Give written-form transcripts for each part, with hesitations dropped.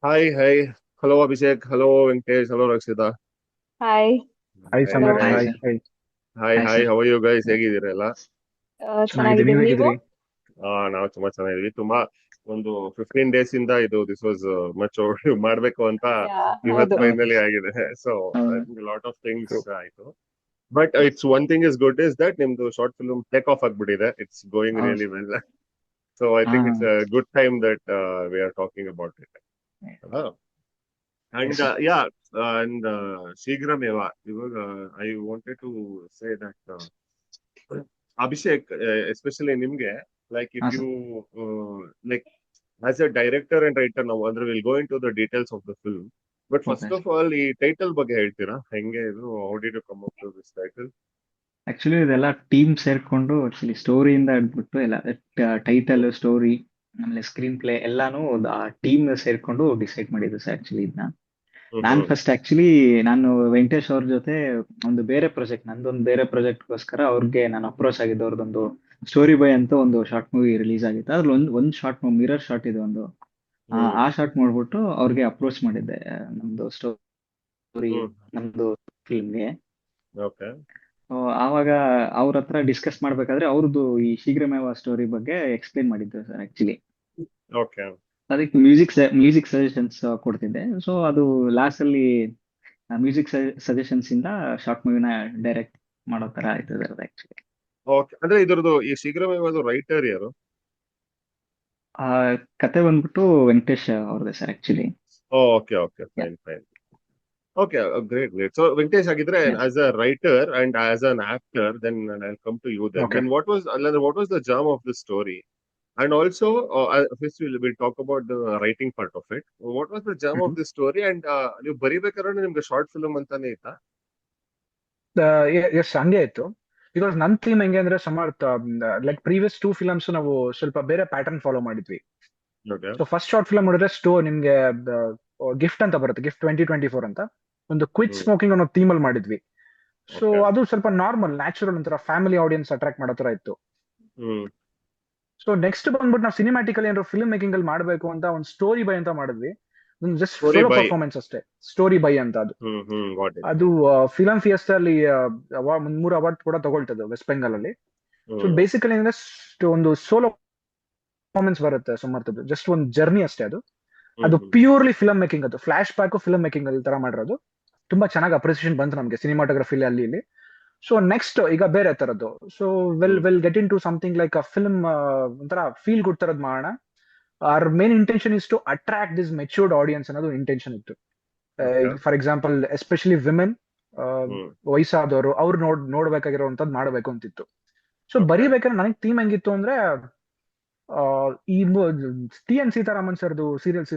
Hi, hi. Hello, Abhishek. Hello, Venkatesh. Hello, Rakshita. Hi. Hi Hi, Samarth, hello. hi. Hi hi Hi, hi hi. Sir. How are you guys? ಹೇಗಿದ್ದೀರಲ್ಲ? ಚೆನ್ನಾಗಿದೆ, ಚೆನ್ನಾಗಿದ್ದೀನಿ, ನೀವ್ ನೀವು? ಹೇಗಿದ್ರಿ? ನಾವು ತುಂಬಾ ಚೆನ್ನಾಗಿದ್ವಿ. ತುಂಬಾ ಒಂದು 15 ಡೇಸ್ ಇಂದ ದಿಸ್ ವಾಸ್ ಮಚ್ ಮಾಡ್ಬೇಕು ಅಂತ ಯಾ, ಇವತ್ ಹೌದು. ಹೌದು ಫೈನಲಿ ಆಗಿದೆ. ಸೊ ಹೌದು ಲಾಟ್ ಆಫ್ ಥಿಂಗ್ಸ್ true. ಆಯ್ತು. But it's one thing is good is that ನಿಮ್ದು ಶಾರ್ಟ್ ಫಿಲ್ಮ್ ಟೇಕ್ ಆಫ್ ಆಗ್ಬಿಟ್ಟಿದೆ. ಇಟ್ಸ್ ಗೋಯಿಂಗ್ ಹೌದು really sir. Well. So I ah think it's a good time that we are talking about it. Yes And sir. yeah, and Shigrameva, I wanted to say that Abhishek, especially Nimge, like if ಹಾ sir. you like as a director and writer now, ಅಂದ್ರೆ we'll go into the details of the film. But okay first of sir. all, ಈ title ಬಗ್ಗೆ ಹೇಳ್ತೀರಾ? ಹೆಂಗೆ ಇದು? How did you come up with this title? Actually ಇದೆಲ್ಲ team ಸೇರ್ಕೊಂಡು actually ಸ್ಟೋರಿಯಿಂದ ಹಿಡ್ಬಿಟ್ಟು ಎಲ್ಲ title story ಆಮೇಲೆ ಸ್ಕ್ರೀನ್ ಪ್ಲೇ ಎಲ್ಲಾನು ಟೀಮ್ ಸೇರ್ಕೊಂಡು ಡಿಸೈಡ್ ಮಾಡಿದ್ದು ಸರ್ ಆಕ್ಚುಲಿ ಇದನ್ನ. ನಾನ್ ಹ್ಮ್ ಫಸ್ಟ್ ಆಕ್ಚುಲಿ ನಾನು ವೆಂಕಟೇಶ್ ಅವ್ರ ಜೊತೆ ಒಂದು ಬೇರೆ ಪ್ರಾಜೆಕ್ಟ್ ನಂದೊಂದು ಬೇರೆ ಪ್ರಾಜೆಕ್ಟ್ಗೋಸ್ಕರ ಅವ್ರಿಗೆ ನಾನು ಅಪ್ರೋಚ್ ಆಗಿದ್ದು. ಅವ್ರದ್ದೊಂದು ಸ್ಟೋರಿ ಬೈ ಅಂತ ಒಂದು ಶಾರ್ಟ್ ಮೂವಿ ರಿಲೀಸ್ ಆಗಿತ್ತು. ಅದ್ರಲ್ಲಿ ಒಂದು ಶಾರ್ಟ್ ಮಿರರ್ ಶಾರ್ಟ್ ಇದೆ ಒಂದು. ಹ್ಮ್ ಆ ಶಾರ್ಟ್ ಮಾಡ್ಬಿಟ್ಟು ಅವ್ರಿಗೆ ಅಪ್ರೋಚ್ ಮಾಡಿದ್ದೆ, ನಮ್ದು ಸ್ಟೋರಿ ಹ್ಮ್ ನಮ್ದು ಫಿಲ್ಮ್ಗೆ. ಓಕೆ ಆವಾಗ ಅವ್ರ ಹತ್ರ ಡಿಸ್ಕಸ್ ಮಾಡ್ಬೇಕಾದ್ರೆ ಅವ್ರದ್ದು ಈ ಶೀಘ್ರಮೇವ ಸ್ಟೋರಿ ಬಗ್ಗೆ ಎಕ್ಸ್ಪ್ಲೇನ್ ಮಾಡಿದ್ರು ಸರ್ ಆಕ್ಚುಲಿ. ಓಕೆ ಅದಕ್ಕೆ ಮ್ಯೂಸಿಕ್ ಸಜೆಷನ್ಸ್ ಕೊಡ್ತಿದ್ದೆ. ಸೊ ಅದು ಲಾಸ್ಟ್ ಅಲ್ಲಿ ಮ್ಯೂಸಿಕ್ ಸಜೆಷನ್ಸ್ ಇಂದ ಶಾರ್ಟ್ ಮೂವಿನ ಡೈರೆಕ್ಟ್ ಮಾಡೋ ತರ ಆಯ್ತು ಅದು ಆಕ್ಚುಲಿ. ಓಕೆ. ಅಂದ್ರೆ ಇದ್ರದ್ದು ಈ ಶೀಘ್ರಮೇವ ರೈಟರ್ ಯಾರು? ಆ ಕತೆ ಬಂದ್ಬಿಟ್ಟು ವೆಂಕಟೇಶ್ ಅವ್ರದ್ದೇ sir actually. Okay okay, fine fine. Okay, great, great. So, Venkatesh, Agidre, as a writer and as an actor, then and I'll come to you then. Okay. Then what was the germ of the story? And also, first we'll talk about the writing part of it. What was the germ of the story? And ನೀವು ಬರಿಬೇಕಾದ್ರೆ ನಿಮ್ಗೆ short film ಅಂತಾನೆ ಇತ್ತಾ? S ಹಂಗೆ ಇತ್ತು. Because ನನ್ theme ಹೆಂಗೆ ಅಂದ್ರೆ ಸಮರ್ಥ, like previous two films ನಾವು ಸ್ವಲ್ಪ ಬೇರೆ ಪ್ಯಾಟರ್ನ್ ಫಾಲೋ ಮಾಡಿದ್ವಿ. Okay. So first short film ನೋಡಿದ್ರೆ ನಿಮ್ಗೆ ಗಿಫ್ಟ್ ಅಂತ ಬರುತ್ತೆ, ಗಿಫ್ಟ್ 2024 ಅಂತ ಒಂದು ಕ್ವಿಟ್ ಹ್ಮ್ ಸ್ಮೋಕಿಂಗ್ ಅನ್ನೋ ಥೀಮ್ ಅಲ್ಲಿ ಮಾಡಿದ್ವಿ. So Okay. ಅದು ಸ್ವಲ್ಪ ನಾರ್ಮಲ್ ನ್ಯಾಚುರಲ್ ಒಂಥರ ಫ್ಯಾಮಿಲಿ ಆಡಿಯನ್ಸ್ ಅಟ್ರಾಕ್ಟ್ ಮಾಡೋ ತರ ಇತ್ತು. ಹ್ಮ್ ಸೊ ನೆಕ್ಸ್ಟ್ ಬಂದ್ಬಿಟ್ಟು ನಾವು ಸಿನಿಮ್ಯಾಟಿಕಲಿ ಏನಾದ್ರು ಫಿಲ್ಮ್ ಮೇಕಿಂಗ್ ಅಲ್ಲಿ ಮಾಡಬೇಕು ಅಂತ ಒಂದು ಸ್ಟೋರಿ ಬೈ ಅಂತ ಮಾಡಿದ್ವಿ. ಒಂದು just story solo by. Performance ಅಷ್ಟೇ, ಸ್ಟೋರಿ ಬೈ ಅಂತ ಅದು. Got it. ಅದು ಫಿಲಂ ಫಿಯೆಸ್ಟಾ ಅಲ್ಲಿ 3 ಅವಾರ್ಡ್ ಕೂಡ ತಗೊಳ್ತದೆ ವೆಸ್ಟ್ ಬೆಂಗಾಲ್ ಅಲ್ಲಿ. ಸೊ ಹ್ಮ್ ಬೇಸಿಕಲಿ ಅಂದ್ರೆ ಒಂದು ಸೋಲೋ ಪರ್ಫಾರ್ಮೆನ್ಸ್ ಬರುತ್ತೆ ಸುಮಾರು, ಜಸ್ಟ್ ಒಂದು ಜರ್ನಿ ಅಷ್ಟೇ ಅದು. ಹ್ಮ್ ಅದು ಹ್ಮ್ ಪ್ಯೂರ್ಲಿ ಫಿಲಂ ಮೇಕಿಂಗ್, ಅದು ಫ್ಲಾಶ್ ಬ್ಯಾಕ್ ಫಿಲಂ ಮೇಕಿಂಗ್ ಅಲ್ಲಿ ತರ ಮಾಡಿರೋದು. ತುಂಬಾ ಚೆನ್ನಾಗಿ ಅಪ್ರಿಸಿಯೇಷನ್ ಬಂತು ನಮಗೆ ಸಿನಿಮಾಟೋಗ್ರಫಿಲಿ ಅಲ್ಲಿ ಇಲ್ಲಿ. ಸೊ ನೆಕ್ಸ್ಟ್ ಈಗ ಬೇರೆ ತರದ್ದು. So hmm will get into something like a film, ಒಂಥರ ಫೀಲ್ ಗುಡ್ ತರದ್ ಮಾಡೋಣ. Our main intention is to attract this matured audience ಅನ್ನೋದು ಇಂಟೆನ್ಷನ್ ಇತ್ತು. Okay. For example especially women, hmm ವಯಸ್ಸಾದವರು ಅವ್ರು ನೋಡ್ಬೇಕಾಗಿರುವಂತದ್ದು ಮಾಡಬೇಕು ಅಂತಿತ್ತು. So Okay. ಬರೀಬೇಕಾದ್ರೆ ನನಗೆ ಥೀಮ್ ಹೆಂಗಿತ್ತು ಅಂದ್ರೆ, ಆ, ಈ ಟಿ ಎನ್ ಸೀತಾರಾಮನ್ ಸರ್ದು ಸೀರಿಯಲ್ಸ್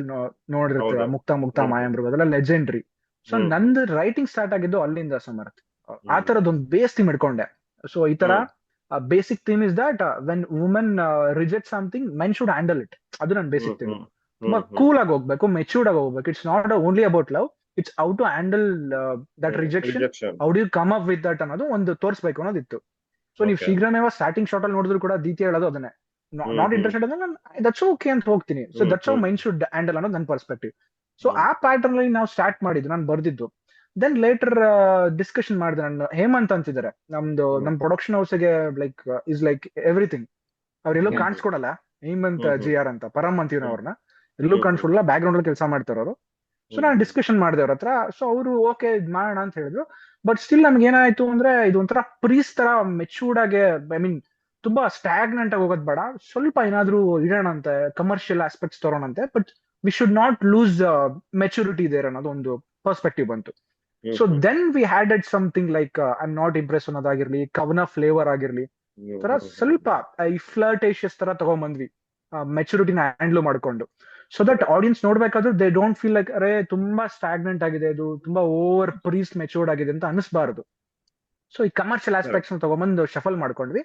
ನೋಡಿರ್ತೀರ, ಹೌದು. ಮುಕ್ತ ಮುಕ್ತ ಹ್ಮ್ ಹ್ಮ್ ಮಾಯಾಂಬ್ರು, ಅದೆಲ್ಲ ಲೆಜೆಂಡ್ರಿ. ಸೊ ಹ್ಮ್ ಹ್ಮ್ ನಂದು ರೈಟಿಂಗ್ ಸ್ಟಾರ್ಟ್ ಆಗಿದ್ದು ಅಲ್ಲಿಂದ ಸಮರ್ಥ. ಆ ಹ್ಮ್ ತರದೊಂದು ಬೇಸ್ ಥೀಮ್ ಇಟ್ಕೊಂಡೆ. ಸೊ ಈ ತರ hmm basic theme is that when women reject something, men should handle it. ಅದು ನನ್ನ ಹ್ಮ್ ಬೇಸಿಕ್ ಥೀಮ್. ಹ್ಮ್ ತುಂಬಾ ಹ್ಮ್ ಹ್ಮ್ ಕೂಲ್ ಆಗಿ ಹೋಗ್ಬೇಕು, ಮೆಚ್ಯೂರ್ಡ್ ಆಗಿ ಹೋಗ್ಬೇಕು. It's not only about love, it's how to handle that rejection, rejection. How do you come up with that ಅನ್ನೋದು ಒಂದು ತೋರಿಸ್ಬೇಕು ಅನ್ನೋದಿತ್ತು. ಸೊ ನೀವು ಓಕೆ. ಶೀಘ್ರಮೇವ ಸ್ಟಾರ್ಟಿಂಗ್ ಶಾರ್ಟ್ ಅಲ್ಲಿ ನೋಡಿದ್ರು ಕೂಡ ದೀತಿ ಹೇಳೋದು ಅದನ್ನೇ, ಹ್ಮ್ ನಾಟ್ ಹ್ಮ್ ಇಂಟ್ರೆಸ್ಟೆಡ್ ಅಂದ್ರೆ ದಟ್ಸ್ ಓಕೆ ಅಂತ ಹೋಗ್ತೀನಿ. So hmm that's how hmm mind should handle ಅನ್ನೋದು ನನ್ನ ಪರ್ಸ್ಪೆಕ್ಟಿವ್. ಸೊ ಹ್ಮ್ ಆ ಪ್ಯಾಟರ್ನ್ ಅಲ್ಲಿ ನಾವು ಸ್ಟಾರ್ಟ್ ಮಾಡಿದ್ದು, ನಾನು ಬರ್ದಿದ್ದು. ದೆನ್ ಲೇಟರ್ ಡಿಸ್ಕಷನ್ ಮಾಡಿದೆ. ನಾನು ಹೇಮಂತ್ ಅಂತಿದ್ದಾರೆ ಹ್ಮ್ ನಮ್ ಪ್ರೊಡಕ್ಷನ್ ಹೌಸ್ಗೆ, ಲೈಕ್ ಇಸ್ ಲೈಕ್ ಎವ್ರಿಥಿಂಗ್. ಅವ್ರೆಲ್ಲೂ ಹ್ಮ್ ಹ್ಮ್ ಕಾಣಿಸ್ಕೊಡಲ್ಲ. Hemanth hmm G hmm R ಅಂತ ಪರಮ್ ಅಂತೀವಿ ನಾವು ಹ್ಮ್ ಅವ್ರನ್ನ. ಎಲ್ಲೂ ಹ್ಮ್ ಹ್ಮ್ ಕಾಣಿಸ್ಕೊಡಲ್ಲ, ಬ್ಯಾಕ್ ಗ್ರೌಂಡ್ ಅಲ್ಲಿ ಕೆಲಸ ಮಾಡ್ತಾರವರು. ಸೊ ಹ್ಮ್ ನಾನು ಹ್ಮ್ ಡಿಸ್ಕಷನ್ ಮಾಡಿದೆ ಅವ್ರ ಹತ್ರ. ಸೊ ಅವರು ಓಕೆ ಇದ್ ಮಾಡೋಣ ಅಂತ ಹೇಳಿದ್ರು. ಬಟ್ ಸ್ಟಿಲ್ ನಮ್ಗೆ ಏನಾಯ್ತು ಅಂದ್ರೆ, ಇದು ಒಂಥರ ಪ್ರೀಸ್ ತರ ಮೆಚೂರ್ಡ್ ಆಗಿ, ಐ ಮೀನ್ ತುಂಬಾ ಸ್ಟಾಗ್ನೆಂಟ್ ಆಗಿ ಹೋಗೋದ್ ಬೇಡ, ಸ್ವಲ್ಪ ಏನಾದ್ರೂ ಇಡೋಣ ಅಂತೆ, ಕಮರ್ಷಿಯಲ್ ಆಸ್ಪೆಕ್ಟ್ಸ್ ತರೋಣಂತೆ. But we should not lose maturity there ಅನ್ನೋದು ಒಂದು ಪರ್ಸ್ಪೆಕ್ಟಿವ್ ಬಂತು. Hmm so hmm then we had ಎಡ್ something like I am not impress ಅನ್ನೋದಾಗಿರ್ಲಿ, ಕವನ ಫ್ಲೇವರ್ ಆಗಿರ್ಲಿ, ತರ ಸ್ವಲ್ಪ ಈ ಫ್ಲರ್ಟೇಷಿಯಸ್ ತರ ತಗೊಂಡ್ಬಂದ್ವಿ, ಮೆಚುರಿಟಿನ ಹ್ಯಾಂಡ್ಲ್ ಮಾಡ್ಕೊಂಡು. ಸೊ ದಟ್ ಆಡಿಯನ್ಸ್ ನೋಡ್ಬೇಕಾದ್ರೂ ದೇ ಡೋಂಟ್ ಫೀಲ್ ಲೈಕ್ ಅರೆ ತುಂಬಾ ಸ್ಟಾಗ್ನೆಂಟ್ ಆಗಿದೆ, ಇದು ತುಂಬಾ ಓವರ್ ಪ್ರೀಸ್ ಮೆಚೂರ್ಡ್ ಆಗಿದೆ ಅಂತ ಅನಿಸ್ಬಾರ್ದು. ಸೊ ಈ ಕಮರ್ಷಿಯಲ್ ಆಸ್ಪೆಕ್ಟ್ಸ್ ತಗೊಂಡ್ಬಂದು ಶಫಲ್ ಮಾಡ್ಕೊಂಡ್ವಿ.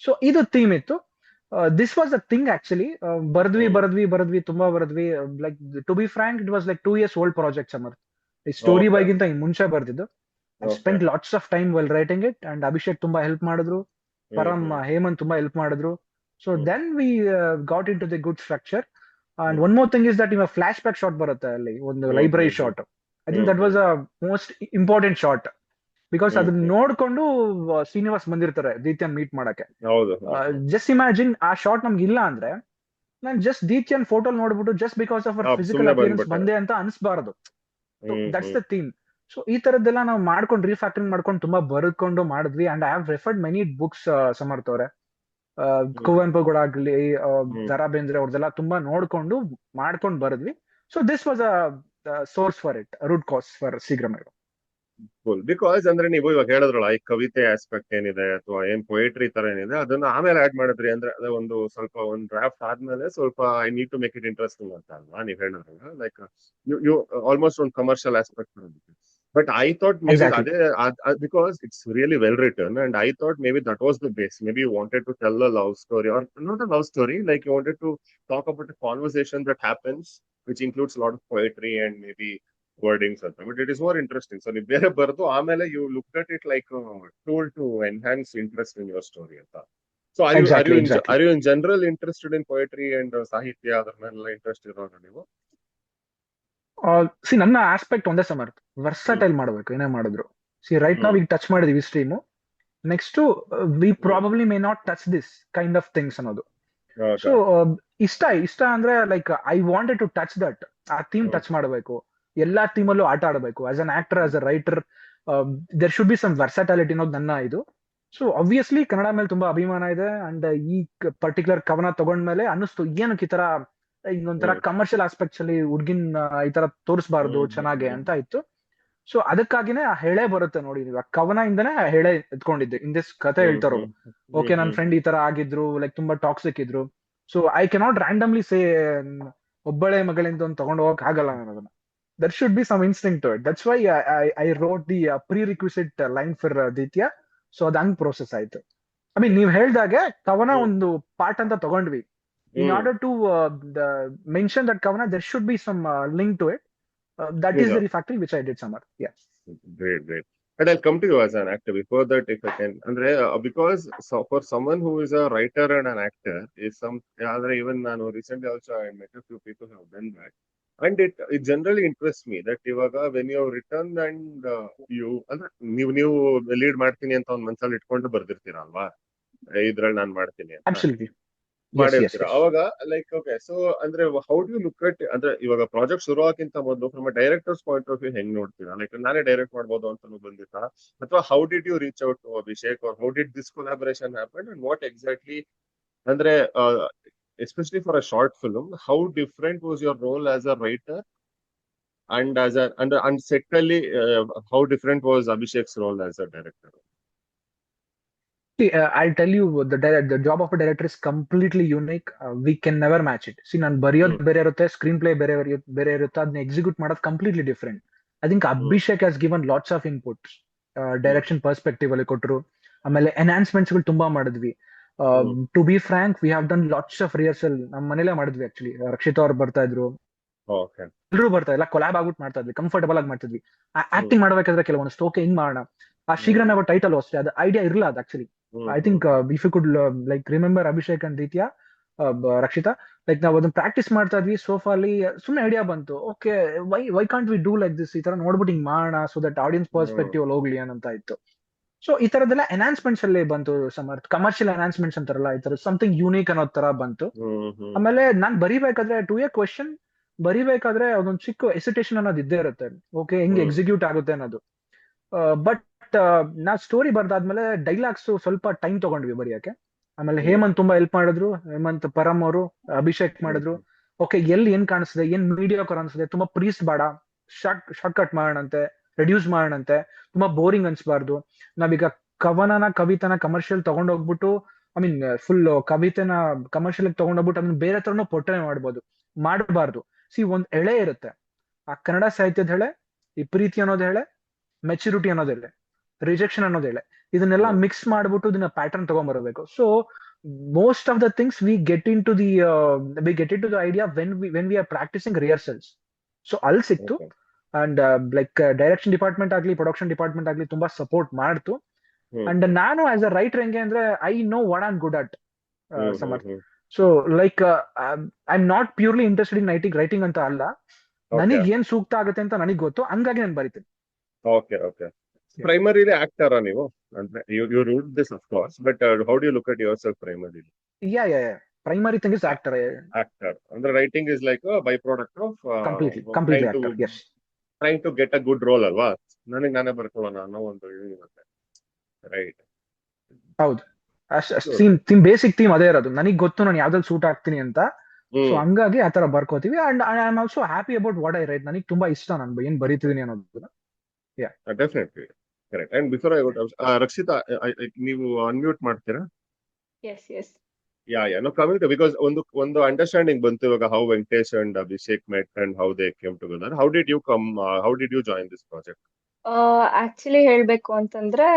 ಸೊ ಇದು ಥೀಮ್ ಇತ್ತು. This was the thing actually. ಬರ್ದ್ವಿ ಹ್ಮ್ ಬರ್ದ್ವಿ ಬರ್ದ್ವಿ ತುಂಬಾ ಬರ್ದ್ವಿ. Like to be frank, it was like 2 years old project Samar. ಈ ಸ್ಟೋರಿ ಓಕೆ ಬೈಗಿಂತ ಈ ಮುಂಚೆ ಬರ್ದಿದ್ದು. I okay. Spent lots of time well writing it, and Abhishek ತುಂಬಾ ಹೆಲ್ಪ್ ಮಾಡಿದ್ರು, ಹ್ಮ್ ಪರಮ್ ಹ್ಮ್ ಹೇಮಂತ್ ತುಂಬಾ ಹೆಲ್ಪ್ ಮಾಡಿದ್ರು. So hmm then we got into the good structure. And one more thing is that ಇವಾಗ ಫ್ಲಾಶ್ ಬ್ಯಾಕ್ ಶಾಟ್ ಬರುತ್ತೆ ಅಲ್ಲಿ, ಒಂದು library shot. I think that was a most important shot, because ಅದನ್ನ ನೋಡ್ಕೊಂಡು ಶ್ರೀನಿವಾಸ್ ಬಂದಿರ್ತಾರೆ ದೀತ್ಯನ್ meet ಮಾಡಕ್ಕೆ. ಹೌದು. Just imagine ಆ ಶಾಟ್ ನಮ್ಗೆ ಇಲ್ಲ ಅಂದ್ರೆ, ನಾನ್ ಜಸ್ಟ್ ದೀತ್ಯನ್ ಫೋಟೋ ನೋಡ್ಬಿಟ್ಟು just because of our physical appearance ಬಂದೆ ಅಂತ ಅನ್ಸ್ಬಾರ್ದು. That's the theme. ಸೊ ಈ ತರದ್ದೆಲ್ಲ ನಾವು ಮಾಡ್ಕೊಂಡು ರೀಫ್ಯಾಕ್ಟರಿಂಗ್ ಮಾಡ್ಕೊಂಡು ತುಂಬಾ ಬರ್ಕೊಂಡು ಮಾಡಿದ್ವಿ. And I have referred many books Samartha ಅವ್ರೆ, ಕುವೆಂಪುಗಳಾಗ್ಲಿ, ದ.ರಾ ಬೇಂದ್ರೆ ಅವ್ರದ್ದೆಲ್ಲ ತುಂಬಾ ನೋಡ್ಕೊಂಡು ಮಾಡ್ಕೊಂಡು ಬರದ್ವಿ. So this was a source for it, root cause for Shigrameva. Because ಅಂದ್ರೆ ನೀವು ಇವಾಗ ಹೇಳಿದ್ರಲ್ಲ, ಈ ಕವಿತೆ ಆಸ್ಪೆಕ್ಟ್ ಏನಿದೆ ಅಥವಾ ಏನ್ ಪೊಯೆಟ್ರಿ ತರ ಏನಿದೆ ಅದನ್ನ ಆಮೇಲೆ ಆಡ್ ಮಾಡಿದ್ರಿ ಅಂದ್ರೆ, ಅದೇ ಒಂದು ಸ್ವಲ್ಪ ಒಂದು ಡ್ರಾಫ್ಟ್ ಆದ್ಮೇಲೆ ಸ್ವಲ್ಪ I need to make it interesting ಅಂತ ಅಲ್ವಾ ನೀವ್ ಹೇಳಿದ್ರಲ್ಲ, ಲೈಕ್ ಯು ಆಲ್ಮೋಸ್ಟ್ ಒಂದು ಕಮರ್ಷಿಯಲ್ ಆಸ್ಪೆಕ್ಟ್ ಬರುತ್ತೆ. But I thought maybe because it's really well written, and I thought maybe that was the base. Maybe you wanted to tell a love story, or not a love story, like you wanted to talk about a conversation that happens, which includes a lot of poetry and maybe wordings. But it is more interesting. So if there bardu, amele you looked at it like a tool to enhance interest in your story. So are you in general interested in poetry and sahitya, adrnella interest iroda ನೀವು? C ನನ್ನ aspect ಒಂದೇ ಸಮರ್ಥ, versatile ಮಾಡ್ಬೇಕು ಏನೇ ಮಾಡಿದ್ರು. C right ನಾವ್ ಈಗ touch ಮಾಡಿದೀವಿ stream, next we probably may not touch this kind of things ಅನ್ನೋದು. ಸೊ ಇಷ್ಟ ಅಂದ್ರೆ like I wanted to touch that, ಆ ಥೀಮ್ ಟಚ್ ಮಾಡಬೇಕು, ಎಲ್ಲಾ ಥೀಮಲ್ಲೂ ಆಟ ಆಡಬೇಕು. As an actor, as a writer, there should be some versatility ಅನ್ನೋದು ನನ್ನ ಇದು. ಸೊ ಆಬ್ವಿಯಸ್ಲಿ ಕನ್ನಡ ಮೇಲೆ ತುಂಬಾ ಅಭಿಮಾನ ಇದೆ. ಅಂಡ್ ಈ ಪರ್ಟಿಕ್ಯುಲರ್ ಕವನ ತಗೊಂಡ್ಮೇಲೆ ಅನ್ನಿಸ್ತು, ಏನಕ್ಕೆ ಈ ತರ ಇನ್ನೊಂಥರ ಕಮರ್ಷಿಯಲ್ ಆಸ್ಪೆಕ್ಟ್ಸ್ ಅಲ್ಲಿ ಹುಡ್ಗಿನ್ ಈ ತರ ತೋರಿಸಬಾರ್ದು ಚೆನ್ನಾಗೆ ಅಂತ ಇತ್ತು. ಸೊ ಅದಕ್ಕಾಗಿನೇ ಆ ಹೇಳೆ ಬರುತ್ತೆ ನೋಡಿ, ಆ ಕವನ ಇಂದನೇ ಆ ಹೇಳೆ ಎತ್ಕೊಂಡಿದ್ದೆ. ಇನ್ ದಿಸ್ ಕಥೆ ಹೇಳ್ತಾರೋ, ಓಕೆ ನನ್ನ ಫ್ರೆಂಡ್ ಈ ತರ ಆಗಿದ್ರು, ಲೈಕ್ ತುಂಬಾ ಟಾಕ್ಸಿಕ್ ಇದ್ರು. So I cannot randomly say ಒಬ್ಬಳೆ ಮಗಳಿಂದ ಒಂದು ತಗೊಂಡು ಹೋಗಕ್ ಆಗಲ್ಲ ಅನ್ನೋದನ್ನ. There should be some instinct to it. That's why I wrote the prerequisite line for Dithya. So ಅದ್ ಹಂಗ್ ಪ್ರೋಸೆಸ್ ಆಯ್ತು. ಐ ಮೀನ್ ನೀವ್ ಹೇಳ್ದಾಗೆ ಕವನ ಒಂದು ಪಾರ್ಟ್ ಅಂತ ತಗೊಂಡ್ವಿ. In order to mention that Kavana, there should be some link to it. That is the refactoring which I did, Samar. Yeah. Great. And I'll come to you as an actor. Before that, if I can, Andre, because for someone who is a writer and an actor, is even recently also I met a few people who have done that. And it generally interests me that ivaga when you have written and ನೀವು lead ಮಾಡ್ತೀನಿ ಅಂತ ಒಂದು ಮನಸ್ಸಲ್ಲಿ ಇಟ್ಕೊಂಡು ಬರ್ದಿರ್ತೀರ ಅಲ್ವಾ, ಇದ್ರಲ್ಲಿ ನಾನು ಮಾಡ್ತೀನಿ ಅಂತ. Absolutely. ಮಾಡಿರ್ತೀರ ಅವಾಗ ಲೈಕ್ ಓಕೆ. ಸೊ ಅಂದ್ರೆ how do you look at, ಅಂದ್ರೆ ಇವಾಗ ಪ್ರಾಜೆಕ್ಟ್ ಶುರು ಆಗಕ್ಕಿಂತ ಮೊದಲು from directors point of view ಹೆಂಗ್ ನೋಡ್ತೀರಾ? ಲೈಕ್ ನಾನೇ ಡೈರೆಕ್ಟ್ ಮಾಡ್ಬೋದು ಅಂತ ಬಂದಿತ್ತಾ, ಅಥವಾ how did you reach out to Abhishek, or how did this collaboration happen, and what exactly, ಅಂದ್ರೆ especially for a short film, how different was your role as a writer and as and set ಅಲ್ಲಿ how different was Abhishek's role as a director? I'll tell you, the job of a director is completely unique. We can never match it. See, ನಾನು ಬರೆಯೋದು ಬೇರೆ ಇರುತ್ತೆ, screen play ಬೇರೆ ಇರುತ್ತೆ, ಅದನ್ನ execute ಮಾಡೋದು completely different. I think Abhishek has given lots of inputs, direction perspective ಅಲ್ಲಿ ಕೊಟ್ಟರು. ಆಮೇಲೆ ಎನ್ಹಾನ್ಸ್ಮೆಂಟ್ಸ್ ಗಳು ತುಂಬಾ ಮಾಡಿದ್ವಿ. To be frank, we have done lots of rehearsal ನಮ್ಮ ಮನೇಲೆ ಮಾಡಿದ್ವಿ. ಆಕ್ಚುಲಿ ರಕ್ಷಿತಾ ಅವ್ರು ಬರ್ತಾ ಇದ್ರು, ಎಲ್ಲರೂ ಬರ್ತಾ ಇಲ್ಲ, ಕೊಲಾಬ್ ಆಗ್ಬಿಟ್ಟು ಮಾಡ್ತಾ ಇದ್ವಿ, ಕಂಫರ್ಟಬಲ್ ಆಗಿ ಮಾಡ್ತಿದ್ವಿ. ಆಕ್ಟಿಂಗ್ ಮಾಡ್ಬೇಕಾದ್ರೆ ಕೆಲವೊಂದು ಓಕೆ ಹಿಂಗ್ ಮಾಡೋಣ, ಆ ಶೀಘ್ರಮೇವ ಟೈಟಲ್ ಅಷ್ಟೇ, ಅದು ಐಡಿಯಾ ಇರಲ್ಲ ಅದು actually. I think if you could like remember Abhishek and Ditya, Rakshita, like ನಾವು ಅದನ್ನ ಪ್ರಾಕ್ಟೀಸ್ ಮಾಡ್ತಾ ಇದ್ವಿ ಸೋಫಾಲಿ. ಸುಮ್ಮನೆ ಐಡಿಯಾ ಬಂತು, okay Y can't we do like this, ಈ ತರ ನೋಡ್ಬಿಟ್ಟು ಹಿಂಗ್ ಮಾಡೋಣ, ಸೊ ದಟ್ ಆಡಿಯನ್ಸ್ ಪರ್ಸ್ಪೆಕ್ಟಿವ್ ಅಲ್ಲಿ ಹೋಗ್ಲಿ ಅಂತ ಇತ್ತು. ಸೊ ಈ ತರದೆಲ್ಲ ಎನ್ಹಾನ್ಸ್ಮೆಂಟ್ಸ್ ಅಲ್ಲಿ ಬಂತು ಸಮರ್ಥ್, ಕಮರ್ಷಿಯಲ್ ಎನ್ಹಾನ್ಸ್ಮೆಂಟ್ಸ್ ಅಂತಾರಲ್ಲ, ಈ ತರ ಸಮಥಿಂಗ್ ಯೂನಿಕ್ ಅನ್ನೋ ತರ ಬಂತು. ಆಮೇಲೆ ನಾನ್ ಬರಿಬೇಕಾದ್ರೆ ಟು ಎ ಕ್ವೆಶನ್ ಬರಿಬೇಕಾದ್ರೆ ಅದೊಂದು ಚಿಕ್ಕ ಎಸಿಟೇಷನ್ ಅನ್ನೋದು ಇದ್ದೇ ಇರುತ್ತೆ, ಓಕೆ ಹೆಂಗ್ ಎಕ್ಸಿಕ್ಯೂಟ್ ಆಗುತ್ತೆ ಅನ್ನೋದು. ಬಟ್ ನಾ ಸ್ಟೋರಿ ಬರ್ದಾದ್ಮೇಲೆ ಡೈಲಾಗ್ಸ್ ಸ್ವಲ್ಪ ಟೈಮ್ ತಗೊಂಡ್ವಿ ಬರೆಯಕ್ಕೆ. ಆಮೇಲೆ ಹೇಮಂತ್ ತುಂಬಾ ಹೆಲ್ಪ್ ಮಾಡಿದ್ರು, ಹೇಮಂತ್ ಪರಮ್ ಅವರು, ಅಭಿಷೇಕ್ ಮಾಡಿದ್ರು. ಓಕೆ ಎಲ್ಲಿ ಏನ್ ಕಾಣಿಸ್ತದೆ, ಏನ್ ಮೀಡಿಯಾಕರ್ ಅನ್ಸುತ್ತೆ, ತುಂಬಾ ಪ್ರೀಸ್ಟ್ ಬೇಡ, ಶಾರ್ಟ್ ಕಟ್ ಮಾಡೋಣಂತೆ, ರೆಡ್ಯೂಸ್ ಮಾಡೋಣಂತೆ, ತುಂಬಾ ಬೋರಿಂಗ್ ಅನ್ಸ್ಬಾರ್ದು. ನಾವೀಗ ಕವಿತನ ಕಮರ್ಷಿಯಲ್ ತಗೊಂಡೋಗ್ಬಿಟ್ಟು, ಐ ಮೀನ್ ಫುಲ್ ಕವಿತೆನ ಕಮರ್ಷಿಯಲ್ ತಗೊಂಡೋಗ್ಬಿಟ್ಟು ಅದನ್ನ ಬೇರೆ ತರನು ಪೊಟ್ರೆ ಮಾಡಬಾರ್ದು. ಸಿ ಒಂದ್ ಎಳೆ ಇರುತ್ತೆ, ಆ ಕನ್ನಡ ಸಾಹಿತ್ಯದ ಹೇಳೆ, ಈ ಪ್ರೀತಿ ಅನ್ನೋದು ಹೇಳೆ, ಮೆಚುರಿಟಿ ಅನ್ನೋದು ಹೇಳೆ, ರಿಜೆಕ್ಷನ್ ಅನ್ನೋದು ಹೇಳೆ, ಇದನ್ನೆಲ್ಲ ಮಿಕ್ಸ್ ಮಾಡ್ಬಿಟ್ಟು ಇದನ್ನ ಪ್ಯಾಟರ್ನ್ ತಗೊಂಡ್ಬರ್ಬೇಕು. So most of the things we get into the idea when we are practising rehearsals. So ಅಲ್ಲಿ ಸಿಕ್ತು. ಅಂಡ್ ಲೈಕ್ ಡೈರೆಕ್ಷನ್ ಡಿಪಾರ್ಟ್ಮೆಂಟ್ ಆಗ್ಲಿ, ಪ್ರೊಡಕ್ಷನ್ ಡಿಪಾರ್ಟ್ಮೆಂಟ್ ಆಗ್ಲಿ ತುಂಬಾ ಸಪೋರ್ಟ್ ಮಾಡ್ತು. ಅಂಡ್ ನಾನು ಆಸ್ ಅ ರೈಟರ್ ಹೆಂಗೆ ಅಂದ್ರೆ, I know what I am good at Samarth. So like I am not purely interested in writing ಅಂತ ಅಲ್ಲ, ಓಕೆ ನನಗ್ ಏನ್ ಸೂಕ್ತ ಆಗುತ್ತೆ ಅಂತ ನನಗ್ ಗೊತ್ತು, ಹಂಗಾಗಿ ನಾನು ಬರಿತೀನಿ. ಓಕೆ ಓಕೆ ಪ್ರೈಮರಿಲಿ ಆಕ್ಟರಾ ನೀವು? ಅಂದ್ರೆ you wrote this of course, but how do you look at yourself primarily? Yeah yeah primary thing is actor. Actor ಅಂದ್ರೆ writing is like by product of completely actor. Yes, trying to get a good role ಅಲ್ವಾ? ನನಗೆ ನಾನೇ ಬರ್ಕೊಳ್ಳೋಣ ಅನ್ನೋ ಒಂದು ಇರುತ್ತೆ, right? ಹೌದು. Theme basic theme ಅದೇ ಇರೋದು. ನನಗ್ ಗೊತ್ತು ನಾನು ಯಾವ್ದ್ರಲ್ಲಿ ಸೂಟ್ ಆಗ್ತೀನಿ ಅಂತ. ಸೊ ಹಂಗಾಗಿ ಆತರ ಬರ್ಕೋತೀವಿ. And I am also happy about what I write. ನನಗೆ ತುಂಬಾ ಇಷ್ಟ ನಾನು ಏನ್ ಬರೀತಿದೀನಿ ಅನ್ನೋದನ್ನ. Definitely correct. And before I Rakshita, ನೀವು ಅನ್ಮ್ಯೂಟ್ ಮಾಡ್ತೀರಾ? Yes, yes. No coming because ಒಂದು ಅಂಡರ್ಸ್ಟ್ಯಾಂಡಿಂಗ್ ಬಂತು ಇವಾಗ, how Venkatesh and Abhishek met and how they came together. How did you join this project? Actually ಹೇಳ್ಬೇಕು ಅಂತಂದ್ರೆ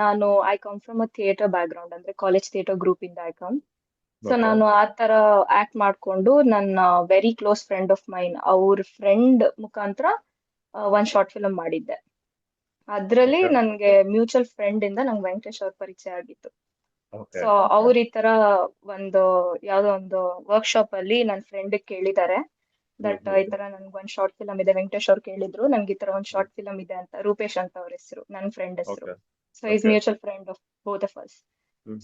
ನಾನು I come from a theatre background, ಅಂದ್ರೆ college theatre group ಇಂದ I come. So Okay. ನಾನು ಆ ತರ ಆಕ್ಟ್ ಮಾಡ್ಕೊಂಡು ನನ್ನ very close friend of main ಅವ್ರ ಫ್ರೆಂಡ್ ಮುಖಾಂತರ ಒಂದ್ ಶಾರ್ಟ್ ಫಿಲ್ಮ್ ಮಾಡಿದ್ದೆ. ಅದ್ರಲ್ಲಿ Okay. ನನ್ಗೆ ಮ್ಯೂಚುವಲ್ ಫ್ರೆಂಡ್ ಇಂದ ನಂಗೆ ವೆಂಕಟೇಶ್ ಅವ್ರ ಪರಿಚಯ ಆಗಿತ್ತು. Okay. ಸೊ ಅವ್ರ ಈ ತರ ಒಂದು ಯಾವ್ದೋ ಒಂದು ವರ್ಕ್ಶಾಪ್ ಅಲ್ಲಿ ನನ್ನ ಫ್ರೆಂಡ್ ಕೇಳಿದ್ದಾರೆ ದಟ್ ಈ ತರ ನನ್ಗೊಂದ್ ಶಾರ್ಟ್ ಫಿಲಮ್ ಇದೆ. ವೆಂಕಟೇಶ್ ಅವ್ರು ಕೇಳಿದ್ರು ನನ್ಗೆ ಈ ತರ ಒಂದ್ ಶಾರ್ಟ್ ಫಿಲಮ್ ಇದೆ ಅಂತ. ರೂಪೇಶ್ ಅಂತ ಅವ್ರ ಹೆಸರು, ನನ್ನ ಫ್ರೆಂಡ್ ಹೆಸರು. Okay. So is Okay. Mutual friend of both of us.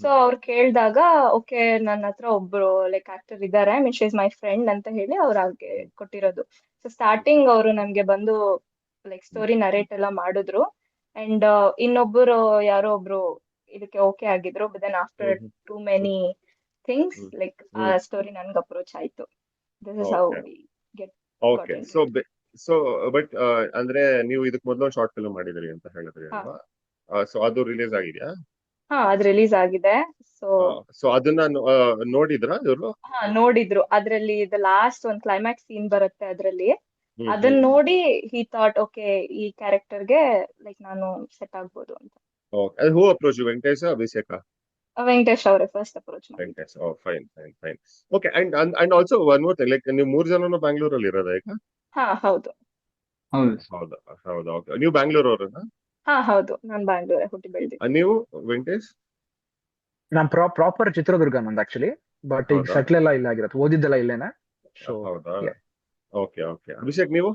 So ಅವ್ರು ಕೇಳಿದಾಗ ಓಕೆ ನನ್ನ ಹತ್ರ ಒಬ್ರು ಲೈಕ್ ಆಕ್ಟರ್ ಇದ್ದಾರೆ, means she is my friend ಅಂತ ಹೇಳಿ ಅವ್ರು ಅವ್ರಿಗೆ ಕೊಟ್ಟಿರೋದು. ಸೊ ಸ್ಟಾರ್ಟಿಂಗ್ ಅವರು ನಮ್ಗೆ ಬಂದು ಲೈಕ್ ಸ್ಟೋರಿ ನರೇಟ್ ಎಲ್ಲ ಮಾಡಿದ್ರು. ಅಂಡ್ ಇನ್ನೊಬ್ಬರು ಯಾರೋ ಒಬ್ರು ಇದಕ್ಕೆ ಓಕೆ ಆಗಿದ್ರು. But then after too many things like ಆ ಸ್ಟೋರಿ ನನ್ಗೆ ಅಪ್ರೋಚ್ ಆಯ್ತು. This is how we get okay. So but ಅಂದ್ರೆ ನೀವು ಇದಕ್ ಮೊದಲು ಶಾರ್ಟ್ ಫಿಲ್ಮ್ ಮಾಡಿದ್ರಿ ಅಂತ ಹೇಳಿದ್ರಿ ಅಲ್ವಾ? ಸೊ ಅದು ರಿಲೀಸ್ ಆಗಿದ್ಯಾ? ಹಾ ಅದ್ ರಿಲೀಸ್ ಆಗಿದೆ. ಸೊ ಸೊ ಅದನ್ನ ನೋಡಿದ್ರಾ ಇವರು? ಹಾ ನೋಡಿದ್ರು. ಅದ್ರಲ್ಲಿ ದ ಲಾಸ್ಟ್ ಒಂದ್ ಕ್ಲೈಮ್ಯಾಕ್ಸ್ ಸೀನ್ ಬರುತ್ತೆ ಅದ್ರಲ್ಲಿ. ಅದನ್ನ ನೋಡಿ ಹಿ ಥಾಟ್ ಓಕೆ ಈ ಕ್ಯಾರೆಕ್ಟರ್ಗೆ ಲೈಕ್ ನಾನು ಸೆಟ್ ಆಗ್ಬೋದು ಅಂತ. ಓಕೆ. ಹೂ ಅಪ್ರೋಚ್ ಯು, ವೆಂಕಟೇಶ ಅಭಿಷೇಕ? ವೆಂಕಟೇಶ್ ಅವರೇ ಫಸ್ಟ್ ಅಪ್ರೋಚ್ ಮಾಡಿ. Venkatesh. Fine fine fine. Okay. And also one more thing, like ನೀವು 3 ಜನನು ಬ್ಯಾಂಗ್ಳೂರಲ್ಲಿ ಇರೋದಾ ಈಗ? ಹಾ ಹೌದು. ಹೌದಾ? ಹೌದಾ? ಓಕೆ. ನೀವು ಬ್ಯಾಂಗ್ಳೂರ್ ಅವರನ್ನ? ಹಾ ಹೌದು, ನಾನ್ ಬ್ಯಾಂಗ್ಳೂರೇ ಹುಟ್ಟಿ ಬೆಳ್ದಿದ್ದು. ನೀವು ವೆಂಕಟೇಶ್? ನಾನ್ ಪ್ರಾಪರ್ ಚಿತ್ರದುರ್ಗ ನಂದು ಆಕ್ಚುಲಿ, ಬಟ್ ಈಗ ಹೌದಾ? ಸೆಟ್ಲ್ ಎಲ್ಲ ಇಲ್ಲ ಆಗಿರತ್ತೆ, ಓದಿದ್ದೆಲ್ಲ ಇಲ್ಲೇನೆ. ಸೊ ಹೌದಾ? Okay okay. ಅಭಿಷೇಕ್ ನೀವು?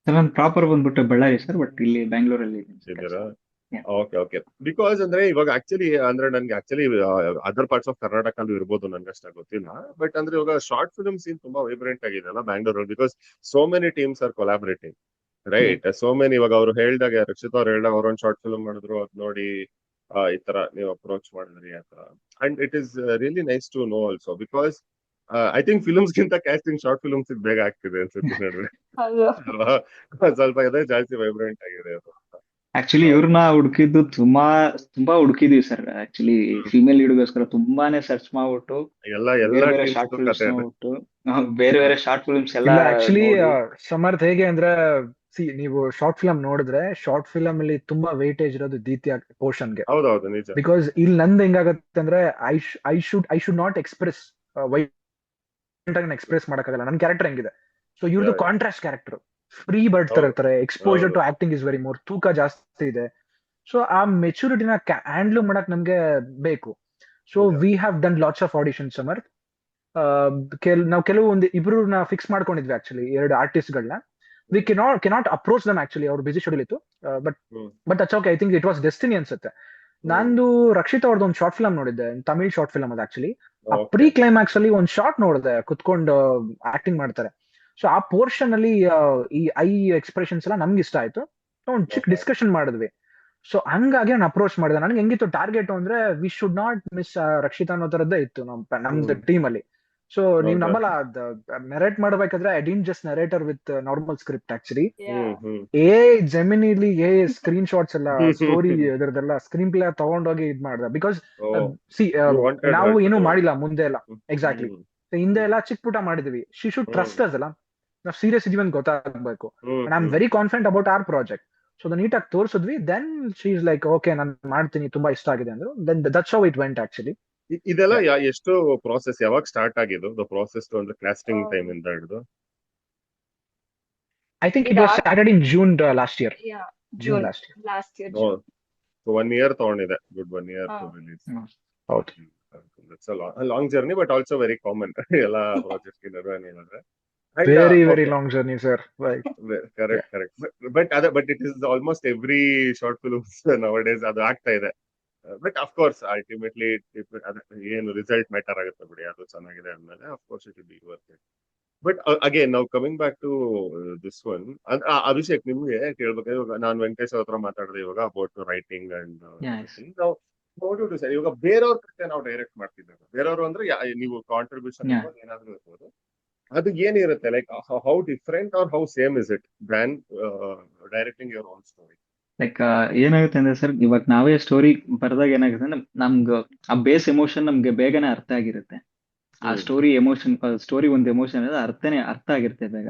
ನಾನು ಪ್ರಾಪರ್ ಬಂದ್ಬಿಟ್ಟು ಬಳ್ಳಾರಿ ಸರ್, ಬಟ್ ಇಲ್ಲಿ ಬ್ಯಾಂಗ್ಳೂರಲ್ಲಿ ಇದ್ದೀರಾ? Yeah. Okay okay. ಬಿಕಾಸ್ ಅಂದ್ರೆ ಇವಾಗ ಆಕ್ಚುಲಿ ಅಂದ್ರೆ ನನ್ಗೆ actually other parts of Karnataka ಇರ್ಬೋದು, ನನ್ಗೆ ಅಷ್ಟಾಗಿ ಗೊತ್ತಿಲ್ಲ. ಬಟ್ ಅಂದ್ರೆ ಇವಾಗ ಶಾರ್ಟ್ ಫಿಲ್ಮ್ ಸೀನ್ ತುಂಬಾ ವೈಬ್ರೆಂಟ್ ಆಗಿದೆ ಅಲ್ಲ ಬ್ಯಾಂಗ್ಳೂರಲ್ಲಿ, because so many teams are collaborating, right? So many. ಇವಾಗ ಅವ್ರು ಹೇಳ್ದಾಗ, ರಕ್ಷಿತ್ ಅವ್ರು ಹೇಳ್ದಾಗ ಅವ್ರೊಂದು ಶಾರ್ಟ್ ಫಿಲ್ಮ್ ಮಾಡಿದ್ರು, ಅದ್ ನೋಡಿ ಈ ತರ ನೀವು ಅಪ್ರೋಚ್ ಮಾಡಿದ್ರಿ ಆ ತರ. And it is really nice to know also, because I think films ಗಿಂತ ಕ್ಯಾಸ್ಟಿಂಗ್ ಶಾರ್ಟ್ ಫಿಲ್ಮ್ಸ್ ಬೇಗ ಆಗ್ತಿದೆ ಅನ್ಸುತ್ತೆ ನೋಡ್ರಿ ಹೌದು. ಅಲ್ವಾ? ಸ್ವಲ್ಪ ಇದೆ ಜಾಸ್ತಿ ವೈಬ್ರೆಂಟ್ ಆಗಿದೆ ಅದು. ಆಕ್ಚುಲಿ ಇವ್ರನ್ನ ಹುಡುಕಿದ್ದು ತುಂಬಾ ಹುಡುಕಿದೀವಿ ಸರ್. ಆಕ್ಚುಲಿ ಫಿಮೇಲ್ ಲೀಡ್ಗೋಸ್ಕರ ತುಂಬಾನೇ ಸರ್ಚ್ ಮಾಡ್ಬಿಟ್ಟು ಎಲ್ಲ ಬೇರೆ ಶಾರ್ಟ್ ಫಿಲ್ಮ್ಸ್ ನೋಡ್ಬಿಟ್ಟು ಬೇರೆ ಶಾರ್ಟ್ ಫಿಲ್ಮ್ಸ್ ಎಲ್ಲ ಆಕ್ಚುಲಿ ನೋಡಿ. ಸಮರ್ಥ ಹೇಗೆ ಅಂದ್ರೆ, ನೀವು ಶಾರ್ಟ್ ಫಿಲಂ ನೋಡಿದ್ರೆ ಶಾರ್ಟ್ ಫಿಲಂ ಅಲ್ಲಿ ತುಂಬಾ ವೇಟೇಜ್ ಇರೋದು ದ್ವಿತೀಯ ಪೋರ್ಷನ್ಗೆ. ಹೌದೌದು, ನಿಜ. ಬಿಕಾಸ್ ಇಲ್ಲಿ ನಂದು ಹೆಂಗಾಗತ್ತೆ ಅಂದ್ರೆ, I should not express express ಮಾಡಕ್ಕಾಗಲ್ಲ. ನನ್ನ ಕ್ಯಾರೆಕ್ಟರ್ ಹೆಂಗಿದೆ. ಸೊ ಇವ್ರದ್ದು Yeah. Contrast character, free bird ತರ ಇರ್ತಾರೆ. ಎಕ್ಸ್ಪೋಜರ್ ಹೌದು. To acting is very more, ತೂಕ ಜಾಸ್ತಿ ಇದೆ. ಸೊ ಆ ಮೆಚುರಿಟಿನ ಹ್ಯಾಂಡ್ಲ್ ಮಾಡಕ್ ನಮ್ಗೆ ಬೇಕು. So Yeah. We have done lots of audition Samarth. ನಾವು ಕೆಲವೊಂದು ಇಬ್ರನ್ನ ಫಿಕ್ಸ್ ಮಾಡ್ಕೊಂಡಿದ್ವಿ ಆಕ್ಚುಲಿ, 2 ಆರ್ಟಿಸ್ಟ್ಗಳನ್ನ. We cannot approach them actually, ಅವ್ರ ಬಿಸಿ ಶೆಡ್ಯೂಲ್ ಇತ್ತು. ಬಟ್ ಅಚ್ okay, I think it was destiny ಅನ್ಸುತ್ತೆ. ನಂದು ರಕ್ಷಿತ್ ಅವ್ರದ್ದು ಒಂದು ಶಾರ್ಟ್ ಫಿಲಮ್ ನೋಡಿದ್ದೆ, ತಮಿಳ್ ಶಾರ್ಟ್ ಫಿಲಮ್ ಅದು ಆಕ್ಚುಲಿ. ಆ ಪ್ರೀ ಕ್ಲೈಮ್ಯಾಕ್ಸ್ ಅಲ್ಲಿ ಒಂದು ಶಾರ್ಟ್ ನೋಡಿದೆ, ಕುತ್ಕೊಂಡು ಆಕ್ಟಿಂಗ್ ಮಾಡ್ತಾರೆ. ಸೊ ಆ ಪೋರ್ಷನ್ ಅಲ್ಲಿ ಈ ಐ ಎಕ್ಸ್ಪ್ರೆಷನ್ಸ್ ಎಲ್ಲ ನಮ್ಗೆ ಇಷ್ಟ ಆಯ್ತು. ಒಂದು ಚಿಕ್ಕ ಡಿಸ್ಕಷನ್ ಮಾಡಿದ್ವಿ. ಸೊ ಹಂಗಾಗಿ ನಾನು ಅಪ್ರೋಚ್ ಮಾಡಿದೆ. ನನ್ಗೆ ಹೆಂಗಿತ್ತು ಟಾರ್ಗೆಟ್ ಅಂದ್ರೆ, V should not miss Rakshita ಅನ್ನೋ ತರದ್ದೇ ಇತ್ತು ನಮ್ದು ಟೀಮ್ ಅಲ್ಲಿ. ಸೊ ನೀವು ನಂಬಲ್ಲ, ನರೇಟ್ ಮಾಡ್ಬೇಕಾದ್ರೆ I didn't just narrator with normal script actually. ಜೆಮಿನಿಲಿ ಸ್ಕ್ರೀನ್ ಶಾಟ್ಸ್ ಎಲ್ಲ, ಸ್ಟೋರಿ ಇದರದೆಲ್ಲ ಸ್ಕ್ರೀನ್ ಪ್ಲೇ ತಗೊಂಡೋಗಿ ಇದ್ ಮಾಡ್ದೆ. ಬಿಕಾಸ್ ನಾವು ಏನು ಮಾಡಿಲ್ಲ ಮುಂದೆ ಎಲ್ಲ. ಎಕ್ಸಾಕ್ಟ್ಲಿ, ಹಿಂದೆ ಎಲ್ಲ ಚಿಕ್ಕ ಪುಟ ಮಾಡಿದ್ವಿ. ಶಿ ಶುಡ್ ಟ್ರಸ್ಟ್ ಅಸ್ ಅಲ್ಲ, ನಾವು ಸೀರಿಯಸ್ ಇದೀವಿ ಅಂತ ಗೊತ್ತಾಗಬೇಕು. I am very confident about our project. So ನೀಟಾಗಿ ತೋರಿಸಿದ್ವಿ. Then she is like okay ನಾನು ಮಾಡ್ತೀನಿ, ತುಂಬಾ ಇಷ್ಟ ಆಗಿದೆ ಅಂದ್ರು. Then that's how it went actually. ಇದೆಲ್ಲ ಎಷ್ಟು ಪ್ರಾಸೆಸ್, ಯಾವಾಗ ಸ್ಟಾರ್ಟ್ ಆಗಿದ್ದು ದ ಪ್ರಾಸೆಸ್ ಅಂದ್ರೆ ಕ್ಯಾಸ್ಟಿಂಗ್ ಟೈಮ್ ಇಂದ ಹಿಡಿದು? I think it was started in June last year. June last year. Last year. So 1 year ತಗೊಂಡಿದೆ. Good 1 year to release. ಹೌದು. It's long journey but also very common ಎಲ್ಲಾ project ನಿರ್ವಹಣೆ ಏನಂದ್ರೆ. Very very Okay, long journey sir. correct. But it is almost every short films nowadays ಅದು ಆಗ್ತಾ ಇದೆ. But of course ultimately ಏನು result matter ಆಗುತ್ತೆ ಬಿಡಿ, ಅದು ಚೆನ್ನಾಗಿದೆ ಅಂದ್ಮೇಲೆ of course it will be worth it. But again ನಾವು coming back to this one, Abhishek ನಿಮ್ಗೆ ಕೇಳ್ಬೇಕು. ಇವಾಗ ನಾನು ವೆಂಕಟೇಶ್ ಅವ್ರ ಹತ್ರ ಮಾತಾಡಿದೆ ಇವಾಗ ಅಬೌಟ್ ರೈಟಿಂಗ್ ಅಂಡ್ Yes. ನಾವು ನೋಡ್ಬಿಟ್ಟು ಸರ್, ಇವಾಗ ಬೇರೆಯವ್ರ ಕತೆ ನಾವು ಡೈರೆಕ್ಟ್ ಮಾಡ್ತಿದ್ದೇವೆ. ಬೇರೆಯವರು ಅಂದ್ರೆ ನೀವು ಕಾಂಟ್ರಿಬ್ಯೂಷನ್ Yeah. ಇರ್ಬೋದು, ಏನಾದ್ರೂ ಇರ್ಬೋದು. ಅದು ಏನಿರುತ್ತೆ, like how different are how same is it ban directing your own story? Like ಏನಾಗುತ್ತೆ ಅಂದ್ರೆ ಸರ್, ಇವಾಗ ನಾವೇ ಸ್ಟೋರಿ ಬರ್ದಾಗ ಏನಾಗುತ್ತೆ ಅಂದ್ರೆ ನಮ್ಗೆ ಆ ಬೇಸ್ ಎಮೋಷನ್ ನಮ್ಗೆ ಬೇಗನೆ ಅರ್ಥ ಆಗಿರುತ್ತೆ. ಆ ಸ್ಟೋರಿ ಎಮೋಷನ್, ಸ್ಟೋರಿ ಒಂದು ಎಮೋಷನ್ ಅರ್ಥ ಆಗಿರುತ್ತೆ ಬೇಗ.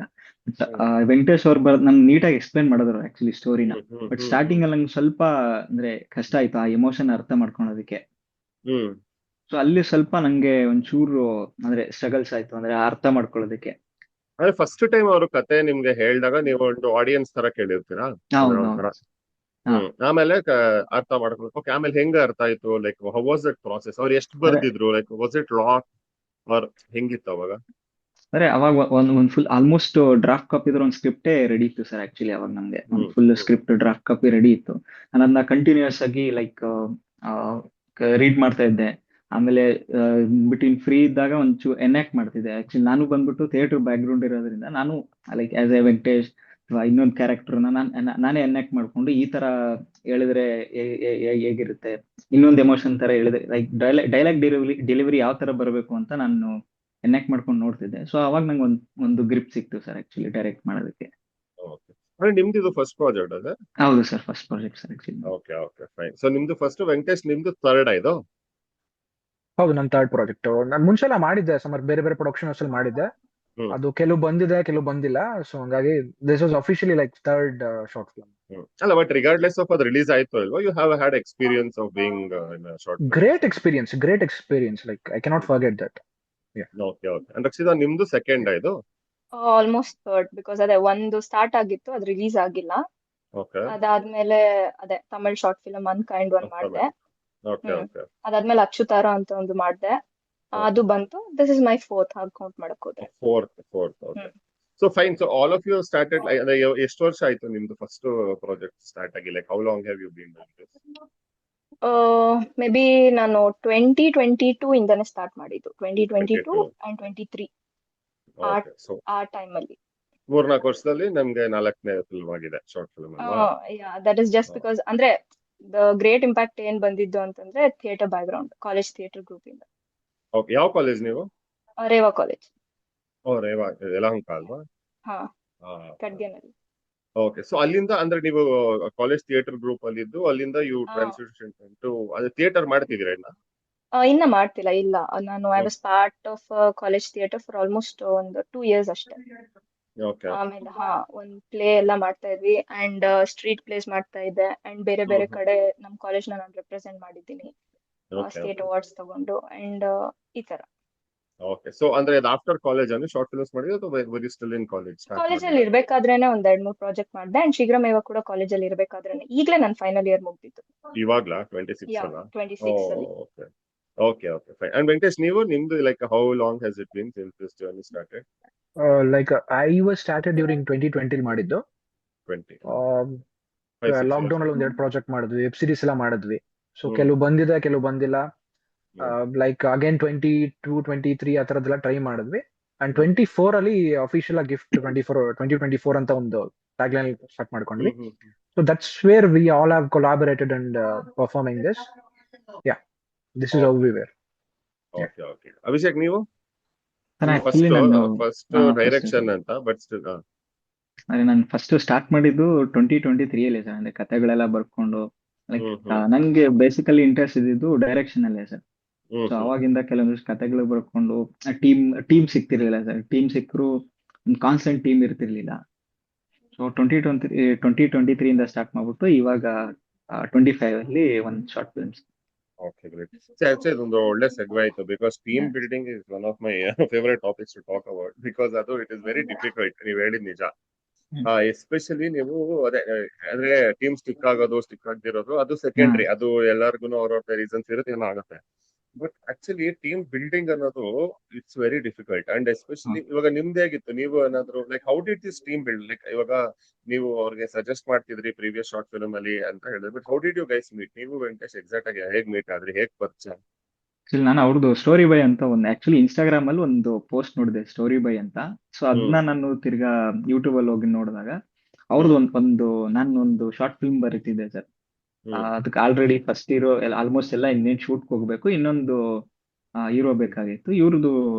ವೆಂಕಟೇಶ್ ಅವ್ರು ನಮ್ಗೆ ನೀಟಾಗಿ ಎಕ್ಸ್ಪ್ಲೈನ್ ಮಾಡಿದ್ರು ಆಕ್ಚುಲಿ ಸ್ಟೋರಿನ. ಬಟ್ ಸ್ಟಾರ್ಟಿಂಗ್ ಅಲ್ಲಿ ನಂಗೆ ಸ್ವಲ್ಪ ಅಂದ್ರೆ ಕಷ್ಟ ಆಯ್ತು ಆ ಎಮೋಷನ್ ಅರ್ಥ ಮಾಡ್ಕೊಳೋದಕ್ಕೆ. ಸೊ ಅಲ್ಲಿ ಸ್ವಲ್ಪ ನಂಗೆ ಒಂಚೂರು ಅಂದ್ರೆ ಸ್ಟ್ರಗಲ್ಸ್ ಆಯ್ತು ಅಂದ್ರೆ ಅರ್ಥ ಮಾಡ್ಕೊಳ್ಳೋದಕ್ಕೆ. ಅಂದ್ರೆ ಫಸ್ಟ್ ಟೈಮ್ ಅವರು ಕತೆ ನಿಮ್ಗೆ ಹೇಳಿದಾಗ ನೀವು ಒಂದು ಆಡಿಯನ್ಸ್ ತರ ಕೇಳಿರ್ತೀರಾ? ಹೌದು ಒಂಥರ. ಹೌದು. ಆಮೇಲೆ ಅರ್ಥ ಮಾಡ್ಕೊಳ್ಬೇಕು. ಓಕೆ, ಆಮೇಲೆ ಹೆಂಗ ಅರ್ಥ ಆಯ್ತು? Like how was that process? ಅವ್ರು ಎಷ್ಟು ಬರ್ದಿದ್ರು? Like was it lot or ಹೆಂಗಿತ್ತು ಅವಾಗ? ಅಂದ್ರೆ ಅವಾಗ ಒಂದ್ ಫುಲ್ ಆಲ್ಮೋಸ್ಟ್ ಡ್ರಾಫ್ಟ್ ಕಾಪಿ ಇದ್ರೆ ಒಂದು ಸ್ಕ್ರಿಪ್ಟೇ ರೆಡಿ ಇತ್ತು ಸರ್. ಆಕ್ಚುಲಿ ಅವಾಗ ನಮ್ಗೆ ಒಂದು full script draft copy ready ಇತ್ತು. ನಾನು ಅದನ್ನ ಕಂಟಿನ್ಯೂಸ್ ಆಗಿ ಲೈಕ್ ರೀಡ್ ಮಾಡ್ತಾ ಇದ್ದೆ. ಆಮೇಲೆ ಬಿಟ್ವೀನ್ ಫ್ರೀ ಇದ್ದಾಗ ಒಂಚೂರು ಎನ್ಯಾಕ್ಟ್ ಮಾಡ್ತಿದ್ದೆ. ಆಕ್ಚುಲಿ ನಾನು ಬಂದ್ಬಿಟ್ಟು ಥಿಯೇಟರ್ ಬ್ಯಾಕ್ ಗ್ರೌಂಡ್ ಇರೋದ್ರಿಂದ ನಾನು ಲೈಕ್ ಆಸ್ ಎ ವೆಂಕಟೇಶ್ ಅಥವಾ ಇನ್ನೊಂದು ಕ್ಯಾರೆಕ್ಟರ್ನ ನಾನೇ ಎನ್ಯಾಕ್ಟ್ ಮಾಡ್ಕೊಂಡು ಈ ತರ ಹೇಳಿದ್ರೆ ಹೇಗಿರುತ್ತೆ, ಇನ್ನೊಂದು ಎಮೋಷನ್ ತರ ಹೇಳಿದ್ರೆ ಲೈಕ್ ಡೈಲಾಗ್ ಡೆಲಿವರಿ ಯಾವ ತರ ಬರಬೇಕು ಅಂತ ನಾನು ಎನ್ಯಾಕ್ಟ್ ಮಾಡ್ಕೊಂಡು ನೋಡ್ತಿದ್ದೆ. ಸೊ ಅವಾಗ ನಂಗೆ ಒಂದು ಗ್ರಿಪ್ ಸಿಕ್ತು ಸರ್ ಆಕ್ಚುಲಿ ಡೈರೆಕ್ಟ್ ಮಾಡೋದಕ್ಕೆ. ಅಂದ್ರೆ ನಿಮ್ದು ಇದು ಫಸ್ಟ್ ಪ್ರಾಜೆಕ್ಟ್ ಅದ? ಹೌದು sir, first project sir actually. Okay fine. So ನಿಮ್ದು ಫಸ್ಟ್, ವೆಂಕಟೇಶ್ ನಿಮ್ದು ಥರ್ಡ್ ಇದು? ಹೌದು, ನನ್ನ ಥರ್ಡ್ ಪ್ರಾಜೆಕ್ಟ್. ನಾನು ಮುಂಚೆ ಎಲ್ಲ ಮಾಡಿದ್ದೆ ಸುಮಾರು ಬೇರೆ ಬೇರೆ ಪ್ರೊಡಕ್ಷನ್ ಹೌಸ್ ಅಲ್ಲಿ ಮಾಡಿದ್ದೆ. ಅದು ಕೆಲವು ಬಂದಿದೆ, ಕೆಲವು ಬಂದಿಲ್ಲ. ಸೊ ಹಂಗಾಗಿ this was officially like third short film. ಅಲ್ಲ, ಬಟ್ ರಿಗಾರ್ಡ್ಲೆಸ್ ಆಫ್ ಅದು ರಿಲೀಸ್ ಆಯ್ತು ಅಲ್ವಾ, you have had experience of being in short? Great experience. Like I cannot forget that. Okay. And Rakshita, ನಿಮ್ದು ಸೆಕೆಂಡ್ ಇದು? ಆಲ್ಮೋಸ್ಟ್ ಥರ್ಡ್, ಬಿಕಾಸ್ ಅದೇ ಒಂದು start ಆಗಿತ್ತು, ಅದು ರಿಲೀಸ್ ಆಗಿಲ್ಲ. ಓಕೆ. ಅದಾದ್ಮೇಲೆ ಅದೇ ತಮಿಳ್ ಶಾರ್ಟ್ ಫಿಲ್ಮ್ ಅನ್ಕೈಂಡ್ ಒಂದ್ ಮಾಡ್ದೆ. ಓಕೆ. ಅದಾದ್ಮೇಲೆ ಅಕ್ಷುತಾರ ಅಂತ ಒಂದು ಮಾಡ್ದೆ, ಅದು ಬಂತು. ದಿಸ್ ಇಸ್ ಮೈ ಫೋರ್ತ್, ಹಾಗೆ ಕೌಂಟ್ ಮಾಡಕ್ ಹೋದ್ರೆ. Fourth. Okay. So fine. So all of you started, ಅಂದ್ರೆ ಎಷ್ಟು ವರ್ಷ ಆಯ್ತು ನಿಮ್ದು ಫಸ್ಟ್ ಪ್ರಾಜೆಕ್ಟ್ ಸ್ಟಾರ್ಟ್ ಆಗಿ? Like how long have you been doing this? Maybe ನಾನು 2022 ಇಂದಾನೆ ಸ್ಟಾರ್ಟ್ ಮಾಡಿದ್ದು. 2022 ಅಂಡ್ 23 ಓಕೆ. ಸೊ ಆ ಟೈಮಲ್ಲಿ 3-4 ವರ್ಷದಲ್ಲಿ ನಮ್ಗೆ 4ನೇ ಫಿಲ್ಮ್ ಆಗಿದೆ, ಶಾರ್ಟ್ ಫಿಲ್ಮ್ ಅಲ್ವಾ? ದಟ್ ಇಸ್ ಜಸ್ಟ್ ಬಿಕಾಸ್ ಅಂದ್ರೆ ದ ಗ್ರೇಟ್ ಇಂಪ್ಯಾಕ್ಟ್ ಏನ್ ಬಂದಿದ್ದು ಅಂತಂದ್ರೆ theatre back ground, college theatre group ಇಂದ. ಓಕೆ. ಯಾವ ಕಾಲೇಜ್ ನೀವು? ರೇವಾ ಕಾಲೇಜ್. ಓ, ರೇವಾ ಯಲಹಂಕ ಅಲ್ವಾ? ಹಾ, ಖಡ್ಗೆನಲ್ಲಿ. ಓಕೆ. ಸೊ ಅಲ್ಲಿಂದ ಅಂದ್ರೆ ನೀವು ಕಾಲೇಜ್ ಥಿಯೇಟರ್ ಗ್ರೂಪ್ ಅಲ್ಲಿ ಇದ್ದು ಅಲ್ಲಿಂದ ಯು ಟ್ರಾನ್ಸಿಷನ್ ಟು ಅದು ಥಿಯೇಟರ್ ಮಾಡ್ತಿದ್ದೀರಾ ಇನ್ನ? ಇನ್ನ ಮಾಡ್ತಿಲ್ಲ, ಇಲ್ಲ. ನಾನು I was part of college theatre for almost ಒಂದು 2 years ಅಷ್ಟೇ. ಓಕೆ. ಆಮೇಲೆ ಒಂದ್ ಪ್ಲೇ ಎಲ್ಲ ಮಾಡ್ತಾ ಇದ್ವಿ, ಅಂಡ್ ಸ್ಟ್ರೀಟ್ ಪ್ಲೇಸ್ ಮಾಡ್ತಾ ಇದ್ದೆ, ಅಂಡ್ ಬೇರೆ ಬೇರೆ ಕಡೆ ನಮ್ ಕಾಲೇಜ್ ನಾನು ರೆಪ್ರೆಸೆಂಟ್ ಮಾಡಿದ್ದೀನಿ, ಸ್ಟೇಟ್ ಅವಾರ್ಡ್ಸ್ ತಗೊಂಡು, ಅಂಡ್ ಈ ತರ. ಓಕೆ. ಸೊ ಅಂದ್ರೆ ಅದು ಆಫ್ಟರ್ ಕಾಲೇಜ್ ಅಂದ್ರೆ ಶಾರ್ಟ್ ಫಿಲ್ಮ್ಸ್ ಮಾಡಿದ್ರೆ ಅಥವಾ were you still in college? ಕಾಲೇಜಲ್ಲಿ ಇರ್ಬೇಕಾದ್ರೇನೆ ಒಂದ್ 2-3 ಪ್ರಾಜೆಕ್ಟ್ ಮಾಡ್ದೆ, ಅಂಡ್ ಶೀಘ್ರಮೇವ ಕೂಡ ಕಾಲೇಜಲ್ಲಿ ಇರ್ಬೇಕಾದ್ರೇನೆ. ಈಗ್ಲೇ ನನ್ ಫೈನಲ್ ಇಯರ್ ಮುಗ್ದಿತ್ತು. ಇವಾಗ್ಲಾ 26 ಅಲ್ಲ? 26 ಅಲ್ಲಿ. Okay fine. ಅಂಡ್ ವೆಂಕಟೇಶ್, ನಿಮ್ದು like how long has it been since this journey started? Like I was started during 2020 ಮಾಡಿದ್ದು. 20 ಲಾಕ್ ಡೌನ್ ಅಲ್ಲಿ 2 ಪ್ರಾಜೆಕ್ಟ್ ಮಾಡಿದ್ವಿ, ವೆಬ್ ಸೀರೀಸ್ ಎಲ್ಲ ಮಾಡಿದ್ವಿ. ಸೊ ಕೆಲವು ಬಂದಿದೆ, ಕೆಲವು ಬಂದಿಲ್ಲ. ಲೈಕ್ ಅಗೇನ್ 22, 23 ಆ ತರದೆಲ್ಲ ಟ್ರೈ ಮಾಡಿದ್ವಿ. ಅಂಡ್ 24 ಅಲ್ಲಿ ಅಫಿಷಿಯಲ್ ಆಗಿ ಗಿಫ್ಟ್ 2024 ಅಂತ ಒಂದು ಟ್ಯಾಗ್ಲೈನ್ ಸ್ಟಾರ್ಟ್ ಮಾಡ್ಕೊಂಡ್ವಿ. So that's where we all have collaborated and performing this. This is how we were. Okay. Abhishek, ನೀವು ಫಸ್ಟ್ ಡೈರೆಕ್ಷನ್ ಅಂತ, ಬಟ್ ಸ್ಟಿಲ್ ನಾನು ಫಸ್ಟ್ ಸ್ಟಾರ್ಟ್ ಮಾಡಿದ್ದು 2023 ಅಲ್ಲಿ ಸರ್. ಅಂದ್ರೆ ಕಥೆಗಳೆಲ್ಲ ಬರ್ಕೊಂಡು ಲೈಕ್ ನಂಗೆ ಬೇಸಿಕಲಿ ಇಂಟ್ರೆಸ್ಟ್ ಇದ್ದಿದ್ದು ಡೈರೆಕ್ಷನ್ ಅಲ್ಲೇ ಸರ್. ಸೊ ಅವಾಗಿಂದ ಕೆಲವೊಂದಿಷ್ಟು ಕಥೆಗಳು ಬರ್ಕೊಂಡು ಟೀಮ್ ಸಿಕ್ತಿರ್ಲಿಲ್ಲ ಸರ್. ಟೀಮ್ ಸಿಕ್ಕರು ಒಂದು ಕಾನ್ಸ್ಟೆಂಟ್ ಟೀಮ್ ಇರ್ತಿರ್ಲಿಲ್ಲ. ಸೊ 2023 ಇಂದ ಸ್ಟಾರ್ಟ್ ಮಾಡ್ಬಿಟ್ಟು ಇವಾಗ 25 ಅಲ್ಲಿ ಒಂದು ಶಾರ್ಟ್ ಫಿಲ್ಮ್ಸ್. Okay, great. ಇದೊಂದು ಒಳ್ಳೆ ಸೆಗ್ವೆ ಆಯ್ತು, because team building is one of my favourite topics to talk about, because ಅದು ಇಟ್ ಇಸ್ ವೆರಿ ಡಿಫಿಕಲ್ಟ್. ನೀವು ಹೇಳಿದ್ ನಿಜ. ಎಸ್ಪೆಷಲಿ ನೀವು ಅದೇ ಅಂದ್ರೆ ಟೀಮ್ ಸ್ಟಿಕ್ ಆಗದಿರೋದು ಅದು ಸೆಕೆಂಡ್ರಿ. ಅದು ಎಲ್ಲರಿಗೂ ಅವ್ರವ್ರ ರೀಸನ್ಸ್ ಇರುತ್ತೆ, ಏನೋ ಆಗುತ್ತೆ. ಬಟ್ ಆಕ್ಚುಲಿ ಟೀಮ್ ಬಿಲ್ಡಿಂಗ್ ಅನ್ನೋದು it's very difficult and especially ಇವಾಗ ನಿಮ್ದೇ ಆಗಿತ್ತು. ನೀವು ಏನಾದ್ರು like how did this team build, like ಇವಾಗ ನೀವು ಅವ್ರಿಗೆ ಸಜೆಸ್ಟ್ ಮಾಡ್ತಿದ್ರಿ ಪ್ರೀವಿಯಸ್ ಶಾರ್ಟ್ ಫಿಲ್ಮ್ ಅಲ್ಲಿ ಅಂತ ಹೇಳಿದ್ರೆ, but how did you guys meet? ನೀವು ವೆಂಕಟೇಶ್ ಎಕ್ಸಾಕ್ಟ್ ಆಗಿ ಹೇಗ್ ಮೀಟ್ ಆದ್ರಿ, ಹೇಗ್ ಪರಿಚಯ? ಆಕ್ಚುಲಿ ನಾನು ಅವ್ರದ್ದು ಸ್ಟೋರಿ ಬೈ ಅಂತ ಒಂದು ಆಕ್ಚುಲಿ ಇನ್ಸ್ಟಾಗ್ರಾಮ್ ಅಲ್ಲಿ ಒಂದು ಪೋಸ್ಟ್ ನೋಡಿದೆ, ಸ್ಟೋರಿ ಬೈ ಅಂತ. ಸೊ ಅದನ್ನ ನಾನು ತಿರ್ಗಾ ಯೂಟ್ಯೂಬ್ ಅಲ್ಲಿ ಹೋಗಿ ನೋಡಿದಾಗ ಅವ್ರದ್ದು ನಾನು ಒಂದು ಶಾರ್ಟ್ ಫಿಲ್ಮ್ ಬರೀತಿದ್ದೆ ಸರ್. ಅದಕ್ಕೆ ಆಲ್ರೆಡಿ ಫಸ್ಟ್ ಹೀರೋ ಆಲ್ಮೋಸ್ಟ್ ಎಲ್ಲ ಇನ್ನೇನು ಶೂಟ್ ಹೋಗ್ಬೇಕು, ಇನ್ನೊಂದು ಹೀರೋ ಬೇಕಾಗಿತ್ತು. ಇವ್ರದ್ದು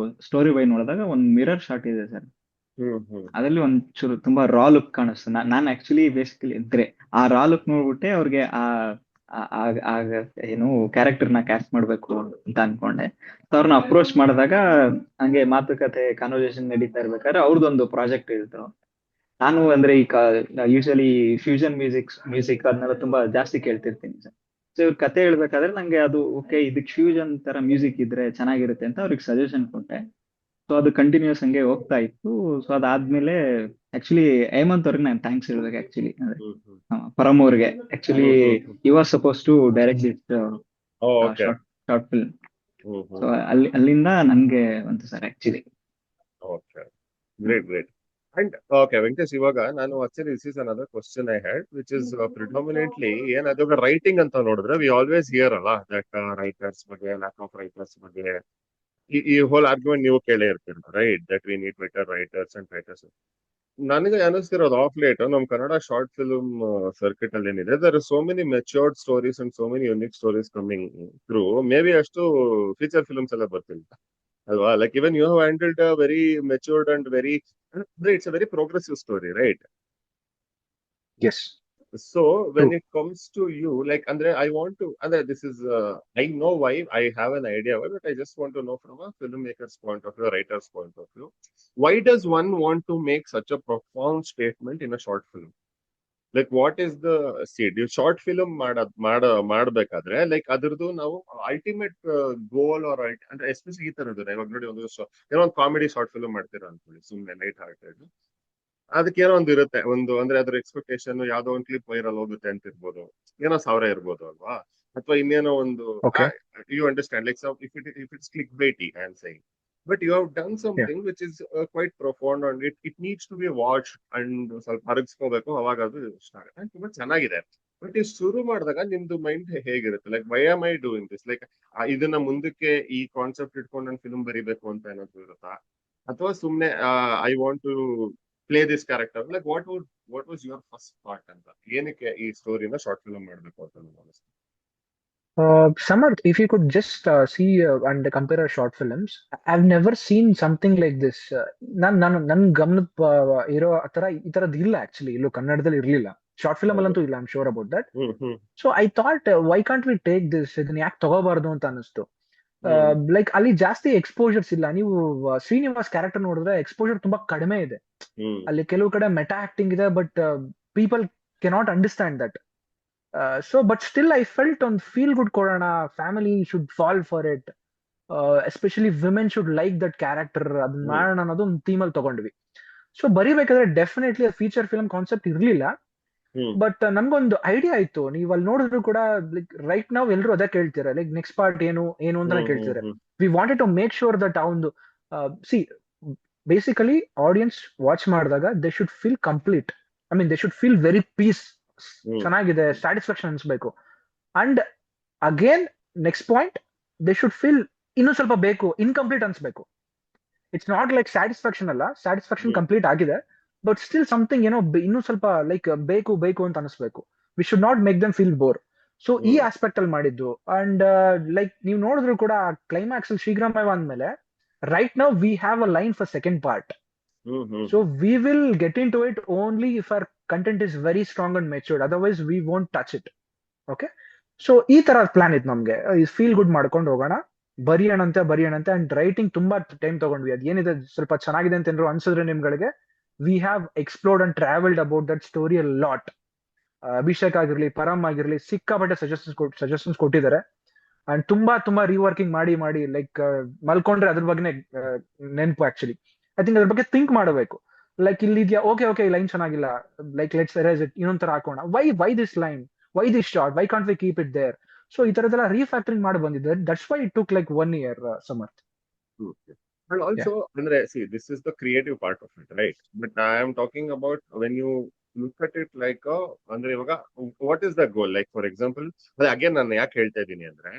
ಸ್ಟೋರಿ ಬೈ ನೋಡಿದಾಗ ಒಂದು ಮಿರರ್ ಶಾಟ್ ಇದೆ ಸರ್. ಅದರಲ್ಲಿ ಒಂಚೂರು ತುಂಬಾ ರಾ ಲುಕ್ ಕಾಣಿಸ್ತು. ನಾನು ಆಕ್ಚುಲಿ ಬೇಸಿಕಲಿ ಇದ್ರೆ ಆ ರಾ ಲುಕ್ ನೋಡ್ಬಿಟ್ಟೆ ಅವ್ರಿಗೆ ಏನು ಕ್ಯಾರೆಕ್ಟರ್ ನ ಕ್ಯಾಸ್ಟ್ ಮಾಡ್ಬೇಕು ಅಂತ ಅನ್ಕೊಂಡೆ. ಅವ್ರನ್ನ ಅಪ್ರೋಚ್ ಮಾಡಿದಾಗ ಹಂಗೆ ಮಾತುಕತೆ ಕಾನ್ವರ್ಸೇಷನ್ ನಡೀತಾ ಇರ್ಬೇಕಾದ್ರೆ ಅವ್ರದ್ದೊಂದು ಪ್ರಾಜೆಕ್ಟ್ ಇತ್ತು. ನಾನು ಅಂದ್ರೆ ಈ ಯೂಶಲಿ ಫ್ಯೂಷನ್ ಮ್ಯೂಸಿಕ್ ಅದನ್ನೆಲ್ಲ ತುಂಬಾ ಜಾಸ್ತಿ ಕೇಳ್ತಿರ್ತೀನಿ ಸರ್. ಸೊ ಇವ್ರ ಕತೆ ಹೇಳ್ಬೇಕಾದ್ರೆ ನಂಗೆ ಅದು ಓಕೆ, ಇದಕ್ಕೆ ಫ್ಯೂಷನ್ ತರ ಮ್ಯೂಸಿಕ್ ಇದ್ರೆ ಚೆನ್ನಾಗಿರುತ್ತೆ ಅಂತ ಅವ್ರಿಗೆ ಸಜೆಷನ್ ಕೊಟ್ಟೆ. ಸೊ ಅದು ಕಂಟಿನ್ಯೂಸ್ ಹಂಗೆ ಹೋಗ್ತಾ ಇತ್ತು. ಸೊ ಅದಾದ್ಮೇಲೆ ಆಕ್ಚುಲಿ ಹೇಮಂತ್ ಅವ್ರಿಗೆ ನಾನು ಥ್ಯಾಂಕ್ಸ್ ಹೇಳ್ಬೇಕು ಆಕ್ಚುಲಿ. ಪರಮ್ ಅವ್ರಿಗೆ actually you are suppose to direct it short film. So ಅಲ್ಲಿಂದ ನನ್ಗೆ ಬಂತು sir actually. Great. And okay Venkatesh, ಇವಾಗ ನಾನು actually this is another question I had which is predominantly ಏನಾದ್ರು ರೈಟಿಂಗ್ ಅಂತ ನೋಡಿದ್ರೆ ವಿ ಆಲ್ವೇಸ್ ಹಿಯರ್ ಅಲ್ಲ ದಟ್ ರೈಟರ್ಸ್ ಬಗ್ಗೆ, ಲ್ಯಾಕ್ ಆಫ್ ರೈಟರ್ಸ್ ಬಗ್ಗೆ ಈ ಹೋಲ್ ಆರ್ಗ್ಯುಮೆಂಟ್ ನೀವು ಕೇಳೇ ಇರ್ತೀರ, right? That we need better writers and writers. ನನಗೆ ಅನಿಸ್ತಿರೋದು ಆಫ್ ಲೇಟ್ ನಮ್ ಕನ್ನಡ ಶಾರ್ಟ್ ಫಿಲ್ಮ್ ಸರ್ಕಿಟ್ ಅಲ್ಲಿ ಏನಿದೆ, there are so many matured stories and so many unique stories coming through. Maybe ಅಷ್ಟು ಫೀಚರ್ ಫಿಲ್ಮ್ಸ್ ಎಲ್ಲ ಬರ್ತಿಲ್ಲ ಅಲ್ವಾ? Like even you have handled a very matured and very, it's a very progressive story, right? Yes. So when it comes to you, like andre I want to, and this is I know why, I have an idea, but I just want to know from a filmmaker's point of view, a writer's point of view, why does one want to make such a profound statement in a short film? Like what is the seed? You short film ಮಾಡಬೇಕಾದ್ರೆ like ಅದ್ರದ್ದು ನಾವು ultimate ಗೋಲ್ R ಅಂದ್ರೆ especially ಈ ತರದ್ದು ಇವಾಗ ನೋಡಿ, ಏನೋ ಒಂದು ಕಾಮಿಡಿ ಶಾರ್ಟ್ ಫಿಲ್ಮ್ ಮಾಡ್ತೀರಾ ಅನ್ಕೊಳ್ಳಿ, ಸುಮ್ಮನೆ ಲೈಟ್ ಹಾರ್ಟೆಡ್, ಅದಕ್ಕೆ ಏನೋ ಒಂದು ಇರುತ್ತೆ, ಅಂದ್ರೆ ಅದ್ರ ಎಕ್ಸ್ಪೆಕ್ಟೇಷನ್ ಯಾವ್ದೋ ಒಂದು ಕ್ಲಿಪ್ ವೈರಲ್ ಹೋಗುತ್ತೆ ಅಂತ ಇರ್ಬೋದು, ಏನೋ 1000 ಇರ್ಬೋದು ಅಲ್ವಾ, ಅಥವಾ ಇನ್ನೇನೋ ಒಂದು, you understand, like if it's click baity I am saying. But you have done something which is quite profound and it needs to be watched and ಸ್ವಲ್ಪ ಅರಗಿಸ್ಕೋಬೇಕು, ಅವಾಗ ಅದು ಇಷ್ಟ ಆಗುತ್ತೆ. ತುಂಬಾ ಚೆನ್ನಾಗಿದೆ. ಬಟ್ ಈ ಶುರು ಮಾಡಿದಾಗ ನಿಮ್ದು ಮೈಂಡ್ ಹೇಗಿರುತ್ತೆ? Like why am I doing this? Like ಇದನ್ನ ಮುಂದಕ್ಕೆ ಈ ಕಾನ್ಸೆಪ್ಟ್ ಇಟ್ಕೊಂಡು ನಾನು ಫಿಲ್ಮ್ ಬರಿಬೇಕು ಅಂತ ಏನಾದ್ರು ಇರುತ್ತಾ, ಅಥವಾ ಸುಮ್ನೆ I want to play this character? Like what was your first thought ಅಂತ, ಏನಕ್ಕೆ ಈ ಸ್ಟೋರಿನ ಶಾರ್ಟ್ ಫಿಲ್ಮ್ ಮಾಡಬೇಕು ಅಂತ ಅನಿಸ್ತು? Samarth, if you could just see and compare our short films, I've never seen something like this. ನನ್ ಗಮನದ ಇರೋ ಈ ತರದ್ ಇಲ್ಲ ಆಕ್ಚುಲಿ, ಇಲ್ಲೂ ಕನ್ನಡದಲ್ಲಿ ಇರ್ಲಿಲ್ಲ, ಶಾರ್ಟ್ ಫಿಲ್ಮ್ ಅಲ್ಲಂತೂ ಇಲ್ಲ. I am sure about that. So I thought Y can't we take this, ಇದನ್ನ ಯಾಕೆ ತಗೋಬಾರ್ದು ಅಂತ ಅನಿಸ್ತು. ಲೈಕ್ ಅಲ್ಲಿ ಜಾಸ್ತಿ ಎಕ್ಸ್ಪೋಜರ್ಸ್ ಇಲ್ಲ. ನೀವು ಶ್ರೀನಿವಾಸ್ ಕ್ಯಾರೆಕ್ಟರ್ ನೋಡಿದ್ರೆ ಎಕ್ಸ್ಪೋಜರ್ ತುಂಬಾ ಕಡಿಮೆ ಇದೆ. ಅಲ್ಲಿ ಕೆಲವು ಕಡೆ ಮೆಟಾ ಆಕ್ಟಿಂಗ್ ಇದೆ, but people cannot understand that. So but still I felt on feel good ಕೊಡೋಣ, family should fall for it, especially women should like that character, ಅದನ್ನ ಮಾಡೋಣ ಅನ್ನೋದು ಒಂದು ಥೀಮ್ ಅಲ್ಲಿ ತಗೊಂಡ್ವಿ. ಸೊ ಬರಿಬೇಕಾದ್ರೆ ಡೆಫಿನೆಟ್ಲಿ ಫೀಚರ್ ಫಿಲ್ಮ್ ಕಾನ್ಸೆಪ್ಟ್ ಇರ್ಲಿಲ್ಲ, ಬಟ್ ನನ್ಗೊಂದು ಐಡಿಯಾ ಇತ್ತು. ನೀವು ಅಲ್ಲಿ ನೋಡಿದ್ರು ಕೂಡ ಲೈಕ್ ರೈಟ್ ನಾವು ಎಲ್ಲರೂ ಅದೇ ಕೇಳ್ತೀರಾ, ಲೈಕ್ ನೆಕ್ಸ್ಟ್ ಪಾರ್ಟ್ ಏನು ಅಂತ ಕೇಳ್ತಿದ್ದಾರೆ. We wanted to make sure that ಆ ಒಂದು ಸಿ ಬೇಸಿಕಲಿ ಆಡಿಯನ್ಸ್ ವಾಚ್ ಮಾಡಿದಾಗ they should feel complete. I mean they should feel very peace, ಚೆನ್ನಾಗಿದೆ, ಸ್ಯಾಟಿಸ್ಫ್ಯಾಕ್ಷನ್ ಅನ್ಸ್ಬೇಕು. And again next point, they should feel ಇನ್ನೂ ಸ್ವಲ್ಪ ಬೇಕು, ಇನ್ಕಂಪ್ಲೀಟ್ ಅನ್ಸ್ಬೇಕು. ಇಟ್ಸ್ ನಾಟ್ ಲೈಕ್ ಸ್ಯಾಟಿಸ್ಫ್ಯಾಕ್ಷನ್ ಅಲ್ಲ, ಸ್ಯಾಟಿಸ್ಫ್ಯಾಕ್ಷನ್ ಕಂಪ್ಲೀಟ್ ಆಗಿದೆ, ಬಟ್ ಸ್ಟಿಲ್ ಸಮಥಿಂಗ್ ಏನೋ ಇನ್ನೂ ಸ್ವಲ್ಪ ಲೈಕ್ ಬೇಕು ಅಂತ ಅನಿಸ್ಬೇಕು. We should not make them feel bore. So ಈ ಆಸ್ಪೆಕ್ಟ್ ಅಲ್ಲಿ ಮಾಡಿದ್ದು. ಅಂಡ್ ಲೈಕ್ ನೀವು ನೋಡಿದ್ರು ಕೂಡ ಕ್ಲೈಮ್ಯಾಕ್ಸ್ ಅಲ್ಲಿ ಶೀಘ್ರಮೇವ ಅಂದ್ಮೇಲೆ right now we have a line for second part. So we will get into it only if our content is very strong and matured, otherwise we won't touch it. Okay, so ಈ ತರ plan ಇತ್ತು ನಮ್ಗೆ. Feel good ಮಾಡ್ಕೊಂಡು ಹೋಗೋಣ, ಬರಿಯೋಣಂತೆ. And writing ತುಂಬಾ time ತಗೊಂಡ್ವಿ. ಅದ್ ಏನಿದೆ ಸ್ವಲ್ಪ ಚೆನ್ನಾಗಿದೆ ಅಂತ ಏನಾದ್ರು ಅನ್ಸಿದ್ರೆ ನಿಮ್ಗಳಿಗೆ, we have explored and travelled about that story a lot. Abhishek ಆಗಿರ್ಲಿ, ಪರಮ್ ಆಗಿರ್ಲಿ, ಸಿಕ್ಕಾಪಟ್ಟೆ ಸಜೆಷನ್ಸ್ ಕೊಟ್ಟಿದ್ದಾರೆ. ಅಂಡ್ ತುಂಬಾ ರೀವರ್ಕಿಂಗ್ ಮಾಡಿ ಲೈಕ್ ಮಲ್ಕೊಂಡ್ರೆ ಅದ್ರ ಬಗ್ಗೆ ನೆನಪು. ಆಕ್ಚುಲಿ ಐ ಥಿಂಕ್ ಅದ್ರ ಬಗ್ಗೆ ಥಿಂಕ್ ಮಾಡಬೇಕು. ಲೈಕ್ ಇಲ್ಲಿ ಇದೆಯಾ, ಓಕೆ ಲೈನ್ ಚೆನ್ನಾಗಿಲ್ಲ, ಲೈಕ್ ಲೆಟ್ಸ್ ಎರೇಸ್ ಇಟ್, ಇನ್ನೊಂದ್ ತರ ಹಾಕೋಣ. Why this line, why this short, why can't we keep it there? So ಈ ತರದೆಲ್ಲ ರೀಫ್ಯಾಕ್ಟರಿಂಗ್ ಮಾಡಿ ಬಂದಿದೆ. That's why it took like 1 year, Samarth. Okay. And Yeah. also, Andre, see, this is the creative part of it, right? But I am talking about when you look at it like, ಅಂದ್ರೆ ಇವಾಗ what is the goal? Like, for example, again ನಾನು ಯಾಕೆ ಹೇಳ್ತಾ ಇದ್ದೀನಿ ಅಂದ್ರೆ,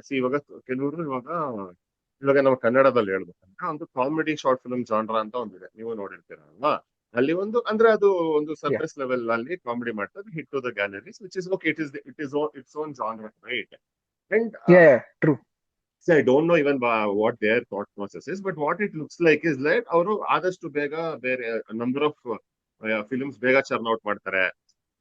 see, ಇವಾಗ ಕೆಲವರು ಇವಾಗ ನಾವು ಕನ್ನಡದಲ್ಲಿ ಹೇಳ್ಬೇಕಂದ್ರೆ ಒಂದು ಕಾಮಿಡಿ ಶಾರ್ಟ್ ಫಿಲ್ಮ್ ಜಾನ್ರಾ ಅಂತ ಒಂದಿದೆ, ನೀವು ನೋಡಿರ್ತೀರ ಅಲ್ವಾ? ಅಲ್ಲಿ ಒಂದು ಅಂದ್ರೆ ಅದು ಒಂದು Yeah. ಸರ್ಫೇಸ್ ಲೆವೆಲ್ ಅಲ್ಲಿ ಕಾಮಿಡಿ ಮಾಡ್ತಾರೆ, hit to the galleries, which is okay, it is it's own genre, right? And Yeah, true. see, I don't know even what their thought process is, but what it looks like is that ಅವರು ಆದಷ್ಟು ಬೇಗ ಬೇರೆ number of films ಬೇಗ churn out ಮಾಡ್ತಾರೆ.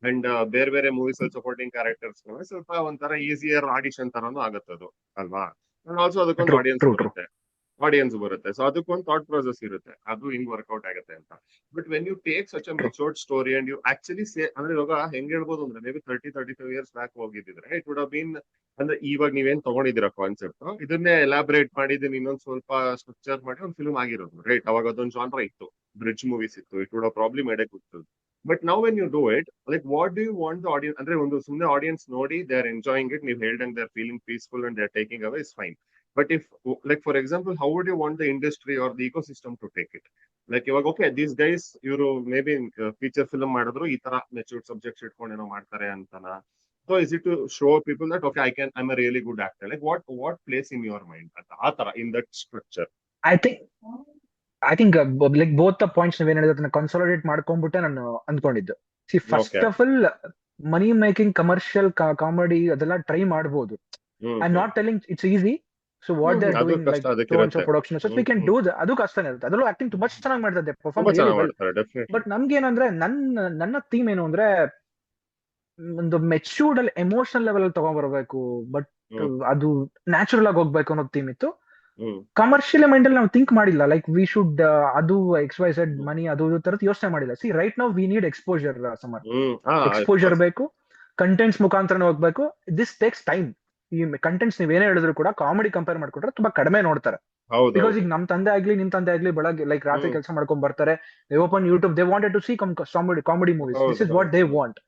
And ಬೇರೆ ಬೇರೆ movies ಅಲ್ಲಿ supporting characters ಸ್ವಲ್ಪ ಒಂಥರ ಈಸಿಯರ್ ಆಡಿಷನ್ ತರಾನು ಆಗುತ್ತೆ ಅದು, ಅಲ್ವಾ? ಅಂಡ್ ಆಲ್ಸೋ ಅದಕ್ಕೊಂದು True, ಆಡಿಯನ್ಸ್ true, true. ಬರುತ್ತೆ, ಸೊ ಅದಕ್ಕೊಂದು ಥಾಟ್ ಪ್ರೊಸೆಸ್ ಇರುತ್ತೆ, ಅದು ಹಿಂಗ್ ವರ್ಕೌಟ್ ಆಗುತ್ತೆ ಅಂತ. But when you take such a True. Matured story and you actually say, ಅಂದ್ರೆ ಇವಾಗ ಹೆಂಗ್ ಹೇಳ್ಬೋದು ಅಂದ್ರೆ, ಮೇ ಬಿ 35 years ಬ್ಯಾಕ್ ಹೋಗಿದ್ರೆ ಇಟ್ ವುಡ್ ಹವ್ ಬೀನ್, ಅಂದ್ರೆ ಇವಾಗ ನೀವೇನ್ ತಗೊಂಡಿದ್ದೀರಾ ಕಾನ್ಸೆಪ್ಟ್, ಇದನ್ನೇ ಎಲಾಬ್ರೇಟ್ ಮಾಡಿ ಇದನ್ನ ಇನ್ನೊಂದ್ ಸ್ವಲ್ಪ ಸ್ಟ್ರಕ್ಚರ್ ಮಾಡಿ ಒಂದು ಫಿಲ್ಮ್ ಆಗಿರೋದು, ರೈಟ್? ಅವಾಗ ಅದೊಂದು ಜಾನ್ರಾ ಇತ್ತು, ಬ್ರಿಡ್ಜ್ ಮೂವೀಸ್ ಇತ್ತು, it would have probably made a good film. But now when you do it, like what do you want the audience, ಅಂದ್ರೆ ಒಂದು ಸುಮ್ಮನೆ ಆಡಿಯನ್ಸ್ ನೋಡಿ ದೇ ಆರ್ ಎಂಜಾಯಿಂಗ್ ಇಟ್, ನೀವು ಹೇಳ್ದಂಗೆ they are feeling peaceful and they are taking away, is fine. But if, like, for example, how would you want the industry or the ecosystem to take it? Like, ಇವಾಗ okay, these guys, ಇವರು may be feature film ಮಾಡಿದ್ರು ಈ ತರ matured subjects ಇಟ್ಕೊಂಡು ಏನೋ ಮಾಡ್ತಾರೆ ಅಂತನಾ? So is it to show people that okay, I'm a really good actor? Like what place in your mind at ಆ ತರ in that structure? I think like both the points ನೀವೇನ್ ಹೇಳಿದ್ರೆ ಅದನ್ನ consolidate ಮಾಡ್ಕೊಂಡ್ಬಿಟ್ಟೆ ನಾನು ಅಂದ್ಕೊಂಡಿದ್ದು. See, first Okay. Of all money making commercial comedy ಅದೆಲ್ಲ try ಮಾಡ್ಬೋದು. I am not telling it's easy. So what they are ಅದು ಡೂಯಿಂಗ್ ಕಷ್ಟ, ಲೈಕ್ ಸೋ ಅಂಡ್ ಅದಕ್ಕಿರುತ್ತೆ. So production, so we can do ಅದು ಕಷ್ಟನೇ ಇರುತ್ತೆ. ಅದರಲ್ಲೂ ಆಕ್ಟಿಂಗ್ ತುಂಬಾ ಚೆನ್ನಾಗಿ ಮಾಡ್ತಾರೆ, ಪರ್ಫಾರ್ಮ್ ತುಂಬಾ ರಿಯಲಿ ಚೆನ್ನಾಗಿ ವೆಲ್. ಮಾಡ್ತಾರೆ, ಡೆಫಿನೆಟ್ಲಿ. ಬಟ್ ನಮ್ಗೇನಂದ್ರೆ ನನ್ನ ಥೀಮ್ ಏನು ಅಂದ್ರೆ ಒಂದು ಮೆಚ್ಯೂರ್ಡ್ ಅಲ್ಲಿ ಎಮೋಷನಲ್ ಲೆವೆಲ್ ಅಲ್ಲಿ ತಗೊಂಡ್ಬರ್ಬೇಕು, ಬಟ್ ಅದು ನ್ಯಾಚುರಲ್ ಆಗಿ ಹೋಗ್ಬೇಕು ಅನ್ನೋ ಥೀಮ್ ಇತ್ತು. ಕಮರ್ಷಿಯಲ್ ಮೈಂಡ್ ಅಲ್ಲಿ ನಾವು ಥಿಂಕ್ ಮಾಡಿಲ್ಲ, ಲೈಕ್ ವಿ ಶುಡ್ ಅದು XYZ ಮನಿ ಅದು ತರದ್ ಯೋಚನೆ ಮಾಡಿಲ್ಲ. See, right now we need exposure, Samar. Exposure ಬೇಕು, ಕಂಟೆಂಟ್ಸ್ ಮುಖಾಂತರ ಹೋಗ್ಬೇಕು. This takes time. ಈ ಕಂಟೆಂಟ್ಸ್ ನೀವೇನೇ ಹೇಳಿದ್ರು ಕೂಡ ಕಾಮಿಡಿ ಕಂಪೇರ್ ಮಾಡ್ಕೊಂಡ್ರೆ ತುಂಬಾ ಕಡಿಮೆ ನೋಡ್ತಾರೆ. ಬಿಕಾಸ್ ಈಗ ನಮ್ ತಂದೆ ಆಗ್ಲಿ ನಿಮ್ ತಂದೆ ಆಗ್ಲಿ ಬೆಳಗ್ಗೆ ಲೈಕ್ ರಾತ್ರಿ ಕೆಲಸ ಮಾಡ್ಕೊಂಡ್ ಬರ್ತಾರೆ, they open YouTube, they wanted to see comedy movies, this is what they want.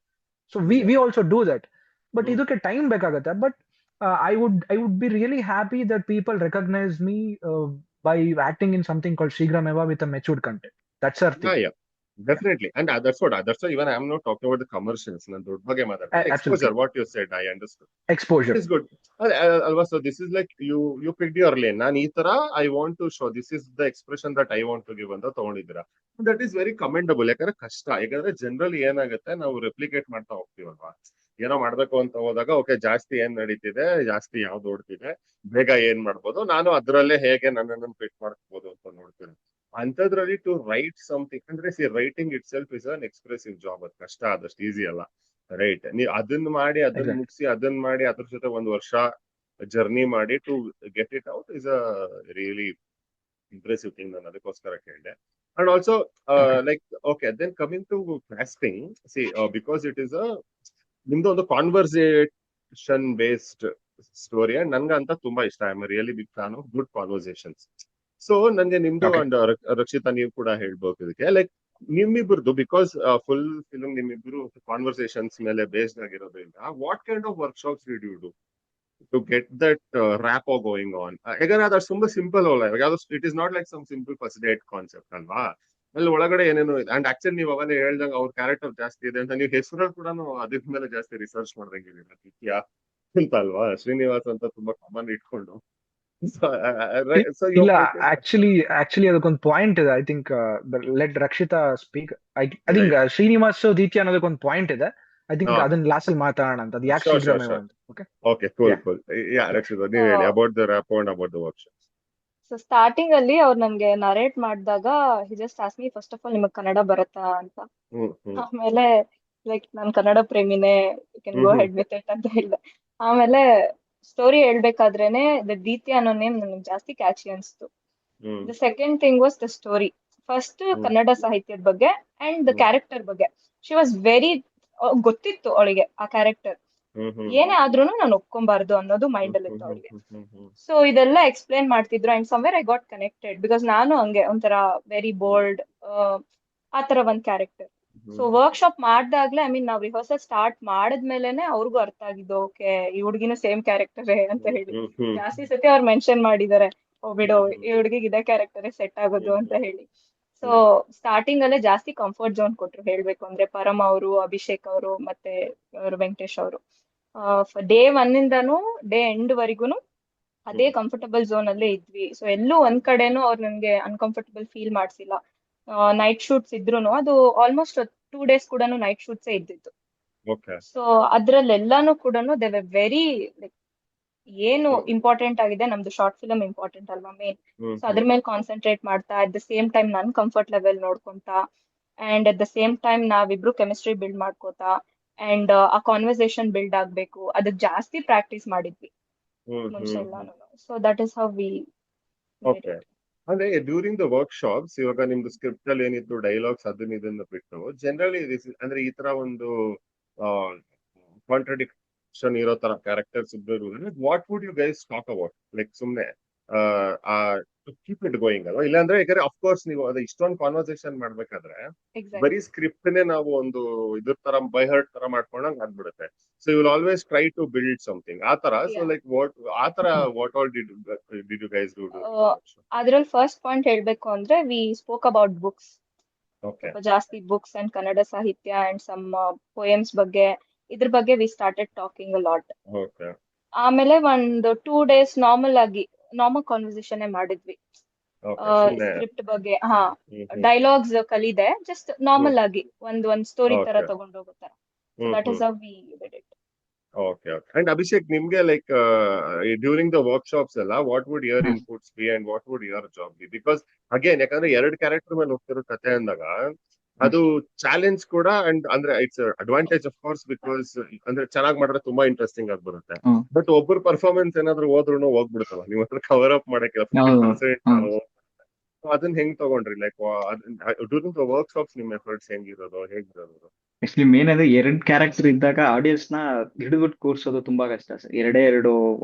So we also do that. But ಇದಕ್ಕೆ ಟೈಮ್ ಬೇಕಾಗುತ್ತೆ. But I would be really happy that people recognize me by acting in something called Shigrameva with a matured content. That's our thing. Yeah, definitely. And that's what even I'm not talking about the commercials. ನಾನು ದೊಡ್ಡ ಬಗ್ಗೆ ಮಾತಾಡ್ತೀನಿ. Exposure, Absolutely. what you said, I understood. Exposure. It is good. Alva, so this is like you picked your lane. ನಾನು ಈ ತರ I want to show, this is the expression that I want to give ಅಂತ ತಗೊಂಡಿದ್ದೀರಾ. That is very commendable. ಯಾಕಂದ್ರೆ ಕಷ್ಟ, ಯಾಕಂದ್ರೆ generally ಏನಾಗುತ್ತೆ, ನಾವು replicate ಮಾಡ್ತಾ ಹೋಗ್ತೀವಲ್ವಾ. ಏನೋ ಮಾಡ್ಬೇಕು ಅಂತ ಹೋದಾಗ ಓಕೆ, ಜಾಸ್ತಿ ಏನ್ ನಡೀತಿದೆ, ಜಾಸ್ತಿ ಯಾವ್ದು ಓಡ್ತಿದೆ, ಬೇಗ ಏನ್ ಮಾಡ್ಬೋದು, ನಾನು ಅದ್ರಲ್ಲೇ ಹೇಗೆ ನನ್ನನ್ನು ಫಿಟ್ ಮಾಡ್ಕೋಬಹುದು ಅಂತ ನೋಡ್ತೀನಿ. ಅಂತದ್ರಲ್ಲಿ ಟು ರೈಟ್ ಸಮಥಿಂಗ್, ಅಂದ್ರೆ C, writing it self is an expressive job. ಅದು ಕಷ್ಟ, ಆದಷ್ಟು ಈಸಿ ಅಲ್ಲ, ರೈಟ್? ನೀವು ಅದನ್ನ ಮಾಡಿ, ಅದನ್ನ ಮುಗಿಸಿ, ಅದನ್ನ ಮಾಡಿ, ಅದ್ರ ಜೊತೆ 1 ವರ್ಷ ಜರ್ನಿ ಮಾಡಿ to get it out is a really impressive thing. ನಾನು ಅದಕ್ಕೋಸ್ಕರ ಕೇಳಿದೆ. And also like okay, then coming to casting, see, because it is ನಿಮ್ದು ಒಂದು ಕಾನ್ವರ್ಸೇಷನ್ ಬೇಸ್ಡ್ ಸ್ಟೋರಿ, ಅಂಡ್ ನನ್ಗಂತ ತುಂಬಾ ಇಷ್ಟ. I am really big fan of good conversations. So ನಂಗೆ ನಿಮ್ದು ಅಂಡ್ ರಕ್ಷಿತಾ, ನೀವು ಕೂಡ ಹೇಳ್ಬೇಕು ಇದಕ್ಕೆ, ಲೈಕ್ ನಿಮ್ಮಿಬ್ರದ್ದು, ಬಿಕಾಸ್ ಫುಲ್ ಫಿಲ್ಮ್ ನಿಮ್ಮಿಬ್ರು ಕಾನ್ವರ್ಸೇಷನ್ಸ್ ಮೇಲೆ ಬೇಸ್ಡ್ ಆಗಿರೋದ್ರಿಂದ, what kind of workshops did you do to get that rapport going on? ಯಾಕಂದ್ರೆ ಅದು ತುಂಬಾ ಸಿಂಪಲ್ ಅಲ್ಲ, it is not like some simple first date concept ಅಲ್ವಾ. ಅಲ್ಲಿ ಒಳಗಡೆ ಏನೇನು ಇದೆ. ಅಂಡ್ ಆಕ್ಚುಲಿ ನೀವು ಅವನೇ ಹೇಳ್ದಂಗೆ ಅವ್ರ ಕ್ಯಾರೆಕ್ಟರ್ ಜಾಸ್ತಿ ಇದೆ ಅಂತ, ನೀವು ಹೆಸರಲ್ಲಿ ಕೂಡ ಅದ್ರ ಮೇಲೆ ಜಾಸ್ತಿ ರಿಸರ್ಚ್ ಮಾಡ್ದಂಗಿದ್ದೀರಾ, ನಿತ್ಯ ಅಂತ ಅಲ್ವಾ? ಶ್ರೀನಿವಾಸ್ ಅಂತ ತುಂಬಾ ಕಾಮನ್ ಇಟ್ಕೊಂಡು. ಇಲ್ಲ, ಆಕ್ಚುಲಿ ಅದಕ್ಕೊಂದು ಪಾಯಿಂಟ್ ಇದೆ. I think let Rakshita speak. I think Srinivas ದಿತ್ಯ ಅನ್ನೋದಕ್ಕೊಂದು ಪಾಯಿಂಟ್ ಇದೆ. ಐ ಥಿಂಕ್ ಅದನ್ನ ಲಾಸ್ಟ್ ಅಲ್ಲಿ ಮಾತಾಡೋಣ ಅಂತ. ಅದು ಯಾಕೆ ಶೀಘ್ರಮೇವ ಅಂತ. Okay, cool. ಯಾ, ರಕ್ಷಿತಾ, ನೀವು ಹೇಳಿ about the rap and about the workshop. So starting ಅಲ್ಲಿ ಅವ್ರು ನಮ್ಗೆ ನರೇಟ್ ಮಾಡಿದಾಗ he just ask me first of all ನಿಮಗ್ ಕನ್ನಡ ಬರುತ್ತಾ ಅಂತ. ಆಮೇಲೆ ಲೈಕ್ ನಾನ್ ಕನ್ನಡ ಪ್ರೇಮಿನೇ, you can go head with it ಅಂತ ಹೇಳಿದೆ. ಆಮೇಲೆ ಸ್ಟೋರಿ ಹೇಳ್ಬೇಕಾದ್ರೇನೆ ದ ದೀತಿ ಅನ್ನೋ ನೇಮ್ ನನಗೆ ಜಾಸ್ತಿ ಕ್ಯಾಚಿ ಅನ್ಸ್ತು. The second thing was the story. First Kannada ಸಾಹಿತ್ಯದ ಬಗ್ಗೆ ಅಂಡ್ ದ ಕ್ಯಾರೆಕ್ಟರ್ ಬಗ್ಗೆ. ಶಿ ವಾಸ್ ವೆರಿ, ಗೊತ್ತಿತ್ತು ಅವಳಿಗೆ ಆ ಕ್ಯಾರೆಕ್ಟರ್ ಏನೇ ಆದ್ರೂನು ನಾನು ಒಪ್ಕೊಂಬಾರ್ದು ಅನ್ನೋದು ಮೈಂಡ್ ಅಲ್ಲಿ ಇತ್ತು ಅವಳಿಗೆ. ಸೊ ಇದೆಲ್ಲ ಎಕ್ಸ್ಪ್ಲೇನ್ ಮಾಡ್ತಿದ್ರು and somewhere I got connected, because ನಾನು ಹಂಗೆ ಒಂಥರ ವೆರಿ ಬೋಲ್ಡ್ ಆ ತರ ಒಂದ್ ಕ್ಯಾರೆಕ್ಟರ್. ಸೊ ವರ್ಕ್ಶಾಪ್ ಮಾಡ್ದಾಗ್ಲೇ ನಾವ್ ರಿಹರ್ಸಲ್ ಸ್ಟಾರ್ಟ್ ಮಾಡಿದ್ಮೇಲೆನೆ ಅವ್ರಿಗೂ ಅರ್ಥ ಆಗಿದ್ದು, ಓಕೆ ಈ ಹುಡ್ಗಿನೂ ಸೇಮ್ ಕ್ಯಾರೆಕ್ಟರೇ ಅಂತ ಹೇಳಿ. ಜಾಸ್ತಿ ಸತಿ ಅವ್ರು ಮೆನ್ಷನ್ ಮಾಡಿದ್ದಾರೆ, ಓ ಬಿಡು ಈ ಹುಡ್ಗಿಗೆ ಇದೇ ಕ್ಯಾರೆಕ್ಟರೇ ಸೆಟ್ ಆಗೋದು ಅಂತ ಹೇಳಿ. ಸೊ ಸ್ಟಾರ್ಟಿಂಗ್ ಅಲ್ಲೇ ಜಾಸ್ತಿ ಕಂಫರ್ಟ್ ಝೋನ್ ಕೊಟ್ರು ಹೇಳ್ಬೇಕು ಅಂದ್ರೆ, ಪರಮ್ ಅವರು, ಅಭಿಷೇಕ್ ಅವರು, ಮತ್ತೆ ವೆಂಕಟೇಶ್ ಅವರು. ಡೇ 1 ಇಂದಾನು ಡೇ ಎಂಡ್ ವರೆಗೂನು ಅದೇ ಕಂಫರ್ಟಬಲ್ ಝೋನ್ ಅಲ್ಲೇ ಇದ್ವಿ. ಸೊ ಎಲ್ಲೂ ಒಂದ್ ಕಡೆನೂ ಅವ್ರು ನನ್ಗೆ ಅನ್ಕಂಫರ್ಟಬಲ್ ಫೀಲ್ ಮಾಡ್ಸಿಲ್ಲ. ನೈಟ್ ಶೂಟ್ಸ್ ಇದ್ರೂನು ಅದು ಆಲ್ಮೋಸ್ಟ್ 2 days ಕೂಡ ನೈಟ್ ಶೂಟ್ಸೇ ಇದ್ದಿತ್ತು. ಓಕೆ ಸೊ ಅದ್ರಲ್ಲೆಲ್ಲಾನು ಕೂಡ ದೇ ವರ್ ವೆರಿ ಲೈಕ್, ಏನು ಇಂಪಾರ್ಟೆಂಟ್ ಆಗಿದೆ ನಮ್ದು ಶಾರ್ಟ್ ಫಿಲಮ್ ಇಂಪಾರ್ಟೆಂಟ್ ಅಲ್ವಾ ಮೇನ್. ಸೊ ಅದ್ರ ಮೇಲೆ ಕಾನ್ಸಂಟ್ರೇಟ್ ಮಾಡ್ತಾ, ಅಟ್ ದ ಸೇಮ್ ಟೈಮ್ ನನ್ ಕಂಫರ್ಟ್ ಲೆವೆಲ್ ನೋಡ್ಕೊಂತಾ, and at the same time ನಾವಿಬ್ರು ಕೆಮಿಸ್ಟ್ರಿ ಬಿಲ್ಡ್ ಮಾಡ್ಕೋತಾ, ಅಂಡ್ ಆ ಕಾನ್ವರ್ಸೇಷನ್ ಬಿಲ್ಡ್ ಆಗ್ಬೇಕು, ಅದಕ್ಕೆ ಜಾಸ್ತಿ ಪ್ರಾಕ್ಟೀಸ್ ಮಾಡಿದ್ವಿ ಮುಂಚೆ ಎಲ್ಲಾನು. So that is how we made okay. It. ಅಂದ್ರೆ ಡ್ಯೂರಿಂಗ್ ದ ವರ್ಕ್ಶಾಪ್ಸ್, ಇವಾಗ ನಿಮ್ದು ಸ್ಕ್ರಿಪ್ಟ್ ಅಲ್ಲಿ ಏನಿತ್ತು ಡೈಲಾಗ್ಸ್ ಅದನ್ನ ಇದನ್ನ ಬಿಟ್ಟು ಜನರಲಿ ಅಂದ್ರೆ ಈ ತರ ಒಂದು ಕಾಂಟ್ರಡಿಕ್ಷನ್ ಇರೋ ತರ ಕ್ಯಾರೆಕ್ಟರ್ಸ್ ಇದ್ರು, what would you guys talk about? Like ಸುಮ್ನೆ ಕೀಪ್ ಇಟ್ ಗೋಯಿಂಗ್ ಅಲ್ವಾ? ಇಲ್ಲಾಂದ್ರೆ ಯಾಕಂದ್ರೆ ಅಫ್ಕೋರ್ಸ್ ನೀವು ಅದು ಇಷ್ಟೊಂದು ಕಾನ್ವರ್ಸೇಷನ್ ಮಾಡ್ಬೇಕಾದ್ರೆ ಎಕ್ಸಾಕ್ಟ್ಲಿ. ಬರೀ ಸ್ಕ್ರಿಪ್ಟ್ನೇ ನಾವು ಒಂದು ಇದ್ರ ತರ ಬೈ ಹರ್ಟ್ ತರ ಮಾಡ್ಕೊಂಡಂಗ್ ಆಗ್ಬಿಡುತ್ತೆ. So you will always try to build something ಆ ತರ. So like what all did you guys do? ಅದ್ರಲ್ಲಿ ಫಸ್ಟ್ ಪಾಯಿಂಟ್ ಹೇಳ್ಬೇಕು ಅಂದ್ರೆ, we spoke about books. Okay ಸ್ವಲ್ಪ ಜಾಸ್ತಿ ಬುಕ್ಸ್ ಅಂಡ್ ಕನ್ನಡ ಸಾಹಿತ್ಯ ಅಂಡ್ ಸಮ್ ಪೋಯಮ್ಸ್ ಬಗ್ಗೆ, ಇದ್ರ ಬಗ್ಗೆ we started talking a lot. Okay ಆಮೇಲೆ ಒಂದು 2 days ನಾರ್ಮಲ್ ಕಾನ್ವರ್ಸೇಷನ್ ಮಾಡಿದ್ವಿ ಓಕೆ. ಸುಮ್ನೆ ಸ್ಕ್ರಿಪ್ಟ್ ಬಗ್ಗೆ. ಡೈಲಾಗ್ಸ್ ಕಲಿದೆ, ಜಸ್ಟ್ ನಾರ್ಮಲ್ ಆಗಿ ಒಂದ್ ಸ್ಟೋರಿ ತರ Okay. ತಗೊಂಡೋಗೋ ತರ. That is how we did it. Okay okay. And Abhishek, ನಿಮ್ಗೆ ಲೈಕ್ ಡ್ಯೂರಿಂಗ್ ದ ವರ್ಕ್ಶಾಪ್ಸ್ ಎಲ್ಲ what would your hmm. Inputs B and what would your job B? Because again ಯಾಕಂದ್ರೆ 2 character ಮೇಲೆ ಹೋಗ್ತಿರೋ ಕತೆ ಅಂದಾಗ ಅದು ಚಾಲೆಂಜ್ ಕೂಡ. ಅಂಡ್ ಅಂದ್ರೆ it's advantage of course, because ಅಂದ್ರೆ ಚೆನ್ನಾಗಿ ಮಾಡಿದ್ರೆ ತುಂಬಾ ಇಂಟ್ರೆಸ್ಟಿಂಗ್ ಆಗಿ ಬರುತ್ತೆ. ಹ್ಮ್. ಬಟ್ ಒಬ್ಬರ ಪರ್ಫಾರ್ಮೆನ್ಸ್ ಏನಾದ್ರು ಹೋದ್ರು ಹೋಗ್ಬಿಡುತ್ತಲ್ಲ, ನೀವು ಹತ್ರ ಕವರ್ ಅಪ್ ಮಾಡಕ್ಕೆ ಹೌದು. ಅದನ್ನ ಹೆಂಗ್ ತಗೊಂಡ್ರಿ? ಲೈಕ್ ಡ್ಯೂರಿಂಗ್ ದ ವರ್ಕ್ಶಾಪ್ಸ್ ನಿಮ್ ಎಫರ್ಟ್ಸ್ ಹೆಂಗಿರೋದು, ಹೇಗಿರೋದು? ಆಕ್ಚುಲಿ ಮೇನ್ ಅದು 2 ಕ್ಯಾರೆಕ್ಟರ್ ಇದ್ದಾಗ ಆಡಿಯನ್ಸ್ ನ ಹಿಡಿದ್ಬಿಟ್ಟು ಕೂರ್ಸೋದು ತುಂಬಾ ಕಷ್ಟ ಸರ್.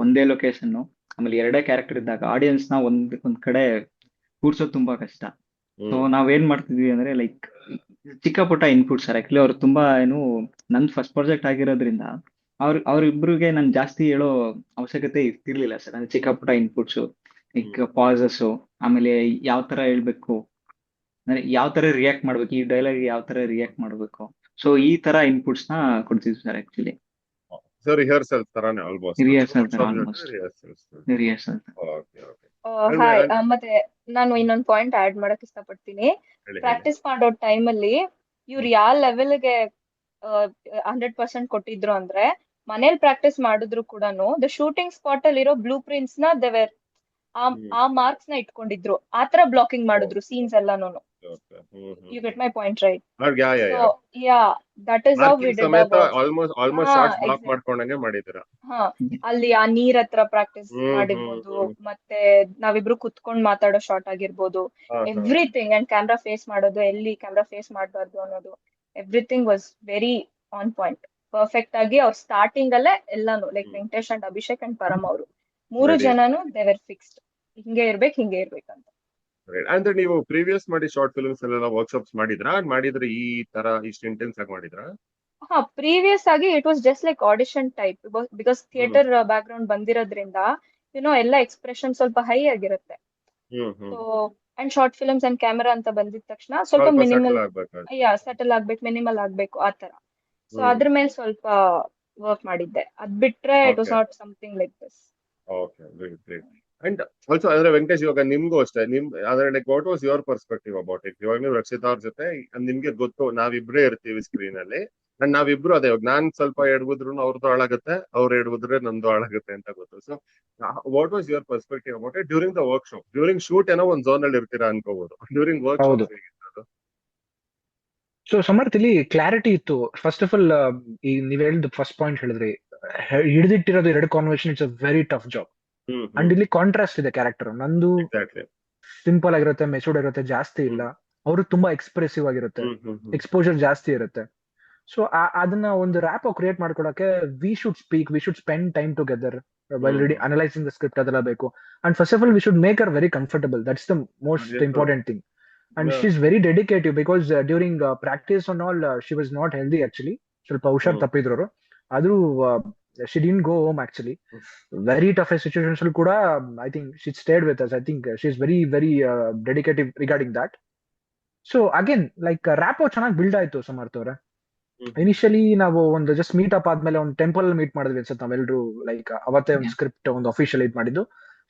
ಒಂದೇ ಲೊಕೇಶನ್, ಆಮೇಲೆ 2 ಕ್ಯಾರೆಕ್ಟರ್ ಇದ್ದಾಗ ಆಡಿಯನ್ಸ್ ನ ಒಂದ್ ಕಡೆ ಕೂರ್ಸೋದು ತುಂಬಾ ಕಷ್ಟ. ಸೊ ನಾವೇನ್ ಮಾಡ್ತಿದ್ವಿ ಅಂದ್ರೆ ಲೈಕ್ ಚಿಕ್ಕ ಪುಟ್ಟ ಇನ್ಪುಟ್ ಸರ್. ಆಕ್ಚುಲಿ ಅವ್ರು ತುಂಬಾ ನಂದು ಫಸ್ಟ್ ಪ್ರಾಜೆಕ್ಟ್ ಆಗಿರೋದ್ರಿಂದ ಅವ್ರಿಬ್ರಿಗೆ ನಾನು ಜಾಸ್ತಿ ಹೇಳೋ ಅವಶ್ಯಕತೆ ಇರ್ತಿರ್ಲಿಲ್ಲ ಸರ್. ಅಂದ್ರೆ ಚಿಕ್ಕ ಪುಟ್ಟ ಇನ್ಪುಟ್ಸ್, ಲೈಕ್ ಪಾಸಸ್, ಆಮೇಲೆ ಯಾವ ತರ ಹೇಳ್ಬೇಕು, ಅಂದ್ರೆ ಯಾವ ತರ ರಿಯಾಕ್ಟ್ ಮಾಡ್ಬೇಕು, ಈ ಡೈಲಾಗ್ ಯಾವ ತರ ರಿಯಾಕ್ಟ್ ಮಾಡ್ಬೇಕು. ಸೊ ಈ ತರ ಇನ್ಪುಟ್ಸ್ ನ ಕೊಡ್ತಿದ್ವಿ ಸರ್ ಆಕ್ಚುಲಿ. ಸೊ ರಿಹರ್ಸಲ್ ತರಾನೇ ಆಲ್ಮೋಸ್ಟ್. ರಿಹರ್ಸಲ್ ತರ almost. Rehearsal. Okay okay. Hi. ಮತ್ತೆ ನಾನು ಇನ್ನೊಂದು ಪಾಯಿಂಟ್ ಆಡ್ ಮಾಡಕ್ ಇಷ್ಟಪಡ್ತೀನಿ. ಪ್ರಾಕ್ಟೀಸ್ ಮಾಡೋ ಟೈಮಲ್ಲಿ ಇವ್ರು ಯಾವ ಲೆವೆಲ್ಗೆ 100% ಕೊಟ್ಟಿದ್ರು ಅಂದ್ರೆ, ಮನೇಲಿ ಪ್ರಾಕ್ಟೀಸ್ ಮಾಡಿದ್ರು ಕೂಡ ದ ಶೂಟಿಂಗ್ ಸ್ಪಾಟ್ ಅಲ್ಲಿ ಇರೋ ಬ್ಲೂ ಪ್ರಿಂಟ್ಸ್ ನ ದೇವರ್ ಆ ಮಾರ್ಕ್ಸ್ ನ ಇಟ್ಕೊಂಡಿದ್ರು. ಆತರ ಬ್ಲಾಕಿಂಗ್ ಮಾಡಿದ್ರು ಸೀನ್ಸ್ ಎಲ್ಲಾನು. You get my point right? So yeah, that is how we did ಸಮೇತ ಆಲ್ಮೋಸ್ಟ್ ಶಾರ್ಟ್ಸ್ ಬ್ಲಾಕ್ ಮಾಡ್ಕೊಂಡಂಗೆ ಮಾಡಿದ್ದೀರಾ. ಅಲ್ಲಿ ಆ ನೀರ್ ಹತ್ರ ಪ್ರಾಕ್ಟೀಸ್ ಮಾಡಿರ್ಬೋದು, ಮತ್ತೆ ನಾವಿಬ್ರು ಕುತ್ಕೊಂಡ್ ಮಾತಾಡೋ ಶಾರ್ಟ್ ಆಗಿರ್ಬೋದು, ಎವ್ರಿಥಿಂಗ್. ಅಂಡ್ ಕ್ಯಾಮ್ರಾ ಫೇಸ್ ಮಾಡೋದು, ಎಲ್ಲಿ ಕ್ಯಾಮ್ರಾ ಫೇಸ್ ಮಾಡಬಾರ್ದು ಅನ್ನೋದು, everything was very on point. Perfect ಆಗಿ ಅವ್ರು ಸ್ಟಾರ್ಟಿಂಗ್ ಅಲ್ಲೇ ಎಲ್ಲಾನು, like Venkatesh and Abhishek and Param ಅವರು 3 ಜನನು ದೇ ವರ್ ಫಿಕ್ಸ್ಡ್, ಹಿಂಗೆ ಇರ್ಬೇಕಂತ. ಅಂದ್ರೆ ನೀವು ಪ್ರೀವಿಯಸ್ ಮಾಡಿ ಶಾರ್ಟ್ ಫಿಲ್ಮ್ಸ್ ಎಲ್ಲ ವರ್ಕ್ಶಾಪ್ಸ್ ಮಾಡಿದ್ರೆ ಈ ತರ ಇಷ್ಟು ಇಂಟೆನ್ಸ್ ಆಗಿ ಮಾಡಿದ್ರಾ? ಪ್ರೀವಿಯಸ್ ಆಗಿ it was just like audition type, because theatre back ground ಬಂದಿರೋದ್ರಿಂದ ಎಲ್ಲ ಎಕ್ಸ್ಪ್ರೆಷನ್ ಸ್ವಲ್ಪ ಹೈ ಆಗಿರುತ್ತೆ. So and short films and camera ಅಂತ ಬಂದಿದ ತಕ್ಷಣ ಸ್ವಲ್ಪ ಮಿನಿಮಲ್, ಸೆಟಲ್ ಆಗ್ಬೇಕು, ಮಿನಿಮಲ್ ಆಗ್ಬೇಕು ಆ ತರ. ಸೊ ಅದ್ರ ಮೇಲೆ ಸ್ವಲ್ಪ ವರ್ಕ್ ಮಾಡಿದ್ದೆ. ಅದ್ ಬಿಟ್ರೆ it was not something like this. Okay, great great. And also ಅಂದ್ರೆ ವೆಂಕಟೇಶ್, ಇವಾಗ ನಿಮ್ಗೂ ಅಷ್ಟೇ, ಅಂದ್ರೆ like what was your perspective about it? ಇವಾಗ ನೀವು ರಕ್ಷಿತಾ ಅವ್ರ ಜೊತೆ ನಿಮ್ಗೆ ಗೊತ್ತು ನಾವಿಬ್ರೇ ಇರ್ತೀವಿ ಸ್ಕ್ರೀನ್ ಅಲ್ಲಿ, ಅಂಡ್ ನಾವಿಬ್ರು ಅದೇ, ನಾನ್ ಸ್ವಲ್ಪ ಎಡಗುದ್ರು ಅವ್ರದ್ದು ಹಾಳಾಗುತ್ತೆ, ಅವ್ರು ಎಡಗುದ್ರೆ ನಂದು ಹಾಳಾಗುತ್ತೆ ಅಂತ ಗೊತ್ತು. So what was your perspective about it during the workshop? During shoot ಏನೋ ಒಂದ್ ಝೋನ್ ಅಲ್ಲಿ ಇರ್ತೀರಾ ಅನ್ಕೋಬಹುದು, ಡ್ಯೂರಿಂಗ್ ವರ್ಕ್ಶಾಪ್ ಹೇಗಿತ್ತು? ಸೊ ಸಮರ್ಥ್, ಇಲ್ಲಿ ಕ್ಲಾರಿಟಿ ಇತ್ತು. ಫಸ್ಟ್ ಆಫ್ ಆಲ್, ಈ ನೀವ್ ಹೇಳಿದ ಫಸ್ಟ್ ಪಾಯಿಂಟ್ ಹೇಳಿದ್ರಿ, ಹಿಡಿದಿಟ್ಟಿರೋದು 2 conversation, it's a very tough job. And ಇಲ್ಲಿ ಕಾಂಟ್ರಾಸ್ಟ್ ಇದೆ ಕ್ಯಾರೆಕ್ಟರ್. ನಂದು ಸಿಂಪಲ್ ಆಗಿರುತ್ತೆ, ಮೆಚೂರ್ಡ್ ಆಗಿರುತ್ತೆ, ಜಾಸ್ತಿ ಇಲ್ಲ. ಅವರು ತುಂಬಾ ಎಕ್ಸ್ಪ್ರೆಸಿವ್ ಆಗಿರುತ್ತೆ, ಎಕ್ಸ್ಪೋಜರ್ ಜಾಸ್ತಿ ಇರುತ್ತೆ. ಸೊ ಅದನ್ನ ಒಂದು ರ್ಯಾಪ್ ಕ್ರಿಯೇಟ್ ಮಾಡ್ಕೊಳಕ್ಕೆ we should speak, we should spend time together while analysing the script, ಅದೆಲ್ಲ ಬೇಕು. And first of all we should make our very comfortable. That's the most important thing. and Yeah. she's very dedicated because during practice and all she was not healthy actually. ಸ್ವಲ್ಪ ಹುಷಾರ್ ತಪ್ಪಿದ್ರು ಅವರು. ಆದ್ರೂ she didn't go home actually. Very tough situations ಕೂಡ I think she stayed with us. I think she's very very dedicated regarding that. So again like rapport ಚೆನ್ನಾಗಿ build ಆಯ್ತು ಸಮರ್ಥ ಅವ್ರೆ. Initially ನಾವು ಒಂದು ಜಸ್ಟ್ ಮೀಟ್ ಅಪ್ ಆದ್ಮೇಲೆ ಒಂದು temple meet ಮಾಡಿದ್ವಿ ಅನ್ಸುತ್ತೆ ನಾವೆಲ್ಲರೂ. ಲೈಕ್ ಅವತ್ತೇ ಒಂದು ಸ್ಕ್ರಿಪ್ಟ್ ಒಂದು ಅಫಿಷಿಯಲ್ ಇದ್ ಮಾಡಿದ್ದು.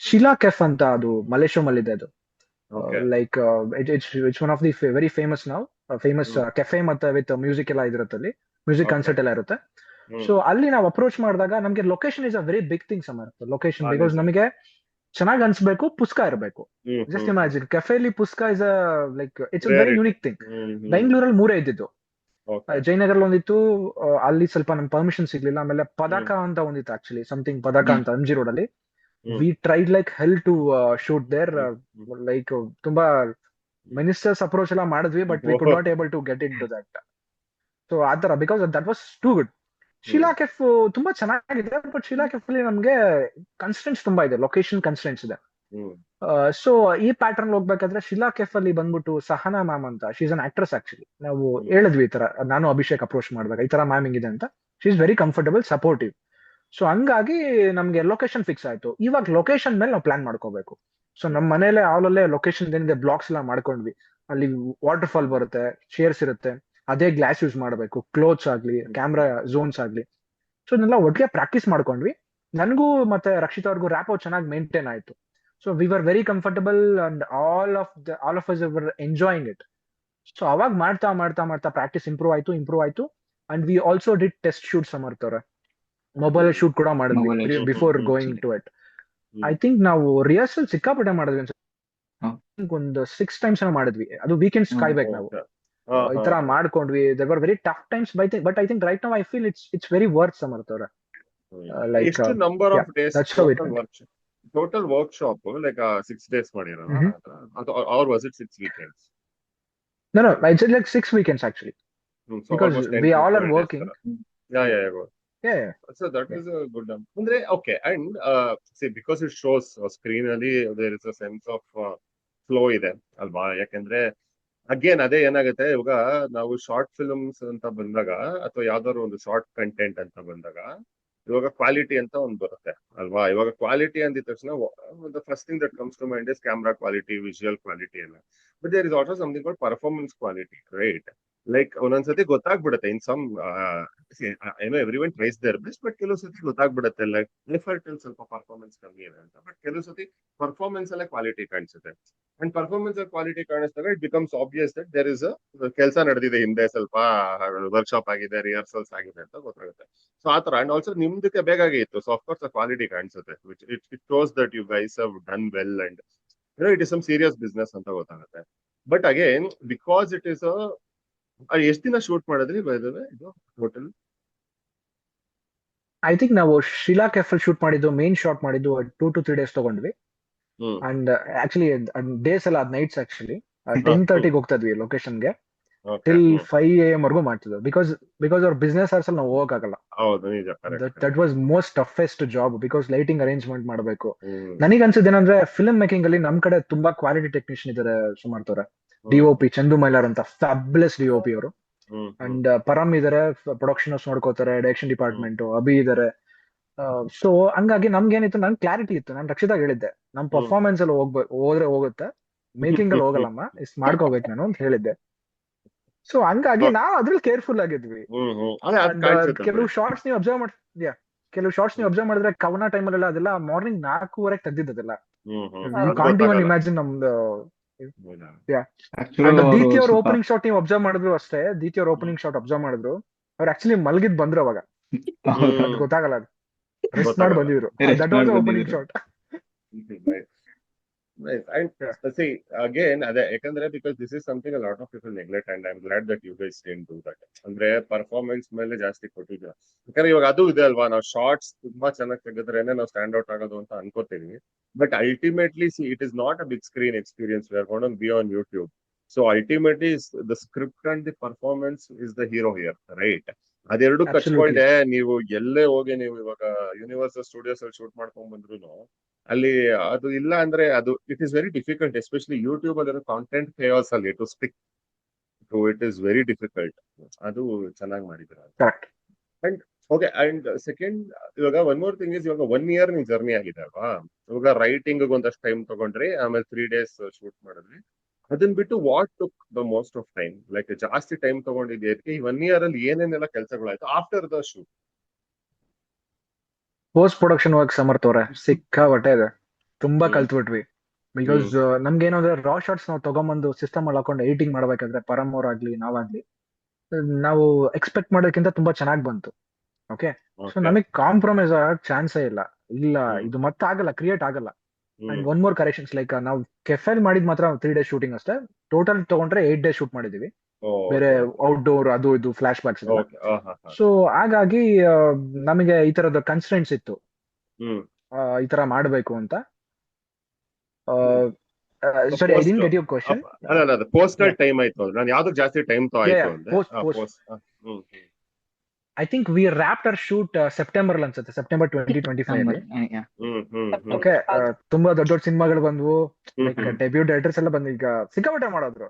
ಶಿಲಾ ಕೆಫ್ ಅಂತ, ಅದು ಮಲೇಶ್ವರಂ ಅಲ್ಲಿ ಇದೆ ಅದು. Like it's one of the very famous ನಾವು ಫೇಮಸ್ ಕೆಫೆ ಮತ್ತೆ ವಿತ್ ಮ್ಯೂಸಿಕ್ ಎಲ್ಲ ಇದಿರುತ್ತೆ ಅಲ್ಲಿ, ಮ್ಯೂಸಿಕ್ ಕಾನ್ಸರ್ಟ್ ಎಲ್ಲ ಇರುತ್ತೆ. ಸೊ ಅಲ್ಲಿ ನಾವು ಅಪ್ರೋಚ್ ಮಾಡಿದಾಗ ನಮ್ಗೆ location is a very big thing Samartha. Location because ನಮಗೆ ಚೆನ್ನಾಗಿ ಅನ್ಸ್ಬೇಕು, ಪುಸ್ತಕ ಇರಬೇಕು. ಜಸ್ಟ್ ಇಮ್ಯಾಜಿನ್ ಕೆಫೆಲಿ ಪುಸ್ತಕ is like it's very unique thing. ಬೆಂಗಳೂರಲ್ಲಿ 3 ಇದ್ದಿದ್ದು, ಜಯನಗರ್ ಒಂದಿತ್ತು, ಅಲ್ಲಿ ಸ್ವಲ್ಪ ನಮ್ ಪರ್ಮಿಷನ್ ಸಿಗ್ಲಿಲ್ಲ. ಆಮೇಲೆ ಪದಕ ಅಂತ ಒಂದಿತ್ತು ಆಕ್ಚುಲಿ, ಸಮಥಿಂಗ್ ಪದಕ ಅಂತ MG ರೋಡ್ ಅಲ್ಲಿ. We tried like hell to shoot there. Like ತುಂಬಾ ಮಿನಿಸ್ಟರ್ಸ್ ಅಪ್ರೋಚ್ ಎಲ್ಲ ಮಾಡಿದ್ವಿ, but we could not able to get into that. So ಆತರ because that was too good. ಶಿಲಾ ಕೆಫ್ ತುಂಬಾ ಚೆನ್ನಾಗಿದೆ, ಬಟ್ ಶಿಲಾ ಕೆಫ್ ಅಲ್ಲಿ ನಮ್ಗೆ ಕನ್ಸ್ಟೆಂಟ್ಸ್ ತುಂಬಾ ಇದೆ, ಲೊಕೇಶನ್ ಕನ್ಸ್ಟೆಂಟ್ಸ್ ಇದೆ. ಸೊ ಈ ಪ್ಯಾಟರ್ನ್ ಹೋಗ್ಬೇಕಾದ್ರೆ ಶಿಲಾ ಕೆಫ್ ಅಲ್ಲಿ ಬಂದ್ಬಿಟ್ಟು ಸಹನಾ ಮ್ಯಾಮ್ ಅಂತ, ಶೀಸ್ ಅನ್ ಆಕ್ಟ್ರೆಸ್ ಆಕ್ಚುಲಿ. ನಾವು ಹೇಳಿದ್ವಿ ಈ ತರ, ನಾನು ಅಭಿಷೇಕ್ ಅಪ್ರೋಚ್ ಮಾಡಿದಾಗ ಈ ತರ ಮ್ಯಾಮ್ ಹಿಂಗಿದೆ ಅಂತ. She is very comfortable, supportive. So ಹಂಗಾಗಿ ನಮ್ಗೆ ಲೊಕೇಶನ್ ಫಿಕ್ಸ್ ಆಯ್ತು. ಇವಾಗ ಲೊಕೇಶನ್ ಮೇಲೆ ನಾವು ಪ್ಲಾನ್ ಮಾಡ್ಕೋಬೇಕು. ಸೊ ನಮ್ಮ ಮನೇಲೆ ಆಲಲ್ಲೇ ಲೊಕೇಶನ್ ಏನಿದೆ ಬ್ಲಾಕ್ಸ್ ಎಲ್ಲ ಮಾಡ್ಕೊಂಡ್ವಿ. ಅಲ್ಲಿ ವಾಟರ್ ಫಾಲ್ ಬರುತ್ತೆ, ಚೇರ್ಸ್ ಇರುತ್ತೆ, ಅದೇ ಗ್ಲಾಸ್ ಯೂಸ್ ಮಾಡಬೇಕು, ಕ್ಲೋತ್ಸ್ ಆಗ್ಲಿ, ಕ್ಯಾಮ್ರಾ ಝೋನ್ಸ್ ಆಗ್ಲಿ. ಸೊ ಇದನ್ನೆಲ್ಲ ಒಟ್ಟಿಗೆ ಪ್ರಾಕ್ಟೀಸ್ ಮಾಡ್ಕೊಂಡ್ವಿ. ನನಗೂ ಮತ್ತೆ ರಕ್ಷಿತ್ ಅವ್ರಿಗೂ ರ್ಯಾಪೋ ಚೆನ್ನಾಗಿ ಮೇಂಟೈನ್ ಆಯ್ತು. So we were very comfortable and all of us were enjoying it. So ಅವಾಗ ಮಾಡ್ತಾ ಮಾಡ್ತಾ ಮಾಡ್ತಾ ಪ್ರಾಕ್ಟೀಸ್ ಇಂಪ್ರೂವ್ ಆಯ್ತು. And we also did test shoot ಸಮರ್ಥವ್ರೆ. ಮೊಬೈಲ್ ಶೂಟ್ ಕೂಡ ಮಾಡಿದ್ವಿ before going to it. I think ನಾವು ರಿಹರ್ಸಲ್ ಸಿಕ್ಕಾಪಟ್ಟೆ ಮಾಡಿದ್ವಿ ಅನ್ಸುತ್ತೆ, ಒಂದು 6 times ಮಾಡಿದ್ವಿ. ಅದು ವೀಕೆಂಡ್ಸ್ ಕಾಯ್ಬೇಕು ನಾವು. ಈ ತರ ಮಾಡ್ಕೊಂಡ್ವಿ. There were very tough times but I think right now I feel it's very worth ಸಮರ್ಥವ್ರೆ. ಲೈಕ್ ಎಷ್ಟು number of days that's how it total workshop like 6 days ಮಾಡಿರೋಣ, or was it 6 weekends? No, I said like 6 weekends actually. So because almost 10 we to all 12 are days working. Yeah. Yeah. So that is a good number. Andre, okay, and see, because it shows screen ಅಲ್ಲಿ there is a sense of flow ಇದೆ ಅಲ್ವಾ? ಯಾಕಂದ್ರೆ again ಅದೇ ಏನಾಗುತ್ತೆ, ಇವಾಗ ನಾವು short films ಅಂತ ಬಂದಾಗ ಅಥವಾ ಯಾವ್ದಾದ್ರು ಒಂದು ಶಾರ್ಟ್ ಕಂಟೆಂಟ್ ಅಂತ ಬಂದಾಗ ಇವಾಗ ಕ್ವಾಲಿಟಿ ಅಂತ ಒಂದು ಬರುತ್ತೆ ಅಲ್ವಾ? ಇವಾಗ ಕ್ವಾಲಿಟಿ ಅಂದಿದ ತಕ್ಷಣ the first thing that comes to mind is camera quality, visual quality ಎಲ್ಲ. But there is also something called performance quality, right? Like ಒಂದೊಂದ್ಸತಿ ಗೊತ್ತಾಗ್ಬಿಡುತ್ತೆ ಇನ್ ಸಮ್ ಏನೋ everyone tries their best, but ಕೆಲವು ಸತಿ ಗೊತ್ತಾಗ್ಬಿಡುತ್ತೆ ಲೈಕ್ ಎಫರ್ಟ್ ಅಲ್ಲಿ ಸ್ವಲ್ಪ performance ಕಮ್ಮಿ ಇದೆ ಅಂತ. ಬಟ್ ಕೆಲವು ಸತಿ ಪರ್ಫಾರ್ಮೆನ್ಸ್ ಅಲ್ಲೇ ಕ್ವಾಲಿಟಿ ಕಾಣಿಸುತ್ತೆ. ಅಂಡ್ ಪರ್ಫಾರ್ಮೆನ್ಸ್ ಅಲ್ಲಿ ಕ್ವಾಲಿಟಿ ಕಾಣಿಸಿದಾಗ it becomes obvious that there is ಕೆಲಸ ನಡೆದಿದೆ ಹಿಂದೆ, ಸ್ವಲ್ಪ ವರ್ಕ್ಶಾಪ್ ಆಗಿದೆ, ರಿಹರ್ಸಲ್ಸ್ ಆಗಿದೆ ಅಂತ ಗೊತ್ತಾಗುತ್ತೆ. ಸೊ ಆತರ. ಅಂಡ್ ಆಲ್ಸೋ ನಿಮ್ದಕ್ಕೆ ಬೇಕಾಗಿ ಇತ್ತು, ಸೊ ಆಫ್ಕೋರ್ಸ್ ಕ್ವಾಲಿಟಿ ಕಾಣಿಸುತ್ತೆ, it shows that you guys have done well and it is some serious business ಅಂತ ಗೊತ್ತಾಗುತ್ತೆ. But again because it is ಎಷ್ಟು ದಿನ ಶೂಟ್ ಮಾಡಿದ್ರಿ ಇದು ಟೋಟಲ್? ಐ ಥಿಂಕ್ ನಾವು ಶಿಲಾ ಕೆಫಲ್ ಶೂಟ್ ಮಾಡಿದ್ದು, ಮೇನ್ ಶಾಟ್ ಮಾಡಿದ್ದು 2 to 3 days ತಗೊಂಡ್ವಿ. ಅಂಡ್ ಆಕ್ಚುಲಿ ಡೇಸ್ ಎಲ್ಲ ನೈಟ್ಸ್ ಆಕ್ಚುಲಿ 10:30 ಹೋಗ್ತಾ ಇದ್ವಿ ಲೊಕೇಶನ್ಗೆ, ಟಿಲ್ 5 AM ವರ್ಗೂ ಮಾಡ್ತಿದ್ವಿ. ಬಿಕಾಸ್ ಅವ್ರ ಬಿಸ್ನೆಸ್ ಅವರ್ಸ್ ಅಲ್ಲಿ ನಾವು ಹೋಗಕ್ಕಾಗಲ್ಲ. That was most toughest job, because lighting arrangement ಮಾಡಬೇಕು. ನನಗೆ ಅನ್ಸಿದ್ದೇನಂದ್ರೆ ಫಿಲ್ಮ್ ಮೇಕಿಂಗ್ ಅಲ್ಲಿ ನಮ್ ಕಡೆ ತುಂಬಾ ಕ್ವಾಲಿಟಿ ಟೆಕ್ನಿಷಿಯನ್ ಇದಾರೆ ಸುಮಾರು. DOP ಚಂದು ಮೈಲಾರ್ ಅಂತ, ಫ್ಯಾಬ್ಯುಲಸ್ DOP ಅವರು. ಅಂಡ್ ಪರಮ್ ಇದಾರೆ, ಪ್ರೊಡಕ್ಷನ್ ನೋಡ್ಕೋತಾರೆ, ಡೈರೆಕ್ಷನ್ ಡಿಪಾರ್ಟ್ಮೆಂಟ್, ಅಭಿ ಇದಾರೆ. ಸೊ ಹಂಗಾಗಿ ನಮ್ಗೇನಿತ್ತು, ನನ್ ಕ್ಲಾರಿಟಿ ಇತ್ತು. ನಾನು ರಕ್ಷಿತಾಗ್ ಹೇಳಿದ್ದೆ, ನಮ್ ಪರ್ಫಾರ್ಮೆನ್ಸ್ ಅಲ್ಲಿ ಹೋದ್ರೆ ಹೋಗುತ್ತೆ, ಮೇಕಿಂಗ್ ಅಲ್ಲಿ ಹೋಗಲ್ಲಮ್ಮ, ಇಷ್ಟು ಮಾಡ್ಕೋಬೇಕು ನಾನು ಅಂತ ಹೇಳಿದ್ದೆ. ಸೊ ಹಂಗಾಗಿ ನಾವು ಅದ್ರಲ್ಲಿ ಕೇರ್ಫುಲ್ ಆಗಿದ್ವಿ. ಕೆಲವು ಶಾರ್ಟ್ಸ್ ನೀವು ಅಬ್ಸರ್ವ್ ಮಾಡಿದ್ರೆ ಕವನ ಟೈಮಲ್ಲೆಲ್ಲ ಅದೆಲ್ಲ ಮಾರ್ನಿಂಗ್ 4:30 ತೆಗ್ದಿದ್ದೆಲ್ಲ. ಕಾಂಟ್ ಇವನ್ ಇಮ್ಯಾಜಿನ್ ನಮ್ದು ದೀತಿ ಅವ್ರ ಓಪನಿಂಗ್ ಶಾಟ್ ನೀವು ಅಬ್ಸರ್ವ್ ಮಾಡಿದ್ರು ಅಷ್ಟೇ. ದೀತಿ ಅವ್ರ ಓಪನಿಂಗ್ ಶಾಟ್ ಅಬ್ಸರ್ವ್ ಮಾಡಿದ್ರು, ಅವ್ರು ಆಕ್ಚುಲಿ ಮಲಗಿದ್ ಬಂದ್ರು ಅವಾಗ, ಗೊತ್ತಾಗಲ್ಲ, ರೆಸ್ಟ್ ಮಾಡಿ ಬಂದಿದ್ರು. That was opening shot. Nice. And see, again, ಯಾಕಂದ್ರೆ because this is something a lot of people neglect and I'm glad that you guys didn't do that. ಅಂದ್ರೆ performance ಮೇಲೆ ಜಾಸ್ತಿ ಕೊಟ್ಟಿದ್ದೀರಾ. ಯಾಕಂದ್ರೆ ಇವಾಗ ಅದು ಇದೆ ಅಲ್ವಾ, ನಾವು ಶಾರ್ಟ್ಸ್ ತುಂಬಾ ಚೆನ್ನಾಗಿ ತೆಗೆದ್ರೇನೆ ನಾವು ಸ್ಟ್ಯಾಂಡ್ ಔಟ್ ಆಗೋದು ಅಂತ ಅನ್ಕೋತೀವಿ. But ultimately see it is not a big screen experience, we are going to be on YouTube. So ultimately the script and the performance is the hero here, right? ಅದೆರಡು ಕಚ್ಕೊಂಡೆ ನೀವು ಎಲ್ಲೇ ಹೋಗಿ ನೀವು ಇವಾಗ ಯೂನಿವರ್ಸಲ್ ಸ್ಟುಡಿಯೋಸ್ ಅಲ್ಲಿ shoot ಮಾಡ್ಕೊಂಡ್ ಬಂದ್ರು ಅಲ್ಲಿ ಅದು ಇಲ್ಲ ಅಂದ್ರೆ ಅದು it is very difficult, especially YouTube ಅಲ್ಲಿರೋ ಕಾಂಟೆಂಟ್ ಕೇಯಾಸ್ ಅಲ್ಲಿ to stick to it is very difficult. ಅದು ಚೆನ್ನಾಗಿ ಮಾಡಿದ್ರು. Correct. And okay, and second, ಇವಾಗ ಒನ್ ಮೋರ್ ಥಿಂಗ್ ಇಸ್, ಇವಾಗ 1 year ನಿಮ್ ಜರ್ನಿ ಆಗಿದೆ ಅಲ್ವಾ? ಇವಾಗ ರೈಟಿಂಗ್ ಒಂದಷ್ಟು ಟೈಮ್ ತಗೊಂಡ್ರಿ, ಆಮೇಲೆ 3 days ಶೂಟ್ ಮಾಡಿದ್ರಿ. ಅದನ್ ಬಿಟ್ಟು what took the most of time, like ಜಾಸ್ತಿ ಟೈಮ್ ತಗೊಂಡಿದ್ದಕ್ಕೆ ಈ 1 year ಅಲ್ಲಿ ಏನೇನೆಲ್ಲ ಕೆಲಸಗಳಾಯ್ತು after the shoot? Post production work Samarth ಅವ್ರೆ ಸಿಕ್ಕಾಬಟ್ಟೆ ಇದೆ, ತುಂಬಾ ಹ್ಮ್. ಕಲ್ತ್ಬಿಟ್ವಿ. ಬಿಕಾಸ್ ನಮ್ಗೆ ಏನಂದ್ರೆ ರಾ ಶಾರ್ಟ್ಸ್ ನಾವು ತಗೊಂಬಂದು ಸಿಸ್ಟಮ್ ಅಲ್ಲಿ ಹಾಕೊಂಡು ಎಡಿಟಿಂಗ್ ಮಾಡ್ಬೇಕಾದ್ರೆ ಪರಮ್ ಅವ್ರಾಗ್ಲಿ ನಾವಾಗ್ಲಿ ನಾವು ಎಕ್ಸ್ಪೆಕ್ಟ್ ಮಾಡೋದಕ್ಕಿಂತ ತುಂಬಾ ಚೆನ್ನಾಗಿ ಬಂತು. Okay, so Okay. ನಮಗ್ ಕಾಂಪ್ರಮೈಸ್ ಆಗಕ್ ಚಾನ್ಸೇ ಇಲ್ಲ. ಹ್ಮ್. ಇದು ಮತ್ತೆ ಆಗಲ್ಲ, ಕ್ರಿಯೇಟ್ ಆಗಲ್ಲ. And hmm. One more corrections, like ನಾವು ಕೆಫೆಲ್ ಮಾಡಿದ್ ಮಾತ್ರ 3 days ಶೂಟಿಂಗ್ ಅಷ್ಟೇ. ಟೋಟಲ್ ತಗೊಂಡ್ರೆ 8 days ಶೂಟ್ ಮಾಡಿದೀವಿ, ಬೇರೆ ಔಟ್ಡೋರ್ ಅದು ಇದು ಫ್ಲಾಶ್ ಬ್ಯಾಕ್ಸ್ ಎಲ್ಲ. ಓಕೆ. ಸೊ ಹಾಗಾಗಿ ನಮಗೆ ಈ ತರದ ಕನ್ಸ್ಟೆಂಟ್ಸ್ ಇತ್ತು, ಹ್ಮ್. ಈ ತರ ಮಾಡ್ಬೇಕು ಅಂತ. Sorry, I didn't get your question. ಅಲ್ಲ ಅದು ಪೋಸ್ಟಲ್ ಟೈಮ್ ಆಯ್ತು, ನಾನು ಯಾವ್ದಕ್ ಜಾಸ್ತಿ ಟೈಮ್ ಆಯ್ತು ಅಂದ್ರೆ post. I think we wrapped our shoot September ಅನ್ಸುತ್ತೆ, ಸೆಪ್ಟೆಂಬರ್ 2025 ಅಲ್ಲಿ. ಓಕೆ, ತುಂಬಾ ದೊಡ್ಡ ದೊಡ್ಡ ಸಿನಿಮಾಗಳು ಬಂದ್ವು, ಲೈಕ್ ಡೆಬ್ಯೂ ಡೈರೆಕ್ಟರ್ಸ್ ಎಲ್ಲ ಬಂದು ಈಗ ಸಿಕ್ಕಾಪಟ್ಟೆ ಮಾಡಿದ್ರು.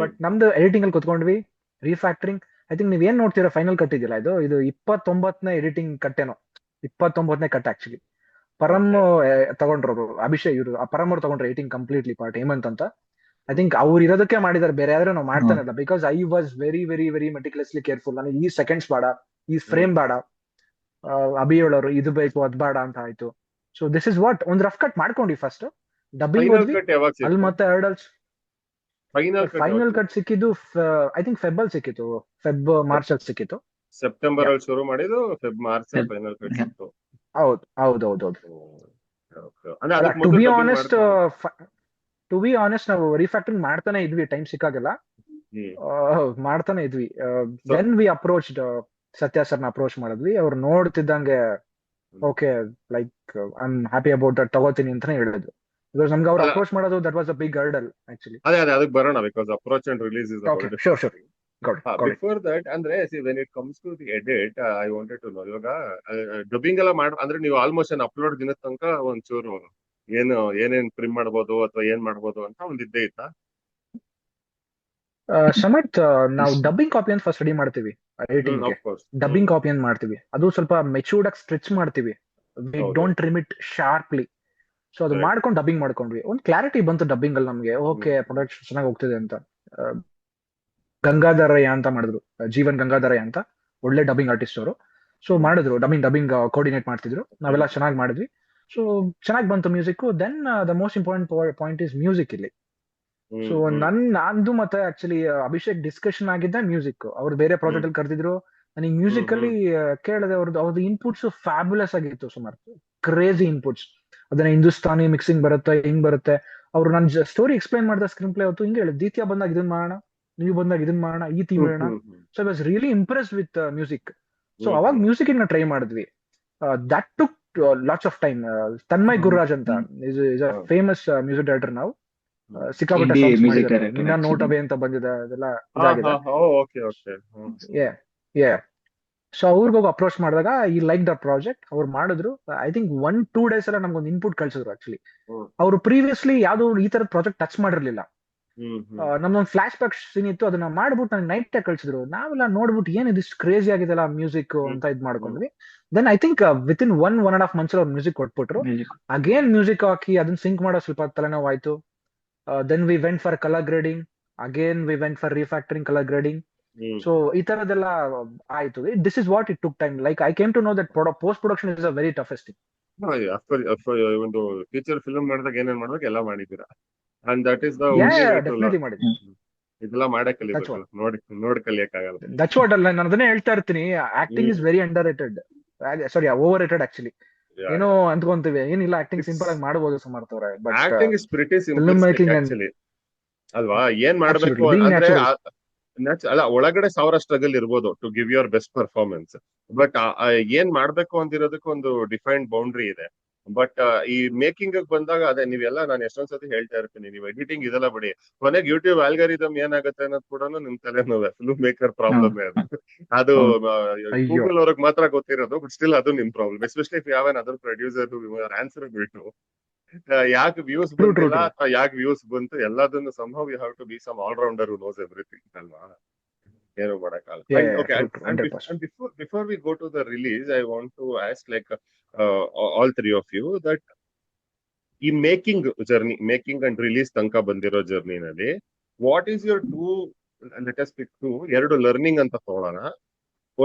ಬಟ್ ನಮ್ದು ಎಡಿಟಿಂಗ್ ಅಲ್ಲಿ ಕುತ್ಕೊಂಡ್ವಿ, ರೀಫ್ಯಾಕ್ಟರಿಂಗ್. ಐ ಥಿಂಕ್ ನೀವ್ ಏನ್ ನೋಡ್ತೀರಾ ಫೈನಲ್ ಕಟ್ ಇದೆಯಲ್ಲ, ಇದು 29ನೇ ಎಡಿಟಿಂಗ್ ಕಟ್ಟೇನೋ, 29ನೇ ಕಟ್ ಆಕ್ಚುಲಿ. ಪರಮ್ ತಗೊಂಡ್ರು, ಅಭಿಷೇಕ್ ಇವರು ಪರಮ್ ಅವ್ರು ತಗೊಂಡ್ರು ಎಡಿಟಿಂಗ್ ಕಂಪ್ಲೀಟ್ಲಿ ಪಾರ್ಟ್, ಹೇಮಂತ್ ಅಂತ. ಐ ಥಿಂಕ್ ಅವ್ರು ಇರೋದಕ್ಕೆ ಮಾಡಿದಾರೆ, ಬೇರೆ ಯಾರು ನಾವು ಮಾಡ್ತಾನೆ ಇಲ್ಲ. Because I was very very very meticulously careful. ನನಗೆ ಈ ಸೆಕೆಂಡ್ಸ್ ಬೇಡ, ಈ ಫ್ರೇಮ್ ಬೇಡ, ಅಭಿ ಹೇಳೋರು ಇದು ಬೇಕು ಅದ್ ಬೇಡ ಅಂತ ಆಯ್ತು. ಸೊ ದಿಸ್ ಇಸ್ ವಾಟ್, ಒಂದ್ ರಫ್ ಕಟ್ ಮಾಡ್ಕೊಂಡ್ವಿ ಫಸ್ಟ್, ಡಬ್ಬಿಂಗ್ ಹೋದ್ವಿ ಅಲ್ಲಿ, ಮತ್ತೆ ಹರ್ಡಲ್ಸ್. ಫೈನಲ್ ಕಟ್ ಸಿಕ್ಕಿದ್ದು ಐ ಥಿಂಕ್ ಫೆಬ್ ಅಲ್ಲಿ ಸಿಕ್ಕಿತ್ತು, ಮಾರ್ಚ್ ಅಲ್ಲಿ ಸಿಕ್ಕಿತ್ತು. ಸೆಪ್ಟೆಂಬರ್ ಅಲ್ಲಿ ಶುರು ಮಾಡಿದ್ದು, ಮಾರ್ಚ್ ಫೈನಲ್ ಕಟ್ ಸಿಕ್ತು. ಹೌದು. ಟು ಬಿ ಆನೆಸ್ಟ್ ನಾವು ರಿಫ್ಯಾಕ್ಟರಿಂಗ್ ಮಾಡ್ತಾನೆ ಇದ್ವಿ, ಟೈಮ್ ಸಿಕ್ಕಾಗೆಲ್ಲ ಮಾಡ್ತಾನೆ ಇದ್ವಿ. ದೆನ್ ವಿ ಅಪ್ರೋಚ್ಡ್ ಸತ್ಯ ಸರ್ನ ಅಪ್ರೋಚ್ ಮಾಡಿದ್ವಿ. ಅವ್ರು ನೋಡ್ತಿದ್ದಂಗೆ okay, like I am happy about that, ತಗೋತೀನಿ ಅಂತಾನೆ ಹೇಳಿದ್ರು. ಬಿಕಾಸ್ ನಮ್ಗೆ ಅವ್ರು ಅಪ್ರೋಚ್ ಮಾಡೋದು that was a big hurdle actually. ಅದೇ ಅದಕ್ಕೆ ಬರೋಣ, because approach and release is sure. Before that ಅಂದ್ರೆ when it comes to the edit, I wanted to know, ಇವಾಗ ಡಬ್ಬಿಂಗ್ ಎಲ್ಲ ಅಂದ್ರೆ ನೀವು ಆಲ್ಮೋಸ್ಟ್ ಏನ್ ಅಪ್ಲೋಡ್ ದಿನದ ತನಕ ಒಂಚೂರು ಏನೇನ್ ಟ್ರಿಮ್ ಮಾಡ್ಬೋದು ಅಥವಾ ಏನ್ ಮಾಡ್ಬೋದು ಅಂತ ಒಂದ್ ಇದ್ದೇ ಇತ್ತಾ? ಸಮರ್ಥ್, ನಾವು ಡಬ್ಬಿಂಗ್ ಕಾಪಿ ಅಂತ ಫಸ್ಟ್ ರೆಡಿ ಮಾಡ್ತೀವಿ, ಎಡಿಟಿಂಗ್ ಡಬ್ಬಿಂಗ್ ಕಾಪಿ ಅಂತ ಮಾಡ್ತೀವಿ. ಅದು ಸ್ವಲ್ಪ ಮೆಚೂರ್ಡ್ ಆಗಿ ಸ್ಟ್ರೆಚ್ ಮಾಡ್ತೀವಿ, we don't trim it sharply. So ಅದು ಮಾಡ್ಕೊಂಡು ಡಬ್ಬಿಂಗ್ ಮಾಡ್ಕೊಂಡ್ವಿ, ಒಂದು ಕ್ಲಾರಿಟಿ ಬಂತು ಡಬ್ಬಿಂಗ್ ಅಲ್ಲಿ ನಮ್ಗೆ. ಓಕೆ, ಪ್ರೊಡಕ್ಟ್ ಚೆನ್ನಾಗಿ ಹೋಗ್ತಿದೆ ಅಂತ. ಗಂಗಾಧರಯ್ಯ ಅಂತ ಮಾಡಿದ್ರು, ಜೀವನ್ ಗಂಗಾಧರಯ್ಯ ಅಂತ, ಒಳ್ಳೆ ಡಬ್ಬಿಂಗ್ ಆರ್ಟಿಸ್ಟ್ ಅವರು. ಸೊ ಮಾಡಿದ್ರು ಡಬ್ಬಿಂಗ್ ಕೋಆರ್ಡಿನೇಟ್ ಮಾಡ್ತಿದ್ರು, ನಾವೆಲ್ಲ ಚೆನ್ನಾಗಿ ಮಾಡಿದ್ವಿ. ಸೊ ಚೆನ್ನಾಗಿ ಬಂತು music. Then the most important point is music ಇಲ್ಲಿ. ಸೊ ನಂದು ಮತ್ತೆ ಆಕ್ಚುಲಿ ಅಭಿಷೇಕ್ ಡಿಸ್ಕಷನ್ ಆಗಿದ್ದ ಮ್ಯೂಸಿಕ್. ಅವ್ರು ಬೇರೆ ಪ್ರಾಜೆಕ್ಟ್ ಅಲ್ಲಿ ಕರೆದಿದ್ರು, ನನಗೆ ಮ್ಯೂಸಿಕ್ ಅಲ್ಲಿ ಕೇಳಿದೆ, ಅವ್ರದ್ದು ಇನ್ಪುಟ್ಸ್ ಫ್ಯಾಬ್ಯುಲಸ್ ಆಗಿತ್ತು, ಸುಮಾರು ಕ್ರೇಜಿ ಇನ್ಪುಟ್ಸ್. ಅದನ್ನ ಹಿಂದೂಸ್ತಾನಿ ಮಿಕ್ಸಿಂಗ್ ಬರುತ್ತೆ, ಹಿಂಗ್ ಬರುತ್ತೆ. ಅವ್ರು ನನ್ನ ಸ್ಟೋರಿ ಎಕ್ಸ್ಪ್ಲೈನ್ ಮಾಡಿದ ಸ್ಕ್ರೀನ್ ಪ್ಲೇ ಹೊತ್ತು ಹಿಂಗೆ ಹೇಳಿದ್, ದಿತ್ಯ ಬಂದಾಗ ಇದನ್ ಮಾಡೋಣ, ನೀವು ಬಂದಾಗ ಇದನ್ ಮಾಡೋಣ, ಈ ಥೀಮ್ ಹೇಳೋಣ. So I was really impress with music. So ಅವಾಗ ಮ್ಯೂಸಿಕ್ ನ ಟ್ರೈ ಮಾಡಿದ್ವಿ. That took lots of time. Tanmay Gururaj ಅಂತ is a famous music director. ನಾವು ಸಿಕ್ಕಾಪಟ್ಟೆ ಸಾಂಗ್ಸ್ ಮಾಡಿದ್ದಾರೆ, ನಿನ್ನ ನೋಟವೇ ಅಂತ ಬಂದಿದೆ, ಅದೆಲ್ಲ ಇದಾಗಿದೆ. ಸೊ ಅವ್ರಿಗೋಗಿ ಅಪ್ರೋಚ್ ಮಾಡಿದಾಗ ಈ ಲೈಕ್ ದ ಪ್ರಾಜೆಕ್ಟ್, ಅವ್ರು ಮಾಡಿದ್ರು. ಐ ಥಿಂಕ್ 1-2 days ಎಲ್ಲ ನಮ್ಗೊಂದು ಇನ್ಪುಟ್ ಕಳ್ಸಿದ್ರು. ಆಕ್ಚುಲಿ ಅವ್ರು ಪ್ರೀವಿಯಸ್ಲಿ ಯಾವ್ದು ಈ ತರದ ಪ್ರಾಜೆಕ್ಟ್ ಟಚ್ ಮಾಡಿರ್ಲಿಲ್ಲ. ನಮ್ದೊಂದು ಫ್ಲಾಶ್ ಬ್ಯಾಕ್ ಸೀನ್ ಇತ್ತು, ಅದನ್ನ ಮಾಡ್ಬಿಟ್ಟು ನನಗೆ ನೈಟ್ ಕಳ್ಸಿದ್ರು. ನಾವೆಲ್ಲ ನೋಡ್ಬಿಟ್ಟು ಏನ್ ಇದಿಷ್ಟು ಕ್ರೇಜಿ ಆಗಿದೆಲ್ಲ ಮ್ಯೂಸಿಕ್ ಅಂತ ಇದ್ ಮಾಡ್ಕೊಂಡ್ವಿ. Then I think with in 1.5 months ಅವ್ರು ಮ್ಯೂಸಿಕ್ ಕೊಟ್ಬಿಟ್ರು. ಅಗೇನ್ ಮ್ಯೂಸಿಕ್ ಹಾಕಿ ಅದನ್ನ ಸಿಂಕ್ ಮಾಡೋ ಸ್ವಲ್ಪ ತಲೆನೋವು ಆಯ್ತು. Then we went for colour grading, again we went for refactoring, colour grading. So ಈ ತರದೆಲ್ಲ ಆಯ್ತು. This is what it took time. Like I came to know that post production is a very toughest thing. ಒಂದು feature film ಮಾಡಿದಾಗ ಏನೇನ್ ಮಾಡ್ಬೇಕು ಎಲ್ಲ ಮಾಡಿದ್ದೀರಾ, and that is the definitely ಮಾಡಿದ್ವಿ. ಇದೆಲ್ಲ ಮಾಡಕ್ ಕಲಿಬೇಕು, ನೋಡಿ ಕಲಿಯಕ್ಕಾಗಲ್ಲ. ದಟ್ಸ್ ವಾಟ್ ಅಲ್ಲ, ನಾನು ಅದನ್ನೇ ಹೇಳ್ತಾ ಇರ್ತೀನಿ. Acting is very underrated, sorry overrated actually. ಏನೋ ಅಂದ್ಕೊಂತೀವಿ, ಏನಿಲ್ಲ ಆಕ್ಟಿಂಗ್ ಸಿಂಪಲ್ ಆಗಿ ಮಾಡಬಹುದು ಸಮರ್ಥ ಅವರೇ. But acting is pretty simple actually ಅಲ್ವಾ? ಏನ್ ಮಾಡ್ಬೇಕು ಅಂದ್ರೆ ಅಲ್ಲ, ಒಳಗಡೆ 1000 ಸ್ಟ್ರಗಲ್ ಇರ್ಬೋದು to give your best performance. But ಏನ್ ಮಾಡ್ಬೇಕು ಅಂತಿರೋದಕ್ಕೆ ಒಂದು ಡಿಫೈನ್ಡ್ ಬೌಂಡ್ರಿ ಇದೆ. ಬಟ್ ಈ ಮೇಕಿಂಗ್ ಬಂದಾಗ ಅದೇ ನೀವೆಲ್ಲ ನಾನು ಎಷ್ಟೊಂದ್ ಸತಿ ಹೇಳ್ತಾ ಇರ್ತೀನಿ, ನೀವು ಎಡಿಟಿಂಗ್ ಇದೆಲ್ಲ ಬಿಡಿ, ಕೊನೆಗೆ ಯೂಟ್ಯೂಬ್ ಆಲ್ಗಾರಿದಮ್ ಏನಾಗುತ್ತೆ ಅನ್ನೋದು ಕೂಡ ನಿಮ್ ತಲೆ ನೋವೆ, ಫಿಲ್ಮ್ ಮೇಕರ್ ಪ್ರಾಬ್ಲಮ್ ಅದು ಅಯ್ಯೋ ಗೂಗಲ್ ಅವ್ರಿಗೆ ಮಾತ್ರ ಗೊತ್ತಿರೋದು, ಬಟ್ ಸ್ಟಿಲ್ ಅದು ನಿಮ್ ಪ್ರಾಬ್ಲಮ್, ಎಸ್ಪೆಷಲಿ ಇಫ್ ಯಾವ್ ಅದರ್ ಪ್ರೊಡ್ಯೂಸರ್ ಆನ್ಸರ್ ಬಿಟ್ಟು ಯಾಕೆ ವ್ಯೂಸ್ ಟ್ರೂ ಟ್ರೂ ಬಂದಿಲ್ಲ ಟ್ರೂ ಅಥವಾ ಯಾಕೆ ವ್ಯೂಸ್ ಬಂತು ಎಲ್ಲದನ್ನು somehow you have to be some all rounder who knows everything ಅಲ್ವಾ, ಏನು ಮಾಡಕ್ಕಾಗಲ್ಲ. And okay, true true and 100%. before we go to the release, I want to ask like all three of you that ಈ making and release ತನಕ ಬಂದಿರೋ ಜರ್ನಿನಲ್ಲಿ what is your let us pick ಎರಡು learning ಅಂತ ತಗೊಳ್ಳೋಣ.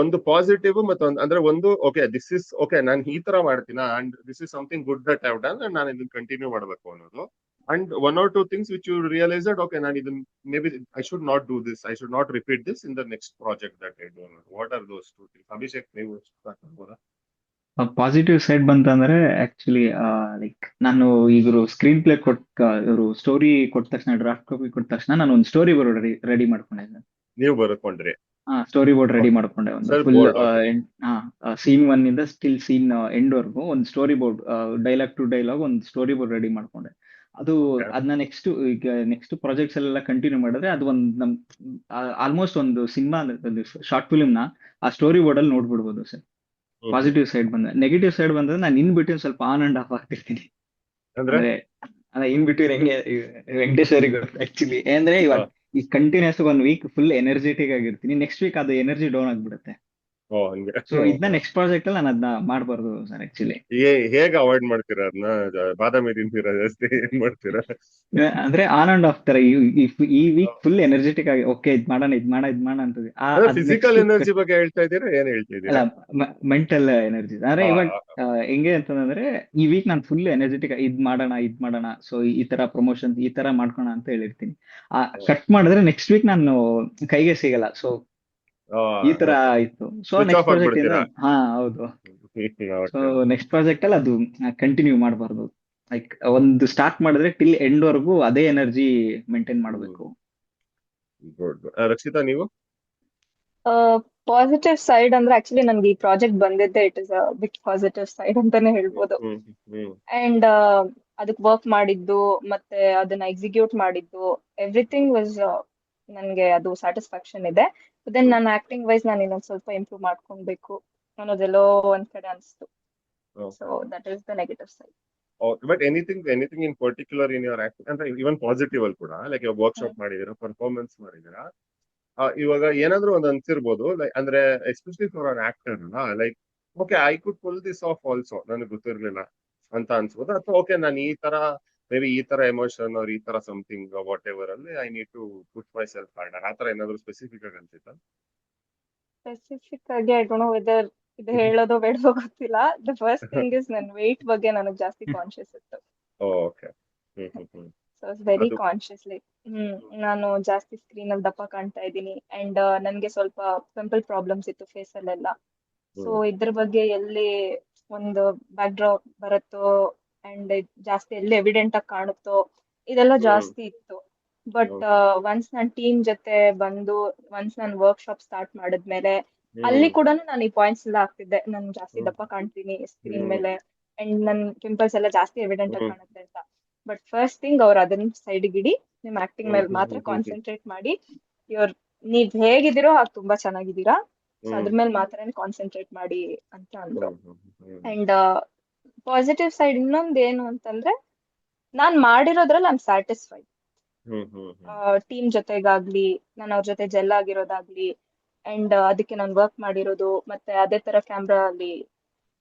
ಒಂದು positive ಮತ್ತೊಂದು ಅಂದ್ರೆ ಒಂದು ಓಕೆ ದಿಸ್ ಇಸ್ ಓಕೆ ನಾನು ಈ ತರ ಮಾಡ್ತೀನ and this is something good that have done and ನಾನು ಇದನ್ನ ಕಂಟಿನ್ಯೂ ಮಾಡಬೇಕು ಅನ್ನೋದು. And one or two things which you realised okay ನಾನು ಇದನ್ನ maybe I should not do this, I should not repeat this in the next project that I do. What are those two things? Abhishek, ನೀವು start ಮಾಡ್ಬೋದಾ? Positive side ಬಂತಂದ್ರೆ actually like ನಾನು ಇವರು screen play ಇವರು story ಕೊಟ್ಟ ತಕ್ಷಣ, draft copy ಕೊಟ್ಟ ತಕ್ಷಣ ನಾನು ಒಂದು ಸ್ಟೋರಿ ಬೋರ್ಡ್ ರೆಡಿ ಮಾಡ್ಕೊಂಡಿದ್ದೆ. ನೀವು ಬರ್ಕೊಂಡ್ರಿ? ಸ್ಟೋರಿ ಬೋರ್ಡ್ ರೆಡಿ ಮಾಡ್ಕೊಂಡೆ, ಒಂದು Sir, full board, okay. Scene 1 ಇಂದ ಸ್ಟಿಲ್ ಸೀನ್ ಎಂಡ್ ವರ್ಗು ಒಂದು story board, dialogue to dialogue ಒಂದು ಸ್ಟೋರಿ ಬೋರ್ಡ್ ರೆಡಿ ಮಾಡ್ಕೊಂಡೆ. ಅದು Okay. ಅದನ್ನ ನೆಕ್ಸ್ಟ್ ಪ್ರಾಜೆಕ್ಟ್ಸ್ ಎಲ್ಲ ಕಂಟಿನ್ಯೂ ಮಾಡಿದ್ರೆ ಅದು ಒಂದು ನಮ್ ಆಲ್ಮೋಸ್ಟ್ ಒಂದು ಸಿನಿಮಾ, ಶಾರ್ಟ್ ಫಿಲ್ಮ್ ನ ಆ ಸ್ಟೋರಿ ಬೋರ್ಡ್ ಅಲ್ಲಿ ನೋಡ್ಬಿಡ್ಬೋದು ಸರ್. ಪಾಸಿಟಿವ್ ಸೈಡ್ ಬಂದ. ನೆಗೆಟಿವ್ ಸೈಡ್ ಬಂದ್ರೆ ನಾನು ಇನ್ ಬಿಟ್ವೀನ್ ಸ್ವಲ್ಪ ಆನ್ ಅಂಡ್ ಆಫ್ ಆಗ್ತಿರ್ತೀನಿ. ಅಂದ್ರೆ ಅಂದ್ರೆ ಇನ್ ಬಿಟ್ವೀನ್ ಹೆಂಗೆ ವೆಂಕಟೇಶ್ ಅವರಿಗೆ ಗೊತ್ತು ಆಕ್ಚುಲಿ. ಅಂದ್ರೆ ಇವಾಗ ಈ ಕಂಟಿನ್ಯೂಸ್ 1 ವೀಕ್ ಫುಲ್ ಎನರ್ಜೆಟಿಕ್ ಆಗಿರ್ತೀನಿ, ನೆಕ್ಸ್ಟ್ ವೀಕ್ ಅದು ಎನರ್ಜಿ ಡೌನ್ ಆಗ್ಬಿಡುತ್ತೆ. ಓ ಹಂಗೆ. ಸೊ ಇದನ್ನ ನೆಕ್ಸ್ಟ್ ಪ್ರಾಜೆಕ್ಟ್ ಅಲ್ಲಿ ನಾನು ಅದನ್ನ ಮಾಡಬಾರ್ದು ಸರ್ ಆಕ್ಚುಲಿ. ಹೇಗೆ ಅವಾಯ್ಡ್ ಮಾಡ್ತೀರಾ ಅದನ್ನ? ಬಾದಾಮಿ ತಿಂತೀರಾ ಜಾಸ್ತಿ? ಏನ್ ಮಾಡ್ತೀರಾ? ಅಂದ್ರೆ ಆನ್ ಅಂಡ್ ಆಫ್ ತರ ಈ ವೀಕ್ ಫುಲ್ ಎನರ್ಜೆಟಿಕ್ ಆಗಿ ಓಕೆ ಇದ್ ಮಾಡೋಣ ಅಂತದೆ. ಫಿಸಿಕಲ್ ಎನರ್ಜಿ ಬಗ್ಗೆ ಹೇಳ್ತಾ ಇದ್ದೀರಾ, ಏನ್ ಹೇಳ್ತಾ ಅಲ್ಲ, ಇದ್ದೀರಾ? Mental energy. ಅಂದ್ರೆ ಇವಾಗ ಹೆಂಗೆ ಅಂತಂದ್ರೆ ಈ ವೀಕ್ ನಾನು ಫುಲ್ ಎನರ್ಜೆಟಿಕ್ ಇದ್ ಮಾಡೋಣ, ಸೊ ಈ ತರ ಪ್ರಮೋಷನ್ ಈ ತರ ಮಾಡ್ಕೋಣ ಅಂತ ಹೇಳಿರ್ತೀನಿ. ಕಟ್ ಮಾಡಿದ್ರೆ ನೆಕ್ಸ್ಟ್ ವೀಕ್ ನಾನು ಕೈಗೆ ಸಿಗಲ್ಲ. ಸೊ ಈ ತರ ಆಯ್ತು. So switch next of project ಇಂದ ಆಗ್ಬಿಡ್ತೀರಾ? ಹೌದು. ಸೊ ನೆಕ್ಸ್ಟ್ ಪ್ರಾಜೆಕ್ಟ್ ಅಲ್ಲಿ ಅದು ಕಂಟಿನ್ಯೂ ಮಾಡಬಾರ್ದು. ಲೈಕ್ ಒಂದು ಸ್ಟಾರ್ಟ್ ಮಾಡಿದ್ರೆ ಟಿಲ್ ಎಂಡ್ ವರ್ಗು ಅದೇ ಎನರ್ಜಿ ಮೇಂಟೈನ್ ಮಾಡಬೇಕು. ಗುಡ್. ರಕ್ಷಿತಾ, ನೀವು? ಪಾಸಿಟಿವ್ ಸೈಡ್ ಅಂದ್ರೆ ಆಕ್ಚುಲಿ ನನ್ಗೆ ಈ ಪ್ರಾಜೆಕ್ಟ್ ಬಂದಿದ್ದೆ it is a big positive side ಅಂತಾನೆ ಹೇಳ್ಬೋದು. ಅಂಡ್ ಅದಕ್ಕೆ ವರ್ಕ್ ಮಾಡಿದ್ದು ಮತ್ತೆ ಅದನ್ನ ಎಕ್ಸಿಕ್ಯೂಟ್ ಮಾಡಿದ್ದು ಎವ್ರಿಥಿಂಗ್ ವಾಸ್ ನನ್ಗೆ ಅದು ಸ್ಯಾಟಿಸ್ಫ್ಯಾಕ್ಷನ್ ಇದೆ. ದೆನ್ ನಾನು ಆಕ್ಟಿಂಗ್ ವೈಸ್ ನಾನು ಇನ್ನೊಂದ್ ಸ್ವಲ್ಪ ಇಂಪ್ರೂವ್ ಮಾಡ್ಕೊಳ್ಬೇಕು ಅನ್ನೋದೆಲ್ಲೋ ಒಂದ್ ಕಡೆ ಅನಿಸ್ತು. So that is the negative side. But anything in particular in your acting ಅಂದ್ರೆ ಇವನ್ ಪಾಸಿಟಿವ್ ಅಲ್ಲಿ ಕೂಡ ಲೈಕ್ ವರ್ಕ್ಶಾಪ್ ಮಾಡಿದೀರಾ, ಪರ್ಫಾರ್ಮೆನ್ಸ್ ಮಾಡಿದೀರಾ, ಇವಾಗ ಏನಾದ್ರೂ ಒಂದು ಅನ್ಸಿರ್ಬೋದು ಅಂದ್ರೆ especially for an actor like okay I could pull this off also, ನನಗೆ ಗೊತ್ತಿರ್ಲಿಲ್ಲ ಅಂತ ಅನ್ಸ್ಬೋದು, ಅಥವಾ ಓಕೆ ನಾನು ಈ ತರ ಮೇ ಬಿ ಈ ತರ ಎಮೋಷನ್ ಅವ್ರ ಈ ತರ ಸಮಥಿಂಗ್ ವಾಟ್ ಎವರ್ ಅಲ್ಲಿ I need to put myself harder, ಆ ತರ ಏನಾದ್ರು ಸ್ಪೆಸಿಫಿಕ್ ಆಗಿ ಅನ್ಸಿತ್ತಾ? ಸ್ಪೆಸಿಫಿಕ್ ಆಗಿ ಐ ಡೋಂಟ್ ನೋ ವೆದರ್ ಇದು ಹೇಳೋದೋ ಬೇಡವೋ ಗೊತ್ತಿಲ್ಲ. ದ ಫಸ್ಟ್ ಥಿಂಗ್ ಇಸ್ ನನ್ನ ವೆಯ್ಟ್ ಬಗ್ಗೆ ನನಗೆ ಜಾಸ್ತಿ ಕಾನ್ಶಿಯಸ್ ಇತ್ತು. ಓಕೆ. ಸೊ ಇಟ್ಸ್ ವೆರಿ ಅದು ಕಾನ್ಶಿಯಸ್. ಲೈಕ್ ನಾನು ಜಾಸ್ತಿ ಸ್ಕ್ರೀನ್ ಅಲ್ಲಿ ದಪ್ಪ ಕಾಣ್ತಾ ಇದ್ದೀನಿ ಅಂಡ್ ನನ್ಗೆ ಸ್ವಲ್ಪ ಪಿಂಪಲ್ ಪ್ರಾಬ್ಲಮ್ಸ್ ಇತ್ತು ಫೇಸ್ ಅಲ್ಲೆಲ್ಲ. ಸೊ ಇದ್ರ ಬಗ್ಗೆ ಎಲ್ಲಿ ಒಂದು ಬ್ಯಾಕ್ ಡ್ರಾಪ್ ಬರುತ್ತೋ ಅಂಡ್ ಜಾಸ್ತಿ ಎಲ್ಲಿ ಎವಿಡೆಂಟ್ ಆಗಿ ಕಾಣುತ್ತೋ ಇದೆಲ್ಲ ಜಾಸ್ತಿ ಇತ್ತು. ಬಟ್ ಒನ್ಸ್ ನಾನು ಟೀಮ್ ಜೊತೆ ಬಂದು ಒನ್ಸ್ ನಾನು ವರ್ಕ್ಶಾಪ್ ಸ್ಟಾರ್ಟ್ ಮಾಡಿದ್ಮೇಲೆ ಅಲ್ಲಿ ಕೂಡ ನಾನು ಈ ಪಾಯಿಂಟ್ಸ್ ಎಲ್ಲ ಆಗ್ತಿದ್ದೆ, ನಾನು ಜಾಸ್ತಿ ದಪ್ಪ ಕಾಣ್ತೀನಿ ಸ್ಕ್ರೀನ್ ಮೇಲೆ ಅಂಡ್ ನನ್ ಪಿಂಪಲ್ಸ್ ಎಲ್ಲ ಜಾಸ್ತಿ ಎವಿಡೆಂಟ್ ಆಗಿ ಕಾಣುತ್ತೆ ಅಂತ. ಬಟ್ ಫಸ್ಟ್ ಥಿಂಗ್ ಅವ್ರು ಅದನ್ನ ಸೈಡ್ ಗಿಡಿ ನಿಮ್ ಆಕ್ಟಿಂಗ್ ಮೇಲೆ ಮಾತ್ರ ಕಾನ್ಸಂಟ್ರೇಟ್ ಮಾಡಿ, ನೀವ್ ಹೇಗಿದ್ದೀರೋ ಹಾಗೆ ತುಂಬಾ ಚೆನ್ನಾಗಿದ್ದೀರಾ, ಸೊ ಅದ್ರ ಮೇಲೆ ಮಾತ್ರ ಕಾನ್ಸಂಟ್ರೇಟ್ ಮಾಡಿ ಅಂತ ಅಂದ್ರು. ಅಂಡ್ ಪಾಸಿಟಿವ್ ಸೈಡ್ ಇನ್ನೊಂದ್ ಏನು ಅಂತಂದ್ರೆ ನಾನ್ ಮಾಡಿರೋದ್ರಲ್ಲಿ ಐ ಆಮ್ ಸ್ಯಾಟಿಸ್ಫೈಡ್. ಟೀಮ್ ಜೊತೆಗಾಗ್ಲಿ ನಾನು ಅವ್ರ ಜೊತೆ ಜೆಲ್ ಆಗಿರೋದಾಗ್ಲಿ ಅಂಡ್ ಅದಕ್ಕೆ ನಾನು ವರ್ಕ್ ಮಾಡಿರೋದು, ಮತ್ತೆ ಅದೇ ತರ ಕ್ಯಾಮ್ರಾ ಅಲ್ಲಿ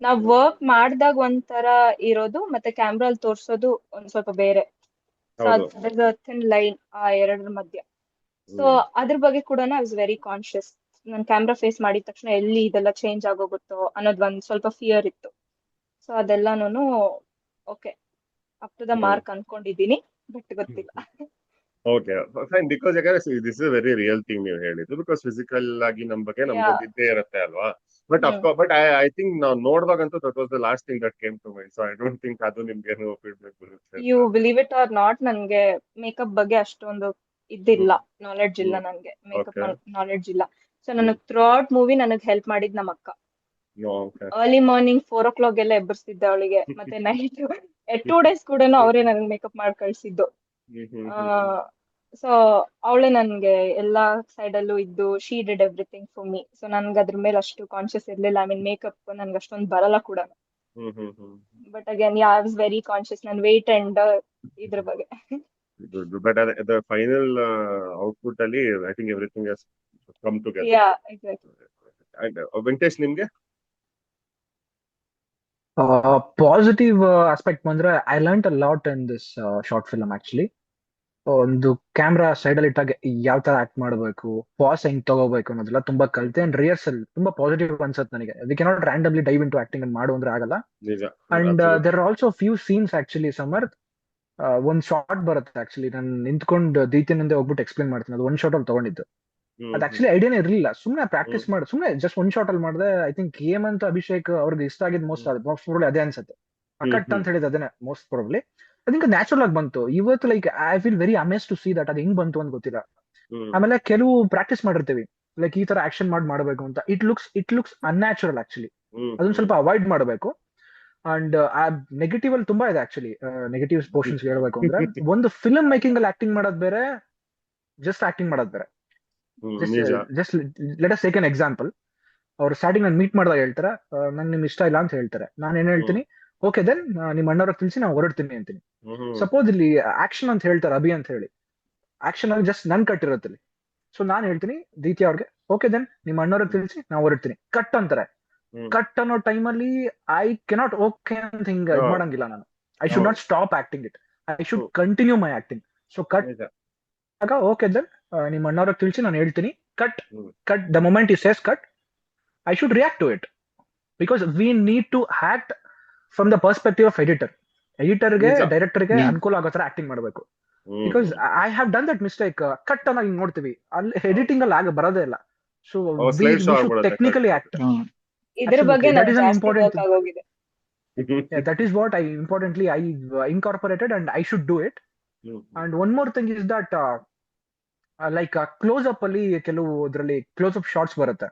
ನಾವ್ ವರ್ಕ್ ಮಾಡಿದಾಗ ಒಂಥರ ಇರೋದು ಮತ್ತೆ ಕ್ಯಾಮ್ರಾ ಅಲ್ಲಿ ತೋರ್ಸೋದು ಒಂದ್ ಸ್ವಲ್ಪ ಬೇರೆ. ಸೊ ಥಿನ್ ಲೈನ್ ಆ ಎರಡರ ಮಧ್ಯ. ಸೊ ಅದ್ರ ಬಗ್ಗೆ ಕೂಡ ಐ ವಾಸ್ ವೆರಿ ಕಾನ್ಶಿಯಸ್. ನಾನು ಕ್ಯಾಮ್ರಾ ಫೇಸ್ ಮಾಡಿದ ತಕ್ಷಣ ಎಲ್ಲಿ ಇದೆಲ್ಲ ಚೇಂಜ್ ಆಗೋಗುತ್ತೋ ಅನ್ನೋದು ಒಂದ್ ಸ್ವಲ್ಪ ಫಿಯರ್ ಇತ್ತು. ಸೊ ಅದೆಲ್ಲಾನು okay up to the mark ಅನ್ಕೊಂಡಿದೀನಿ, ಬಟ್ ಗೊತ್ತಿಲ್ಲ. ಓಕೆ ಫೈನ್, ಬಿಕಾಸ್ ಯಾಕಂದ್ರೆ this is very real thing ನೀವು ಹೇಳಿದ್ದು, ಬಿಕಾಸ್ ಫಿಸಿಕಲ್ ಆಗಿ ನಮ್ ಬಗ್ಗೆ ನಮ್ಗೆ ಇದ್ದೇ ಇರುತ್ತೆ ಅಲ್ವಾ. ಬಟ್ ಬಟ್ ಐ ಥಿಂಕ್ ನಾವು ನೋಡಿದಾಗಂತೂ that was the last thing that came to mind. So I don't think ಅದು ನಿಮ್ಗೆ ಫೀಡ್ಬ್ಯಾಕ್ ಬರುತ್ತೆ. You believe it or not, ನನ್ಗೆ ಮೇಕಪ್ ಬಗ್ಗೆ ಅಷ್ಟೊಂದು ಇದ್ದಿಲ್ಲ, ನಾಲೆಡ್ಜ್ ಇಲ್ಲ, ನನ್ಗೆ ಮೇಕಪ್ ನಾಲೆಡ್ಜ್ ಇಲ್ಲ. ಸೊ ನನಗ್ ಥ್ರೂ ಔಟ್ ಮೂವಿ ನನಗ್ ಹೆಲ್ಪ್ ಮಾಡಿದ್ ನಮ್ಮ ಅಕ್ಕ. No, okay. Early morning 4 o'clock ಎಲ್ಲ ಎಬ್ಬರಿಸ್ತಿದ್ದೆ ಅವಳಿಗೆ. ಮತ್ತೆ ನೈಟ್ 2 days ಕೂಡ ಅವರೇ ನನ್ಗೆ ಮೇಕಪ್ ಮಾಡಿ ಕಳ್ಸಿದ್ದು. ಸೊ ಅವಳೇ ನನ್ಗೆ ಎಲ್ಲಾ ಸೈಡ್ ಅಲ್ಲೂ ಇದ್ದು she did everything for me. So ನನ್ಗೆ ಅದ್ರ ಮೇಲೆ ಅಷ್ಟು ಕಾನ್ಶಿಯಸ್ ಇರ್ಲಿಲ್ಲ. ಐ ಮೀನ್ ಮೇಕಪ್ ನನ್ಗೆ ಅಷ್ಟೊಂದು ಬರಲ್ಲ ಕೂಡ. But again I was very conscious ನನ್ನ ವೇಟ್ ಅಂಡ್ ಇದ್ರ ಬಗ್ಗೆ. Good. But the final output ಅಲ್ಲಿ I think everything has come together. Yeah, exactly. And Venkatesh ನಿಮ್ಗೆ ಪಾಸಿಟಿವ್ ಆಸ್ಪೆಕ್ಟ್ ಬಂದ್ರೆ I learn a lot in this short film actually. ಒಂದು camera side ಅಲ್ಲಿ ಇಟ್ಟಾಗ ಯಾವ ತರ ಆಕ್ಟ್ ಮಾಡಬೇಕು, ಪಾಸ್ ಹೆಂಗ್ ತಗೋಬೇಕು ಅನ್ನೋದೆಲ್ಲ ತುಂಬಾ ಕಲಿತೆ. ಅಂಡ್ ರಿಹರ್ಸಲ್ ತುಂಬಾ ಪಾಸಿಟಿವ್ ಅನ್ಸತ್ ನನಗೆ. We cannot randomly dive into acting ಅಂತ ಮಾಡು ಅಂದ್ರೆ ಆಗಲ್ಲ. ನಿಜ. And there are also few scenes actually Samarth. ಒಂದ್ ಶಾರ್ಟ್ ಬರುತ್ತೆ ಆಕ್ಚುಲಿ, ನಾನು ನಿಂತ್ಕೊಂಡು ದೀತಿನಿಂದ ಹೋಗ್ಬಿಟ್ಟು ಎಕ್ಸ್ಪ್ಲೇನ್ ಮಾಡ್ತೀನಿ. ಅದು ಒಂದ್ ಶಾರ್ಟ್ ಅಲ್ಲಿ ತಗೊಂಡಿದ್ದು. ಅದು ಆಕ್ಚುಲಿ ಐಡಿಯಾನೇ ಇರ್ಲಿಲ್ಲ. ಸುಮ್ನೆ ಪ್ರಾಕ್ಟೀಸ್ ಮಾಡಿ ಸುಮ್ನೆ ಜಸ್ಟ್ ಒಂದ್ ಶಾರ್ಟ್ ಅಲ್ಲಿ ಮಾಡಿದೆ. ಐ ಥಿಂಕ್ ಹೇಮಂತ್ ಅಭಿಷೇಕ್ ಅವ್ರಿಗೆ ಇಷ್ಟ ಆಗಿದ್ ಮೋಸ್ಟ್ ಪ್ರಾಬಬ್ಲಿ ಅದೇ ಅನ್ಸುತ್ತೆ. ಕಟ್ ಅಂತ ಹೇಳಿದ್ ಅದೇನೆ most probably. I think natural ಆಗಿ ಬಂತು. ಇವತ್ತು like I feel very amaze to see that ಅದು ಹೆಂಗ್ ಬಂತು ಅಂತ ಗೊತ್ತಿಲ್ಲ. ಆಮೇಲೆ ಕೆಲವು ಪ್ರಾಕ್ಟೀಸ್ ಮಾಡಿರ್ತೀವಿ ಲೈಕ್ ಈ ತರ ಆಕ್ಷನ್ ಮಾಡಬೇಕು ಅಂತ. It looks unnatural actually. ಅದನ್ನ ಸ್ವಲ್ಪ ಅವಾಯ್ಡ್ ಮಾಡಬೇಕು. ಅಂಡ್ ಆ ನೆಗೆಟಿವ್ ಅಲ್ಲಿ ತುಂಬಾ ಇದೆ ಆಕ್ಚುಲಿ. ನೆಗೆಟಿವ್ ಪೋರ್ಷನ್ಸ್ ಹೇಳ್ಬೇಕು ಅಂದ್ರೆ ಒಂದು ಫಿಲ್ಮ್ ಮೇಕಿಂಗ್ ಅಲ್ಲಿ ಆಕ್ಟಿಂಗ್ ಮಾಡೋದ್ ಬೇರೆ, ಜಸ್ಟ್ ಆಕ್ಟಿಂಗ್ ಮಾಡೋದ್ ಬೇರೆ. Just let us take an example. ಅವ್ರು ಸ್ಟಾರ್ಟಿಂಗ್ ನಾನು ಮೀಟ್ ಮಾಡಿದಾಗ ಹೇಳ್ತಾರೆ ನಂಗೆ ನಿಮ್ ಇಷ್ಟ ಇಲ್ಲ ಅಂತ ಹೇಳ್ತಾರೆ. ನಾನು ಏನ್ ಹೇಳ್ತೀನಿ, ಓಕೆ ದೆನ್ ನಿಮ್ ಅಣ್ಣವ್ರಿಗೆ ತಿಳಿಸಿ ನಾವು ಹೊರಡ್ತೀನಿ ಅಂತೀನಿ. ಸಪೋಸ್ ಇಲ್ಲಿ ಆಕ್ಷನ್ ಅಂತ ಹೇಳ್ತಾರೆ ಅಭಿ ಅಂತ ಹೇಳಿ, ಆಕ್ಷನ್ ಅಲ್ಲಿ ಜಸ್ಟ್ ನನ್ ಕಟ್ ಇರುತ್ತೆ ಇಲ್ಲಿ. ಸೊ ನಾನ್ ಹೇಳ್ತೀನಿ ದೀತಿ ಅವ್ರಿಗೆ, ಓಕೆ ದೆನ್ ನಿಮ್ ಅಣ್ಣವ್ರಿಗೆ ತಿಳಿಸಿ ನಾವು ಹೊರಡ್ತೀನಿ. ಕಟ್ ಅಂತಾರೆ. ಕಟ್ ಅನ್ನೋ ಟೈಮಲ್ಲಿ ಐ ಕೆನಾಟ್ ಓಕೆ ಅಂತ ಹಿಂಗ ಇದ್ ಮಾಡಂಗಿಲ್ಲ ನಾನು. I should not stop acting it. I should continue my acting. So cut ಆಗ ಓಕೆ ದೆನ್ ನಿಮ್ ಅಣ್ಣವ್ರಿಗೆ ತಿಳಿಸಿ ನಾನು ಹೇಳ್ತೀನಿ. Cut the moment you says cut, I should react to it because we need to act from the perspective of editor. ಗೆ director ಗೆ ಅನುಕೂಲ ಆಗೋ ತರ ಆಕ್ಟಿಂಗ್ ಮಾಡಬೇಕು. Because I have done that mistake. Cut ಅನ್ನಾಗಿ ನೋಡ್ತೀವಿ, ಅಲ್ಲಿ ಎಡಿಟಿಂಗ್ ಅಲ್ಲಿ ಆಗ ಬರೋದೇ ಇಲ್ಲ. So we should technically act. ಇದ್ರ ಬಗ್ಗೆ that is an important work ಆಗೋಗಿದೆ. that is what I importantly I incorporated and I should do it. And one more thing is that like close up ಅಲ್ಲಿ ಕೆಲವು ಇದರಲ್ಲಿ close up shorts ಬರುತ್ತೆ.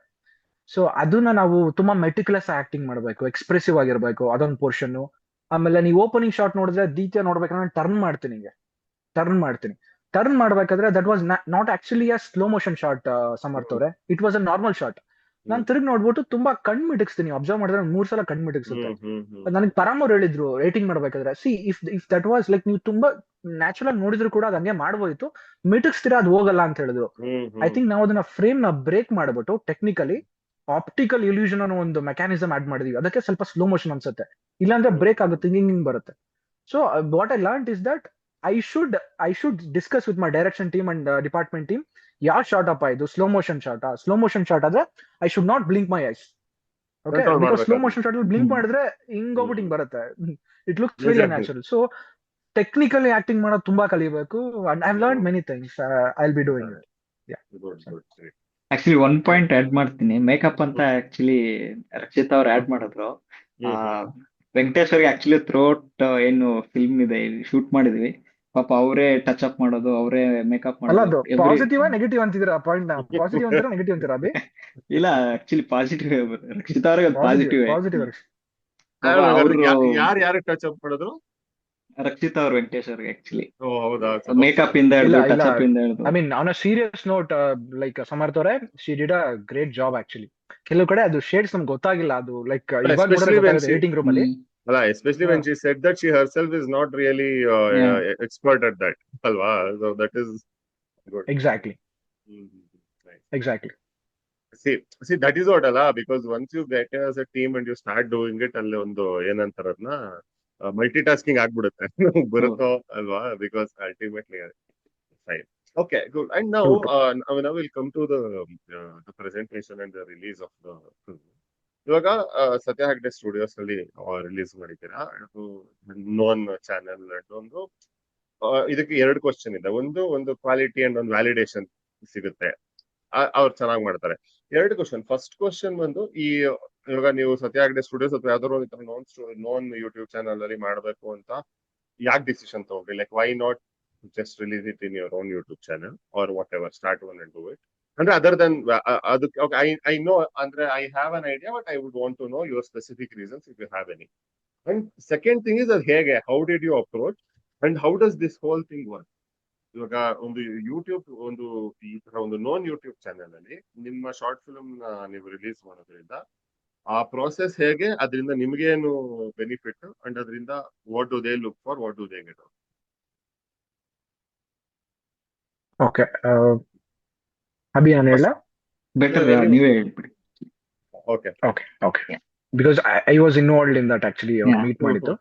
So ಅದನ್ನ ನಾವು ತುಂಬಾ ಮೆಟಿಕ್ಯುಲಸ್ ಆಕ್ಟಿಂಗ್ ಮಾಡಬೇಕು, expressive ಆಗಿರ್ಬೇಕು ಅದೊಂದು ಪೋರ್ಷನ್. ಆಮೇಲೆ ನೀವು ಓಪನಿಂಗ್ ಶಾರ್ಟ್ ನೋಡಿದ್ರೆ ದೀತ್ಯ ನೋಡ್ಬೇಕಂದ್ರೆ ಟರ್ನ್ ಮಾಡ್ಬೇಕಾದ್ರೆ that was not actually a slow motion shot Samarth ಅವ್ರೆ. It was a normal shot. ನಾನು ತಿರುಗಿ ನೋಡ್ಬಿಟ್ಟು ತುಂಬಾ ಕಣ್ ಮಿಟಕ್ಸ್ತೀನಿ. ಅಬ್ಸರ್ವ್ ಮಾಡಿದ್ರೆ 3 ಸಲ ಕಣ್ ಮಿಟಕ್ಸುತ್ತೆ. ನನಗೆ ಪರಾಮ್ ಅವ್ರು ಹೇಳಿದ್ರು ರೇಟಿಂಗ್ ಮಾಡ್ಬೇಕಾದ್ರೆ, C if that was like ನೀವು ತುಂಬಾ ನ್ಯಾಚುರಲ್ ಆಗಿ ನೋಡಿದ್ರು ಕೂಡ ಅದು ಹಂಗೆ ಮಾಡ್ಬೋದಿತ್ತು, ಮಿಟಕ್ಸ್ತೀರಾ ಅದು ಹೋಗಲ್ಲ ಅಂತ ಹೇಳಿದ್ರು. ಐ ಥಿಂಕ್ ನಾವು ಅದನ್ನ ಫ್ರೇಮ್ ನ ಬ್ರೇಕ್ ಮಾಡ್ಬಿಟ್ಟು ಟೆಕ್ನಿಕಲಿ ಆಪ್ಟಿಕಲ್ ಇಲ್ಯೂಷನ್ ಅನ್ನೋ ಒಂದು ಮೆಕ್ಯಾನಿಸಮ್ ಆಡ್ ಮಾಡಿದೀವಿ. ಅದಕ್ಕೆ ಸ್ವಲ್ಪ ಸ್ಲೋ ಮೋಷನ್ ಅನ್ಸುತ್ತೆ. ಇಲ್ಲಾಂದ್ರೆ ಬ್ರೇಕ್ ಆಗುತ್ತೆ, ಹಿಂಗ್ ಬರುತ್ತೆ. So what I learn is that I should discuss with my direction team and department team. ಯಾವ ಶಾರ್ಟ್ ಅಪ್ಪ ಇದು ಸ್ಲೋ ಮೋಷನ್ ಶಾರ್ಟ್ ಆದ್ರೆ I should not blink my ice. Okay, because slow motion short ಅಲ್ಲಿ blink ಮಾಡಿದ್ರೆ ಹಿಂಗ್ ಹೋಗ್ಬಿಟ್ಟು ಹಿಂಗ್ ಬರುತ್ತೆ. It looks very unnatural. So technically acting ಮಾಡೋದು ತುಂಬಾ ಕಲಿಬೇಕು. And I have learned many things. I will be doing it. Actually one point add ಮಾಡ್ತೀನಿ. ಮೇಕಪ್ ಅಂತ ಆಕ್ಚುಲಿ ರಕ್ಷಿತಾ ಅವ್ರು ಆಡ್ ಮಾಡಿದ್ರು. ವೆಂಕಟೇಶ್ ಅವ್ರಿಗೆ ಆಕ್ಚುಲಿ ಥ್ರೋಟ್ ಏನು ಫಿಲ್ಮ್ ಇದೆ ಶೂಟ್ ಮಾಡಿದ್ವಿ, ಪಾಪ ಅವರೇ ಟಚ್ ಅಪ್ ಮಾಡೋದು, ಅವರೇ ಮೇಕಪ್ ಮಾಡೋದು. ಪಾಸಿಟಿವ್ ನೆಗೆಟಿವ್ ಅಂತಿದ್ರ ಪಾಯಿಂಟ್ ನ? ಪಾಸಿಟಿವ್ ಅಂತೀರಾ ನೆಗೆಟಿವ್ ಅಂತೀರಾ ಅಭಿ? ಇಲ್ಲ, ಆಕ್ಚುಲಿ ಪಾಸಿಟಿವ್. ರಕ್ಷಿತಾ ಅವ್ರಿಗೆ ಪಾಸಿಟಿವ್. ಯಾರು ಟಚ್ ಅಪ್ ಮಾಡೋದು? ರಕ್ಷಿತಾ ಅವ್ರು ವೆಂಕಟೇಶ್ ಅವ್ರಿಗೆ ಆಕ್ಚುಲಿ ಮೇಕಪ್ ಇಂದ ಟಚ್ ಅಪ್ ಇಂದ ಹಿಡಿದು. I mean on a serious note, like Samarth ಅವರೇ, she did a great job actually. ಕೆಲವು ಕಡೆ ಅದು ಶೇಡ್ಸ್ ನಮ್ಗೆ ಗೊತ್ತಾಗಿಲ್ಲ. ಅದು ಲೈಕ್ ಎಡಿಟಿಂಗ್ ರೂಮ್ ಅಲ್ಲಿ ಅಲ್ಲ, especially when she said that she herself is not really expert at that, alwa. So that is good. Exactly. See that is what alla, because once you get as a team and you start doing it, ಅಲ್ಲಿ ಒಂದು ಏನಂತಾರದ್ನ multitasking ಆಗ್ಬಿಡುತ್ತೆ ಬರುತ್ತೋ ಅಲ್ವಾ, because ultimately fine. Okay, good. And now we'll come to the presentation and the release of the film. ಇವಾಗ ಸತ್ಯ Hegde studios ಅಲ್ಲಿ release ಮಾಡಿದ್ದೀರಾ, non channel. ಒಂದು ಇದಕ್ಕೆ 2 ಕ್ವಶನ್ ಇದೆ. ಒಂದು ಕ್ವಾಲಿಟಿ ಅಂಡ್ ಒಂದು ವ್ಯಾಲಿಡೇಷನ್ ಸಿಗುತ್ತೆ, ಅವ್ರು ಚೆನ್ನಾಗಿ ಮಾಡ್ತಾರೆ. 2 ಕ್ವಶನ್. ಫಸ್ಟ್ ಕ್ವಶನ್ ಬಂದು, ಇವಾಗ ನೀವು ಸತ್ಯ ಹೆಗ್ಡೆ ಸ್ಟುಡಿಯೋಸ್ ಅಥವಾ ಯಾವ್ದಾದ್ರು ನೋನ್ ಯೂಟ್ಯೂಬ್ ಚಾನಲ್ ಅಲ್ಲಿ ಮಾಡ್ಬೇಕು ಅಂತ ಯಾಕೆ ಡಿಸಿಷನ್ ತಗೊಂಡ್ರಿ? Like why not just release it in your own YouTube channel or whatever, start one and do it. ಅಂದ್ರೆ ಅದರ್ ದನ್ ಅದಕ್ಕೆ ಐ ನೋ ಅಂದ್ರೆ I have an idea but I would want to know your specific reasons if you have any. And second thing is ಅದು ಹೇಗೆ, how did you approach and how does this whole thing work? ಇವಾಗ ಒಂದು YouTube, ಒಂದು ಈ ತರ ಒಂದು non YouTube channel ಅಲ್ಲಿ ನಿಮ್ಮ ಶಾರ್ಟ್ ಫಿಲ್ಮ್ ನೀವು ರಿಲೀಸ್ ಮಾಡೋದ್ರಿಂದ ಆ ಪ್ರೋಸೆಸ್ ಹೇಗೆ, ಅದರಿಂದ ನಿಮ್ಗೇನು ಬೆನಿಫಿಟ್ ಅಂಡ್ ಅದರಿಂದ what do they look for, what do they get? Okay, Abhi ನಾನು ಹೇಳ. ಬೆಟರ್ ನೀವೇ ಹೇಳ್ಬಿಡಿ. Okay okay okay, because I was involved in that actually Yeah. Meet ಮಾಡಿದ್ದು.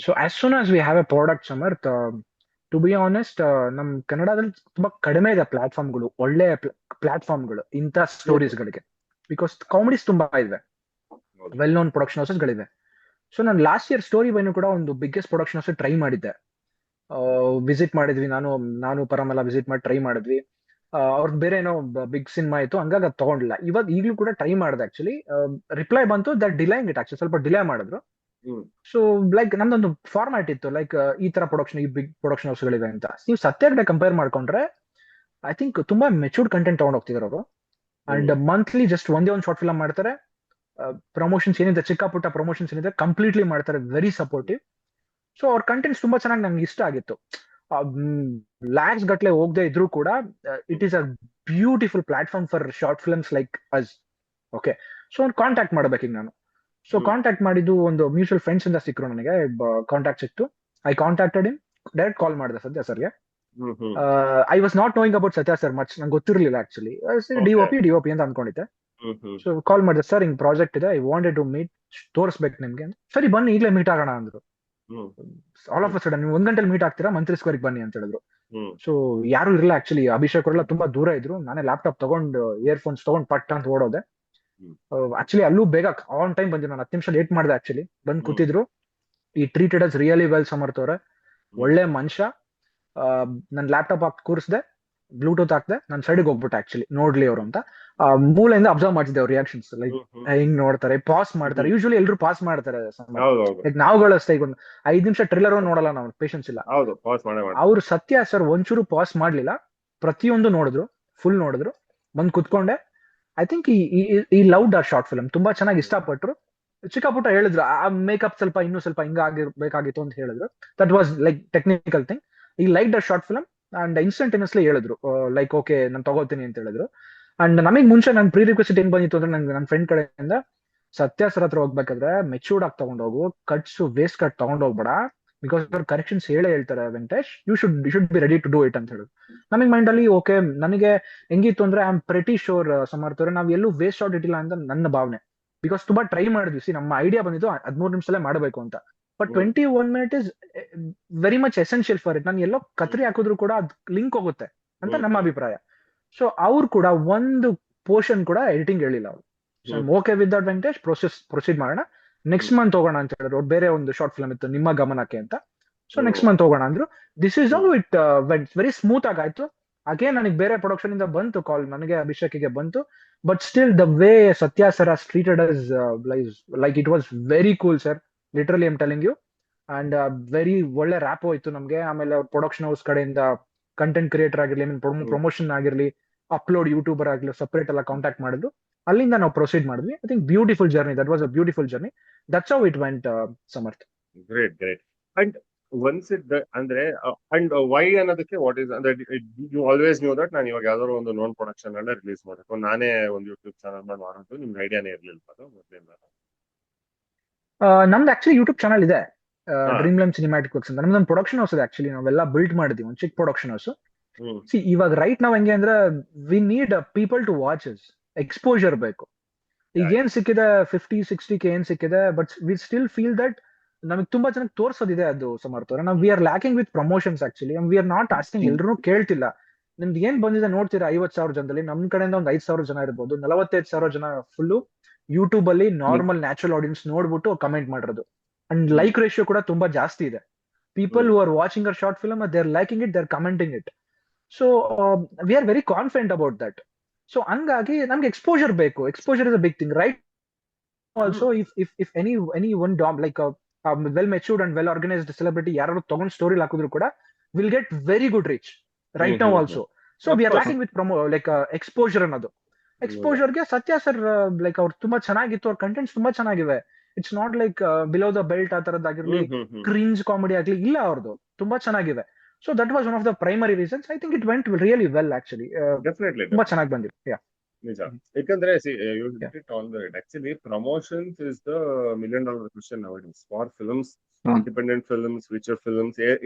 So as soon as we have a product Samarth, to be honest ನಮ್ ಕನ್ನಡದಲ್ಲಿ ತುಂಬಾ ಕಡಿಮೆ ಇದೆ ಪ್ಲಾಟ್ಫಾರ್ಮ್ಗಳು, ಒಳ್ಳೆ ಪ್ಲಾಟ್ಫಾರ್ಮ್ಗಳು ಇಂಥ ಸ್ಟೋರೀಸ್ಗಳಿಗೆ. ಬಿಕಾಸ್ ಕಾಮಿಡೀಸ್ ತುಂಬಾ ಇದೆ, ವೆಲ್ ನೋನ್ ಪ್ರೊಡಕ್ಷನ್ ಹೌಸಸ್ ಗಳಿವೆ. ಸೊ ನಾನು ಲಾಸ್ಟ್ ಇಯರ್ ಸ್ಟೋರಿ ಬೈನು ಕೂಡ ಒಂದು ಬಿಗ್ಗೆಸ್ಟ್ ಪ್ರೊಡಕ್ಷನ್ ಹೌಸ್ ಟ್ರೈ ಮಾಡಿದ್ದೆ, ವಿಸಿಟ್ ಮಾಡಿದ್ವಿ. ನಾನು ಪರಮೆಲ್ಲ ವಿಸಿಟ್ ಮಾಡಿ ಟ್ರೈ ಮಾಡಿದ್ವಿ. ಅವ್ರದ್ದು ಬೇರೆ ಏನೋ ಬಿಗ್ ಸಿನಿಮಾ ಇತ್ತು, ಹಂಗಾಗಿ ಅದು ತಗೊಂಡಿಲ್ಲ. ಇವಾಗ ಈಗಲೂ ಕೂಡ ಟ್ರೈ ಮಾಡಿದೆ ಆಕ್ಚುಲಿ. ರಿಪ್ಲೈ ಬಂತು ದಟ್ ಡಿಲೈಂಗ್ ಇಟ್ ಆಕ್ಚುಲಿ, ಸ್ವಲ್ಪ ಡಿಲೇ ಮಾಡಿದ್ರು. ಸೊ ಲೈಕ್ ನಮ್ದೊಂದು ಫಾರ್ಮ್ಯಾಟ್ ಇತ್ತು, ಲೈಕ್ ಈ ತರ ಪ್ರೊಡಕ್ಷನ್, ಈ ಬಿಗ್ ಪ್ರೊಡಕ್ಷನ್ ಹೌಸ್ಗಳಿವೆ ಅಂತ. ನೀವು ಸತ್ಯಗಡೆ ಕಂಪೇರ್ ಮಾಡ್ಕೊಂಡ್ರೆ ಐ ಥಿಂಕ್ ತುಂಬಾ ಮೆಚೂರ್ಡ್ ಕಂಟೆಂಟ್ ತಗೊಂಡ್ ಹೋಗ್ತಿದಾರೆ ಅವರು. ಅಂಡ್ ಮಂತ್ಲಿ ಜಸ್ಟ್ ಒಂದೇ ಒಂದು ಶಾರ್ಟ್ ಫಿಲ್ಮ್ ಮಾಡ್ತಾರೆ. ಪ್ರಮೋಷನ್ಸ್ ಏನಿದೆ, ಚಿಕ್ಕ ಪುಟ್ಟ ಪ್ರಮೋಷನ್ಸ್ ಏನಿದೆ ಕಂಪ್ಲೀಟ್ಲಿ ಮಾಡ್ತಾರೆ, ವೆರಿ ಸಪೋರ್ಟಿವ್. ಸೊ ಅವ್ರ ಕಂಟೆಂಟ್ಸ್ ತುಂಬಾ ಚೆನ್ನಾಗಿ ನಂಗೆ ಇಷ್ಟ ಆಗಿತ್ತು. ಲ್ಯಾಕ್ಸ್ ಗಟ್ಲೆ ಹೋಗದೆ ಇದ್ರು ಕೂಡ it is a beautiful platform for short films like us. Okay, so ಒಂದು ಕಾಂಟ್ಯಾಕ್ಟ್ ಮಾಡ್ಬೇಕು ಈಗ ನಾನು. ಸೊ ಕಾಂಟ್ಯಾಕ್ಟ್ ಮಾಡಿದ್ದು ಒಂದು ಮ್ಯೂಚುವಲ್ ಫ್ರೆಂಡ್ಸ್ ಇಂದ ಸಿಕ್ಕರು ನನಗೆ, ಕಾಂಟ್ಯಾಕ್ಟ್ ಸಿಕ್ತು. ಐ ಕಾಂಟ್ಯಾಕ್ಟೆಡ್ ಹಿಮ್, ಡೈರೆಕ್ಟ್ ಕಾಲ್ ಮಾಡಿದೆ ಸದ್ಯ ಸರ್ಗೆ. I was not knowing about ಸತ್ಯ ಸರ್ ಮಚ್, ನಂಗೆ ಗೊತ್ತಿರಲಿಲ್ಲ ಆಕ್ಚುಲಿ. ಡಿಒಪಿ ಅಂತ ಅನ್ಕೊಂಡಿದ್ದೆ. ಸೊ ಕಾಲ್ ಮಾಡಿದೆ, ಸರ್ ಹಿಂಗ್ ಪ್ರಾಜೆಕ್ಟ್ ಇದೆ, ಐ ವಾಂಟೆಡ್ ಟು ಮೀಟ್, ತೋರಿಸ್ಬೇಕು ನಿಮ್ಗೆ ಅಂತ. ಸರಿ ಬನ್ನಿ ಈಗಲೇ ಮೀಟ್ ಆಗೋಣ ಅಂದ್ರು. ಆಲ್ ಆಫ್ ಅ ಸಡನ್ ನೀವು 1 ಗಂಟೆಲಿ ಮೀಟ್ ಆಗ್ತೀರಾ, ಮಂತ್ರಿ ಸ್ಕ್ವೇರ್ಗೆ ಬನ್ನಿ ಅಂತ ಹೇಳಿದ್ರು. ಸೊ ಯಾರು ಇರಲಿಲ್ಲ ಆಕ್ಚುಲಿ, ಅಭಿಷೇಕ್ ಅವರೆಲ್ಲ ತುಂಬಾ ದೂರ ಇದ್ರು. ನಾನೇ ಲ್ಯಾಪ್ಟಾಪ್ ತಗೊಂಡು ಇಯರ್ಫೋನ್ಸ್ ತಗೊಂಡು ಪಟ್ ಅಂತ ಓಡೋದೆ. ಆಕ್ಚುಲಿ ಅಲ್ಲೂ ಬೇಗ ಆನ್ ಟೈಮ್ ಬಂದಿದ್ರು, ನಾನು 10 ನಿಮಿಷ ಲೇಟ್ ಮಾಡಿದೆ ಆಕ್ಚುಲಿ. ಬಂದು ಕೂತಿದ್ರು. ಈ treated us really well Samarth ಅವ್ರೆ, ಒಳ್ಳೆ ಮನುಷ್ಯ. ನನ್ ಲ್ಯಾಪ್ಟಾಪ್ ಹಾಕಿ ಕೂರಿಸ್ದೆ, ಬ್ಲೂಟೂತ್ ಹಾಕ್ದೆ, ನನ್ನ ಸೈಡ್ಗೆ ಹೋಗ್ಬಿಟ್ಟೆ ಆಕ್ಚುಲಿ ನೋಡ್ಲಿ ಅವರು ಅಂತ. ಮೂಲೆಯಿಂದ ಅಬ್ಸರ್ವ್ ಮಾಡ್ತಿದ್ದೆ ಅವ್ರ ರಿಯಾಕ್ಷನ್ಸ್, ಲೈಕ್ ಹಿಂಗ್ ನೋಡ್ತಾರೆ, ಪಾಸ್ ಮಾಡ್ತಾರೆ. ಯೂಶುವಲಿ ಎಲ್ರು ಪಾಸ್ ಮಾಡ್ತಾರೆ, ಲೈಕ್ ನಾವುಗಳು ಅಷ್ಟೇ. ಈಗ ಒಂದು 5 ನಿಮಿಷ ಟ್ರಿಲ್ಲರ್ ನೋಡಲ್ಲ ನಾವು, ಪೇಷನ್ಸ್ ಇಲ್ಲ. ಅವ್ರು ಸತ್ಯ ಸರ್ ಒಂಚೂರು ಪಾಸ್ ಮಾಡ್ಲಿಲ್ಲ, ಪ್ರತಿಯೊಂದು ನೋಡಿದ್ರು, ಫುಲ್ ನೋಡಿದ್ರು. ಬಂದ್ ಕುತ್ಕೊಂಡೆ. ಐ ಥಿಂಕ್ ಈ ಲವ್ಡ್ ಆರ್ ಶಾರ್ಟ್ ಫಿಲ್ಮ್, ತುಂಬಾ ಚೆನ್ನಾಗಿ ಇಷ್ಟಪಟ್ರು. ಚಿಕ್ಕ ಪುಟ್ಟ ಹೇಳಿದ್ರು, ಆ ಮೇಕಪ್ ಸ್ವಲ್ಪ ಇನ್ನೂ ಸ್ವಲ್ಪ ಹಿಂಗ ಆಗಿರ್ಬೇಕಾಗಿತ್ತು ಅಂತ ಹೇಳಿದ್ರು. That was like technical thing. ಈ like the short film and instantaneously ಹೇಳಿದ್ರು ಲೈಕ್ ಓಕೆ ನಾನು ತಗೋತೀನಿ ಅಂತ ಹೇಳಿದ್ರು. ಅಂಡ್ ನಮಗೆ ಮುಂಚೆ ನನ್ನ ಪ್ರೀ ರಿಕ್ವೆಸ್ಟ್ ಏನ್ ಬಂದಿತ್ತು ಅಂದ್ರೆ, ನಂಗೆ ನನ್ನ ಫ್ರೆಂಡ್ ಕಡೆಯಿಂದ ಸತ್ಯ ಸರ್ ಹತ್ರ ಹೋಗ್ಬೇಕಾದ್ರೆ ಮೆಚೂರ್ಡ್ ಆಗಿ ತಗೊಂಡೋಗು, ಕಟ್ಸು ವೇಸ್ಟ್ ಕಟ್ ತಗೊಂಡೋಗ್ಬೇಡ, ಬಿಕಾಸ್ ಅವ್ರ ಕರೆಕ್ಷನ್ಸ್ ಹೇಳ್ತಾರೆ Venkatesh, you should be ready to do it ಅಂತ ಹೇಳಿದ್ರು. ನಮಗೆ ಮೈಂಡ್ ಅಲ್ಲಿ ಓಕೆ, ನನಗೆ ಹೆಂಗಿತ್ತು ಅಂದ್ರೆ I am pretty sure Samarth ಅವ್ರೆ, ನಾವ್ ಎಲ್ಲೂ ವೇಸ್ಟ್ ಶಾಟ್ ಇಟ್ಟಿಲ್ಲ ಅಂತ ನನ್ನ ಭಾವನೆ. ಬಿಕಾಸ್ ತುಂಬಾ ಟ್ರೈ ಮಾಡಿದ್ವಿ. ನಮ್ಮ ಐಡಿಯಾ ಬಂದಿದ್ದು 13 ನಿಮಿಷದಲ್ಲೇ ಮಾಡಬೇಕು ಅಂತ. But 21 minutes is very much essential for it. ನಾನು ಎಲ್ಲೋ ಕತ್ರಿ ಹಾಕಿದ್ರು ಕೂಡ ಅದು ಲಿಂಕ್ ಹೋಗುತ್ತೆ ಅಂತ ನಮ್ಮ ಅಭಿಪ್ರಾಯ. ಸೊ ಅವ್ರು ಕೂಡ ಒಂದು ಪೋರ್ಷನ್ ಕೂಡ ಎಡಿಟಿಂಗ್ ಹೇಳಿಲ್ಲ ಅವರು. Okay with that Venkatesh, proceed ಮಾಡೋಣ, ನೆಕ್ಸ್ಟ್ ಮಂತ್ ಹೋಗೋಣ ಅಂತ ಹೇಳಿದ್ರು. ಬೇರೆ ಒಂದು ಶಾರ್ಟ್ ಫಿಲ್ಮ್ ಇತ್ತು ನಿಮ್ಮ ಗಮನಕ್ಕೆ ಅಂತ. ಸೊ ನೆಕ್ಸ್ಟ್ ಮಂತ್ ಹೋಗೋಣ ಅಂದ್ರು. This is how it went, very smooth ಆಗಾಯ್ತು. ಅಗೇನ್ ನನಗೆ ಬೇರೆ ಪ್ರೊಡಕ್ಷನ್ ಇಂದ ಬಂತು ಕಾಲ್, ನನಗೆ ಅಭಿಷೇಕಿಗೆ ಬಂತು. But still the way Satya sir has treated us like it was very cool sir, literally I'm telling you. And very ಒಳ್ಳೆ ರ್ಯಾಪ್ ಹೋಯ್ತು ನಮ್ಗೆ. ಆಮೇಲೆ ಅವ್ರ ಪ್ರೊಡಕ್ಷನ್ ಹೌಸ್ ಕಡೆಯಿಂದ ಕಂಟೆಂಟ್ ಕ್ರಿಯೇಟರ್ ಆಗಿರ್ಲಿ, ಪ್ರಮೋಷನ್ ಆಗಿರ್ಲಿ, ಅಪ್ಲೋಡ್ ಯೂಟ್ಯೂಬರ್ ಆಗಿರ್ಲಿ, ಸಪರೇಟ್ ಎಲ್ಲ ಕಾಂಟ್ಯಾಕ್ಟ್ ಮಾಡಿದ್ರು. ಅಲ್ಲಿಂದ ನಾವು ಪ್ರೊಸೀಡ್ ಮಾಡಿದ್ವಿ. I think beautiful journey, that was a beautiful journey. That's how it vent Samarth. Great. And once it ಅಂದ್ರೆ ಅಂಡ್ ವೈ ಅನ್ನೋದಕ್ಕೆ ವಾಟ್ ಇಸ್ ಅಂದ್ರೆ ಯು ಆಲ್ವೇಸ್ ನ್ಯೂ ದಟ್ ನಾನು ಇವಾಗ ಯಾವ್ದಾದ್ರು ಒಂದು ನೋನ್ ಪ್ರೊಡಕ್ಷನ್ ಅನ್ನ ರಿಲೀಸ್ ಮಾಡಬೇಕು, ನಾನೇ ಒಂದು ಯೂಟ್ಯೂಬ್ ಚಾನಲ್ ಮಾಡಿ ಮಾಡೋದು ನಿಮ್ಗೆ ಐಡಿಯಾನೇ ಇರ್ಲಿಲ್ಲ ಅದು ಮೊದಲಿಂದ? ನಮ್ದು ಆಕ್ಚುಲಿ ಯೂಟ್ಯೂಬ್ ಚಾನಲ್ ಇದೆ, ಡ್ರೀಮ್ ಲೈಮ್ ಸಿನಿಮ್ಯಾಟಿಕ್ ವರ್ಕ್ಸ್ ಅಂತ. ನಮ್ದೊಂದು ಪ್ರೊಡಕ್ಷನ್ ಹೌಸ್ ಇದೆ ಆಕ್ಚುಲಿ, ನಾವೆಲ್ಲ ಬಿಲ್ಡ್ ಮಾಡಿದ್ವಿ, ಒಂದು ಚಿಕ್ಕ ಪ್ರೊಡಕ್ಷನ್ ಹೌಸ್. ಸಿ ಇವಾಗ ರೈಟ್ ನಾವ್ ಹೆಂಗೆ ಅಂದ್ರೆ, we need people to watch us, exposure ಬೇಕು. ಈಗ ಏನ್ ಸಿಕ್ಕಿದೆ 50-60K ಏನ್ ಸಿಕ್ಕಿದೆ, but we still feel that ನಮಗೆ ತುಂಬಾ ಚೆನ್ನಾಗಿ ತೋರ್ಸೋದಿದೆ ಅದು ಸಮರ್ಥ್. ನಾವು we are lacking with promotions actually. We are not asking, ಎಲ್ರು ಕೇಳ್ತಿಲ್ಲ ನಿಮ್ದು ಏನ್ ಬಂದಿದೆ ನೋಡ್ತೀರಾ. 50,000 ಜನದಲ್ಲಿ ನಮ್ ಕಡೆಯಿಂದ ಒಂದು 5,000 ಜನ ಇರ್ಬೋದು, 45,000 ಜನ ಫುಲ್ ಯೂಟ್ಯೂಬ್ ಅಲ್ಲಿ ನಾರ್ಮಲ್ ನ್ಯಾಚುರಲ್ ಆಡಿಯನ್ಸ್ ನೋಡ್ಬಿಟ್ಟು ಕಮೆಂಟ್ ಮಾಡಿರೋದು. ಅಂಡ್ ಲೈಕ್ ರೇಷಿಯೋ ಕೂಡ ತುಂಬಾ ಜಾಸ್ತಿ ಇದೆ. People who are watching our short film, they are liking it, they are commenting it. So we are very confident about that. So ಹಂಗಾಗಿ ನಮ್ಗೆ exposure ಬೇಕು. Exposure is a big thing right. Also if any one ಡಾಮ್ like well matured and well organised celebrity ಯಾರು ತಗೊಂಡ್ story ಹಾಕಿದ್ರು ಕೂಡ will get very good reach right now also. So Of we are course. Lacking with promo like exposure ಅನ್ನೋದು. ಎಕ್ಸ್ಪೋಜರ್ಗೆ ಸತ್ಯ sir like ಅವ್ರು ತುಂಬಾ ಚೆನ್ನಾಗಿತ್ತು, ಅವ್ರ ಕಂಟೆಂಟ್ಸ್ ತುಂಬಾ ಚೆನ್ನಾಗಿವೆ. It's not like below the belt ಆ ತರದ್ದಾಗಿರ್ಲಿ, ಕ್ರಿಂಜ್ ಕಾಮಿಡಿ ಆಗ್ಲಿ ಇಲ್ಲ, ಅವ್ರದ್ದು ತುಂಬಾ ಚೆನ್ನಾಗಿವೆ. So that was one of the primary reasons. I think it went really well actually. Definitely ತುಂಬಾ ಚೆನ್ನಾಗಿ ಬಂದಿದೆ. ನಿಜ. ಯಾಕಂದ್ರೆ you hit it on the head. Actually promotions is the $1,000,000 question nowadays for films, independent films, feature films.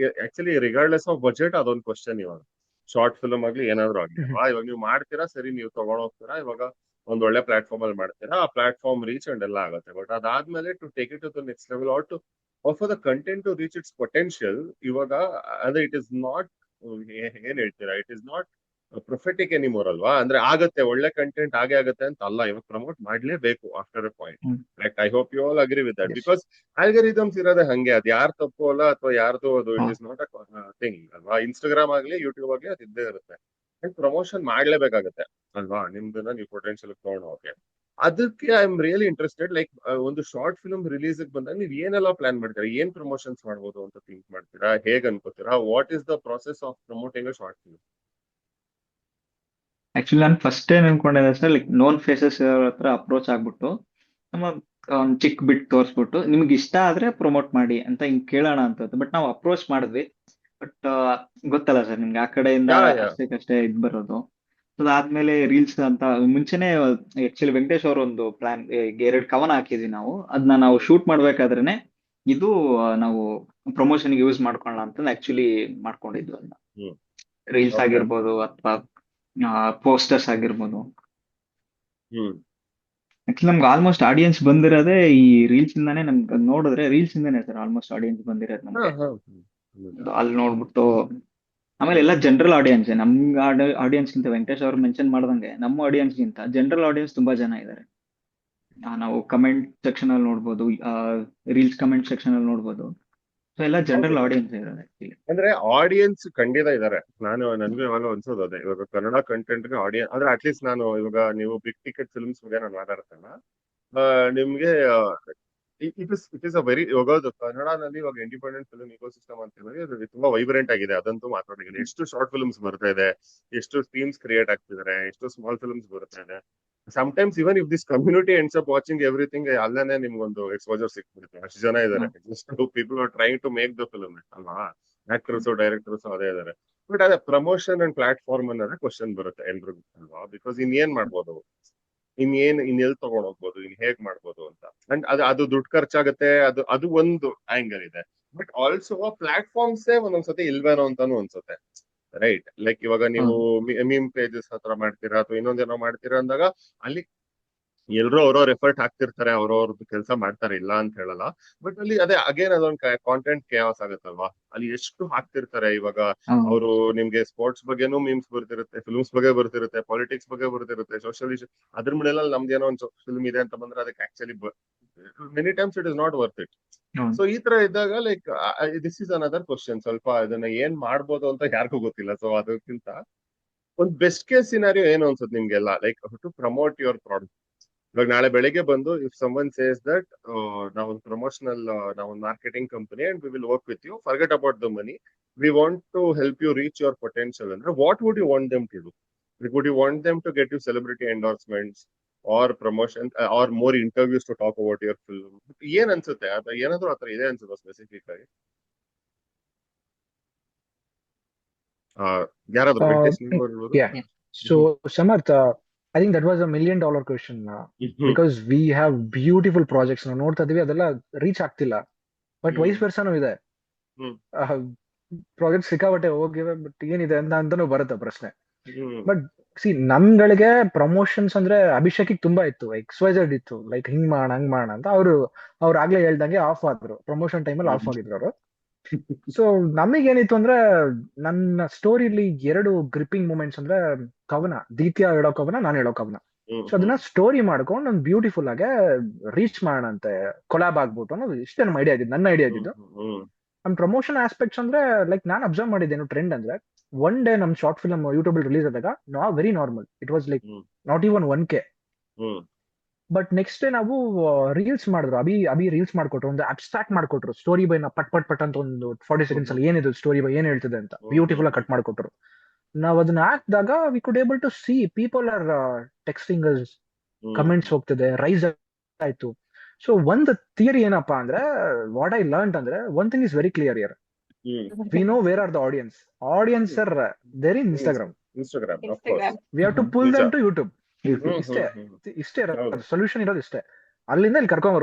Actually regardless of budget ಅದೊಂದು question ಇವಾಗ. Short film ಆಗ್ಲಿ ಏನಾದ್ರು ಆಗ್ಲಿ ಅಲ್ವಾ, ಇವಾಗ ನೀವು ಮಾಡ್ತೀರಾ ಸರಿ, ನೀವು ತಗೊಂಡ್ ಹೋಗ್ತೀರಾ, ಇವಾಗ ಒಂದ್ ಒಳ್ಳೆ ಪ್ಲಾಟ್ಫಾರ್ಮ್ ಅಲ್ಲಿ ಮಾಡ್ತೀರಾ, ಆ ಪ್ಲಾಟ್ಫಾರ್ಮ್ ರೀಚ್ ಅಂಡ್ ಎಲ್ಲ ಆಗುತ್ತೆ. ಬಟ್ ಅದಾದ್ಮೇಲೆ to take it to the next level or to for the content to reach its potential, ಇವಾಗ ಅಂದ್ರೆ ಇಟ್ ಇಸ್ ನಾಟ್, ಏನ್ ಹೇಳ್ತೀರಾ, it is not prophetic anymore ಅಲ್ವಾ. ಅಂದ್ರೆ ಆಗತ್ತೆ, ಒಳ್ಳೆ ಕಂಟೆಂಟ್ ಆಗೇ ಆಗತ್ತೆ ಅಂತ ಅಲ್ಲ, ಇವಾಗ ಪ್ರಮೋಟ್ ಮಾಡ್ಲೇಬೇಕು after a point. Like I hope you all agree with that, because algorithms ಇರೋದೇ ಹಂಗೆ. ಅದು ಯಾರು ತಪ್ಪು ಅಲ್ಲ ಅಥವಾ ಯಾರ್ದು ಅದು, it is not a thing ಅಲ್ವಾ. ಇನ್ಸ್ಟಾಗ್ರಾಮ್ ಆಗ್ಲಿ ಯೂಟ್ಯೂಬ್ ಆಗ್ಲಿ ಅದು ಇದ್ದೇ ಇರುತ್ತೆ. ಅಂಡ್ ಪ್ರಮೋಷನ್ ಮಾಡ್ಲೇಬೇಕಾಗತ್ತೆ ಅಲ್ವಾ, ನಿಮ್ದನ್ನ ನೀವು ಪೊಟೆನ್ಶಿಯಲ್ ತಗೊಂಡು ಹೋಗಿ. ಅದಕ್ಕೆ I am really interested. Like ಒಂದು ಶಾರ್ಟ್ ಫಿಲ್ಮ್ ರಿಲೀಸ್ ಬಂದಾಗ ನೀವು ಏನೆಲ್ಲ ಪ್ಲಾನ್ ಮಾಡ್ತೀರಾ, ಏನ್ ಪ್ರಮೋಷನ್ಸ್ ಮಾಡ್ಬೋದು ಅಂತ ಥಿಂಕ್ ಮಾಡ್ತೀರಾ, ಹೇಗ್ ಅನ್ಕೋತೀರಾ, what is the process of promoting a short film? Actually ನಾನು ಫಸ್ಟ್ ಏನ್ ಅನ್ಕೊಂಡಿದ್ದೆ ಸರ್, ಲೈಕ್ ನೋನ್ ಫೇಸಸ್ ಹತ್ರ ಅಪ್ರೋಚ್ ಆಗ್ಬಿಟ್ಟು ನಮ್ಮ ಒಂದ್ ಚಿಕ್ಕ ಬಿಟ್ ತೋರಿಸ್ಬಿಟ್ಟು ನಿಮ್ಗೆ ಇಷ್ಟ ಆದ್ರೆ ಪ್ರಮೋಟ್ ಮಾಡಿ ಅಂತ ಹಿಂಗ್ ಕೇಳೋಣ ಅಂತ. ಬಟ್ ನಾವು ಅಪ್ರೋಚ್ ಮಾಡಿದ್ವಿ. ಬಟ್ ಗೊತ್ತಲ್ಲ ಸರ್ ನಿಮ್ಗೆ, ಆ ಕಡೆಯಿಂದ ಅಷ್ಟೇ ಇದ್ ಬರೋದು. ಅದಾದ್ಮೇಲೆ ರೀಲ್ಸ್ ಅಂತ ಮುಂಚೆನೆ ಆಕ್ಚುಲಿ ವೆಂಕಟೇಶ್ ಅವ್ರ ಒಂದು ಪ್ಲಾನ್, 2 ಕವನ ಹಾಕಿದ್ವಿ ನಾವು. ಅದನ್ನ ನಾವು ಶೂಟ್ ಮಾಡ್ಬೇಕಾದ್ರೇನೆ ಇದು ನಾವು ಪ್ರಮೋಷನ್ ಯೂಸ್ ಮಾಡ್ಕೊಳ್ಳೋಣ ಅಂತ ಆಕ್ಚುಲಿ ಮಾಡ್ಕೊಂಡಿದ್ವಿ ಅದನ್ನ. ರೀಲ್ಸ್ ಆಗಿರ್ಬೋದು ಅಥವಾ ಪೋಸ್ಟರ್ಸ್ ಆಗಿರ್ಬೋದು. ಆಕ್ಚುಲಿ ನಮ್ಗೆ ಆಲ್ಮೋಸ್ಟ್ ಆಡಿಯನ್ಸ್ ಬಂದಿರೋದೇ ಈ ರೀಲ್ಸ್ ಇಂದಾನೆ. ನಮ್ಗೆ ನೋಡಿದ್ರೆ ರೀಲ್ಸ್ ಇಂದಾನೆ ಸರ್ ಆಲ್ಮೋಸ್ಟ್ ಆಡಿಯನ್ಸ್ ಬಂದಿರೋದು ನಮ್ಗೆ. ಅಲ್ಲಿ ನೋಡ್ಬಿಟ್ಟು ಆಮೇಲೆ ಎಲ್ಲ ಜನರಲ್ ಆಡಿಯನ್ಸ್. ನಮ್ಗೆ ಆಡಿಯನ್ಸ್ ಗಿಂತ ವೆಂಕಟೇಶ್ ಅವ್ರು ಮೆನ್ಷನ್ ಮಾಡ್ದಂಗೆ ನಮ್ಮ ಆಡಿಯನ್ಸ್ ಗಿಂತ ಜನರಲ್ ಆಡಿಯನ್ಸ್ ತುಂಬಾ ಜನ ಇದ್ದಾರೆ. ನಾವು ಕಮೆಂಟ್ ಸೆಕ್ಷನ್ ಅಲ್ಲಿ ನೋಡ್ಬೋದು, ರೀಲ್ಸ್ ಕಮೆಂಟ್ ಸೆಕ್ಷನ್ ಅಲ್ಲಿ ನೋಡ್ಬೋದು. ಸೊ ಎಲ್ಲ ಜನರಲ್ ಆಡಿಯನ್ಸ್ ಇರೋದು ಆಕ್ಚುಲಿ. ಅಂದ್ರೆ ಆಡಿಯನ್ಸ್ ಖಂಡಿತ ಇದಾರೆ. ನನ್ಗೂ ಇವಾಗ ಅನ್ಸೋದು ಅದೇ, ಇವಾಗ ಕನ್ನಡ ಕಂಟೆಂಟ್ ಆಡಿಯನ್ಸ್ ಅಂದ್ರೆ ಅಟ್ಲೀಸ್ಟ್ ನಾನು ಇವಾಗ ನೀವು ಬಿಗ್ ಟಿಕೆಟ್ ಫಿಲ್ಮ್ಸ್ ಬಗ್ಗೆ ನಾನು ಮಾತಾಡ್ತೇನೆ, ನಿಮ್ಗೆ ಇಟ್ ಇಸ್ ಅ ವೆರಿ, ಇವಾಗ ಕನ್ನಡದಲ್ಲಿ ಇವಾಗ ಇಂಡಿಪೆಂಡೆಂಟ್ ಫಿಲ್ಮ್ ಇಕೋಸಿಸ್ಟಮ್ ಅಂತ ಹೇಳಿದ್ರೆ ಅದು ತುಂಬಾ ವೈಬ್ರೆಂಟ್ ಆಗಿದೆ. ಅದಂತೂ ಮಾತಾಡಿದ್ದೀನಿ. ಎಷ್ಟು ಶಾರ್ಟ್ ಫಿಲ್ಮ್ಸ್ ಬರ್ತಾ ಇದೆ, ಎಷ್ಟು ಟೀಮ್ಸ್ ಕ್ರಿಯೇಟ್ ಆಗ್ತಿದ್ದಾರೆ, ಎಷ್ಟು ಸ್ಮಾಲ್ ಫಿಲ್ಮ್ಸ್ ಬರ್ತಾ ಇದೆ. Sometimes even if this community ends up watching everything, ಅಲ್ಲೇನೆ ನಿಮ್ಗೊಂದು ಎಕ್ಸ್ಪೋಜರ್ ಸಿಕ್ಬಿಡುತ್ತೆ. ಅಷ್ಟು ಜನ ಇದಾರೆ, just people are trying to make the film ಅಲ್ವಾ. ಆಕ್ಟರ್ಸ್, ಡೈರೆಕ್ಟರ್ಸ್ ಅದೇ ಇದಾರೆ. ಬಟ್ ಅದೇ ಪ್ರಮೋಷನ್ ಅಂಡ್ ಪ್ಲಾಟ್ಫಾರ್ಮ್ ಅನ್ನೋದೇ ಕ್ವಶನ್ ಬರುತ್ತೆ ಎಲ್ರಿಗೂ ಅಲ್ವಾ. ಬಿಕಾಸ್ ಇನ್ನೇನ್ ಮಾಡ್ಬೋದು, ಇನ್ನೆಲ್ಲಿ ತಗೊಂಡ್ ಹೋಗ್ಬೋದು, ಹೇಗ್ ಮಾಡ್ಬೋದು ಅಂತ. ಅಂಡ್ ಅದು ದುಡ್ಡು ಖರ್ಚಾಗತ್ತೆ, ಅದು ಒಂದು ಆಂಗಲ್ ಇದೆ. ಬಟ್ ಆಲ್ಸೋ ಪ್ಲಾಟ್ಫಾರ್ಮ್ಸೇ ಒಂದೊಂದ್ಸತಿ ಇಲ್ವೇನೋ ಅಂತಾನು ಅನ್ಸುತ್ತೆ, ರೈಟ್? ಲೈಕ್ ಇವಾಗ ನೀವು ಮೀಮ್ ಪೇಜಸ್ ಹತ್ರ ಮಾಡ್ತೀರಾ ಅಥವಾ ಇನ್ನೊಂದೇನೋ ಮಾಡ್ತೀರಾ ಅಂದಾಗ ಅಲ್ಲಿ ಎಲ್ರು ಅವ್ರವ್ರ ಎಫರ್ಟ್ ಹಾಕ್ತಿರ್ತಾರೆ, ಅವ್ರವ್ರದ್ದು ಕೆಲಸ ಮಾಡ್ತಾರೆ, ಇಲ್ಲ ಅಂತ ಹೇಳಲ್ಲ. ಬಟ್ ಅಲ್ಲಿ ಅದೇ ಅಗೇನ್ ಅದೊಂದು ಕಾಂಟೆಂಟ್ ಕೇಯಾಸ್ ಆಗುತ್ತಲ್ವಾ. ಅಲ್ಲಿ ಎಷ್ಟು ಹಾಕ್ತಿರ್ತಾರೆ. ಇವಾಗ ಅವರು ನಿಮ್ಗೆ ಸ್ಪೋರ್ಟ್ಸ್ ಬಗ್ಗೆನೂ ಮೀಮ್ಸ್ ಬರ್ತಿರುತ್ತೆ, ಫಿಲ್ಮ್ಸ್ ಬಗ್ಗೆ ಬರ್ತಿರುತ್ತೆ, ಪಾಲಿಟಿಕ್ಸ್ ಬಗ್ಗೆ ಬರ್ತಿರುತ್ತೆ, ಸೋಷಿಯಲ್ ಇಶ್ಯೂ. ಅದ್ರ ಮೇಲೆ ನಮ್ದೇನೋ ಒಂದು ಫಿಲ್ಮ್ ಇದೆ ಅಂತ ಬಂದ್ರೆ ಅದಕ್ಕೆ actually many times it is not worth it. So ಈ ತರ ಇದ್ದಾಗ like this is another question. ಸ್ವಲ್ಪ ಇದನ್ನ ಏನ್ ಮಾಡ್ಬೋದು ಅಂತ ಯಾರಿಗೂ ಗೊತ್ತಿಲ್ಲ. ಸೊ ಅದಕ್ಕಿಂತ ಒಂದು ಬೆಸ್ಟ್ ಕೇಸ್ ಸಿನಾರಿಯೋ ಏನು ಅನ್ಸುತ್ತೆ ನಿಮ್ಗೆಲ್ಲ, like to promote your product. ಇವಾಗ ನಾಳೆ ಬೆಳಿಗ್ಗೆ ಬಂದು ಇಫ್ ಸಮನ್ ಸೇಸ್ ದಟ್ ನಾವೊಂದು ಪ್ರಮೋಷನಲ್, ನಾವೊಂದು marketing company and we will work with you, forget about the money, we want to help you reach your potential ಅಂದ್ರೆ what would you want them to do? Would you want them to get you celebrity endorsements or promotion or more interviews to talk about your film? ಏನ್ ಅನ್ಸುತ್ತೆ? ಏನಾದ್ರು ಆತರ ಇದೆ ಅನ್ಸುತ್ತೆ specific ಆಗಿ? ಯಾರಾದ್ರೂ So Samarth, I think that was $1 million question because we have beautiful projects ನಾವು ನೋಡ್ತಾ ಇದೀವಿ, ಅದೆಲ್ಲ ರೀಚ್ ಆಗ್ತಿಲ್ಲ. ಬಟ್ ವೈಸ್ ವರ್ಸಾನು ಇದೆ, ಪ್ರಾಜೆಕ್ಟ್ ಸಿಕ್ಕಾಬಟ್ಟೆ ಹೋಗಿವೆ, ಬಟ್ ಏನಿದೆ ಅಂತಾನು ಬರುತ್ತೆ ಪ್ರಶ್ನೆ. ಬಟ್ ಸಿ ನಮ್ಗಳಿಗೆ ಪ್ರಮೋಷನ್ಸ್ ಅಂದ್ರೆ ಅಭಿಷೇಕಿಗೆ ತುಂಬಾ ಇತ್ತು, XYZ ಇತ್ತು, ಲೈಕ್ ಹಿಂಗ್ ಮಾಡೋಣ ಹಂಗ್ ಮಾಡೋಣ ಅಂತ. ಅವ್ರು ಆಗ್ಲೇ ಹೇಳ್ದಂಗೆ ಆಫ್ ಆದ್ರು, ಪ್ರಮೋಷನ್ ಟೈಮಲ್ಲಿ ಆಫ್ ಆಗಿದ್ರು ಅವರು. ಸೊ ನಮಗೇನಿತ್ತು ಅಂದ್ರೆ ನನ್ನ ಸ್ಟೋರಿಲಿ 2 ಗ್ರಿಪ್ಪಿಂಗ್ ಮೂಮೆಂಟ್ಸ್ ಅಂದ್ರೆ ಕವನ, ದೀತ್ಯ ಹೇಳೋ ಕವನ, ನಾನು ಹೇಳೋ ಕವನ. ಸೊ ಅದನ್ನ ಸ್ಟೋರಿ ಮಾಡ್ಕೊಂಡು ಒಂದು ಬ್ಯೂಟಿಫುಲ್ ಆಗಿ ರೀಚ್ ಮಾಡೋಣ ಅಂತೆ, ಕೊಲಾಬ್ ಆಗ್ಬಿಟ್ಟು ಅನ್ನೋದು ಇಷ್ಟೇ ನಮ್ಮ ಐಡಿಯಾ ಆಗಿದ್ದು, ನನ್ನ ಐಡಿಯಾ ಆಗಿದ್ದು. ನಮ್ ಪ್ರಮೋಷನ್ ಆಸ್ಪೆಕ್ಟ್ಸ್ ಅಂದ್ರೆ ಲೈಕ್ ನಾನು ಅಬ್ಸರ್ವ್ ಮಾಡಿದ್ದೇನು ಟ್ರೆಂಡ್ ಅಂದ್ರೆ, ಒನ್ ಡೇ ನಮ್ ಶಾರ್ಟ್ ಫಿಲ್ಮ್ ಯೂಟ್ಯೂಬ್ ರಿಲೀಸ್ ಆದಾಗ very normal, it was like not even 1K. But next day ನಾವು ರೀಲ್ಸ್ ಮಾಡಿದ್ರು, ಅಭಿ ರೀಲ್ಸ್ ಮಾಡ್ಕೊಟ್ರು, ಒಂದು ಅಬ್ಸ್ಟ್ರಾಕ್ಟ್ ಮಾಡ್ಕೊಟ್ರು, ಸ್ಟೋರಿ ಬೈನ ಪಟ್ ಅಂತ ಒಂದು 40 ಸೆಕೆಂಡ್ಸ್ ಅಲ್ಲಿ ಏನಿದೆ ಸ್ಟೋರಿ ಬೈ ಏನ್ ಹೇಳ್ತಿದೆ ಅಂತ ಬ್ಯೂಟಿಫುಲ್ ಆಗಿ ಕಟ್ ಮಾಡ್ಕೊಟ್ರು. ನಾವ್ ಅದನ್ನ ಹಾಕಿದಾಗ we could able to see people are texting comments ಹೋಗ್ತಿದೆ, ರೈಸ್ ಆಯ್ತು. ಸೊ ಒಂದು ಥಿಯರಿ ಏನಪ್ಪಾ ಅಂದ್ರೆ, ವಾಟ್ ಐ ಲರ್ನ್ ಅಂದ್ರೆ, one thing is very clear here, we know where are the audience are there in Instagram, Instagram of course. Instagram. We have to pull ನಿಜ. Them to YouTube. YouTube. ಇಷ್ಟೇ ಇಷ್ಟೇ ಹೌದು. Solution ಇರೋದು ಇಷ್ಟೇ. ಅಲ್ಲಿಂದ ಇಲ್ಲಿ ಕರ್ಕೊಂಡ್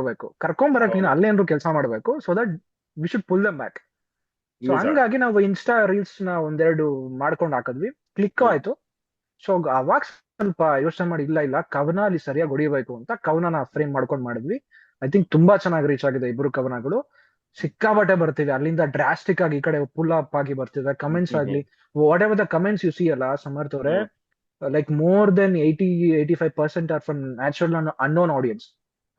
ಬರಕ್ ನೀನು ಹೌದು. ಅಲ್ಲೇ ಏನಾದ್ರು ಕೆಲಸ ಮಾಡ್ಬೇಕು, so that we should pull them back. So ನಿಜ. ಹಂಗಾಗಿ ನಾವು ಇನ್ಸ್ಟಾ ರೀಲ್ಸ್ ನ ಒಂದೆರಡು ಮಾಡ್ಕೊಂಡು ಹಾಕಿದ್ವಿ, ಕ್ಲಿಕ್ ಆಯ್ತು. ಸೊ ಅವಾಗ ಸ್ವಲ್ಪ ಯೋಚನೆ ಮಾಡಿ, ಇಲ್ಲ ಕವನ ಅಲ್ಲಿ ಸರಿಯಾಗಿ ಹೊಡಿಬೇಕು ಅಂತ ಕವನ ಫ್ರೇಮ್ ಮಾಡ್ಕೊಂಡು ಮಾಡಿದ್ವಿ. ಐ ಥಿಂಕ್ ತುಂಬಾ ಚೆನ್ನಾಗಿ ರೀಚ್ ಆಗಿದೆ ಇಬ್ರು ಕವನಗಳು. ಸಿಕ್ಕಾಬಟ್ಟೆ ಬರ್ತಿದೆ ಅಲ್ಲಿಂದ, ಡ್ರಾಸ್ಟಿಕ್ ಆಗಿ ಈ ಕಡೆ ಪುಲ್ ಅಪ್ ಆಗಿ ಬರ್ತಿದೆ. ಕಮೆಂಟ್ಸ್ ಆಗ್ಲಿ, what ever the comments U C ಅಲ್ಲ ಸಮರ್ಥ್ ಅವರೇ, like more than 80-85% are from natural and unknown audience.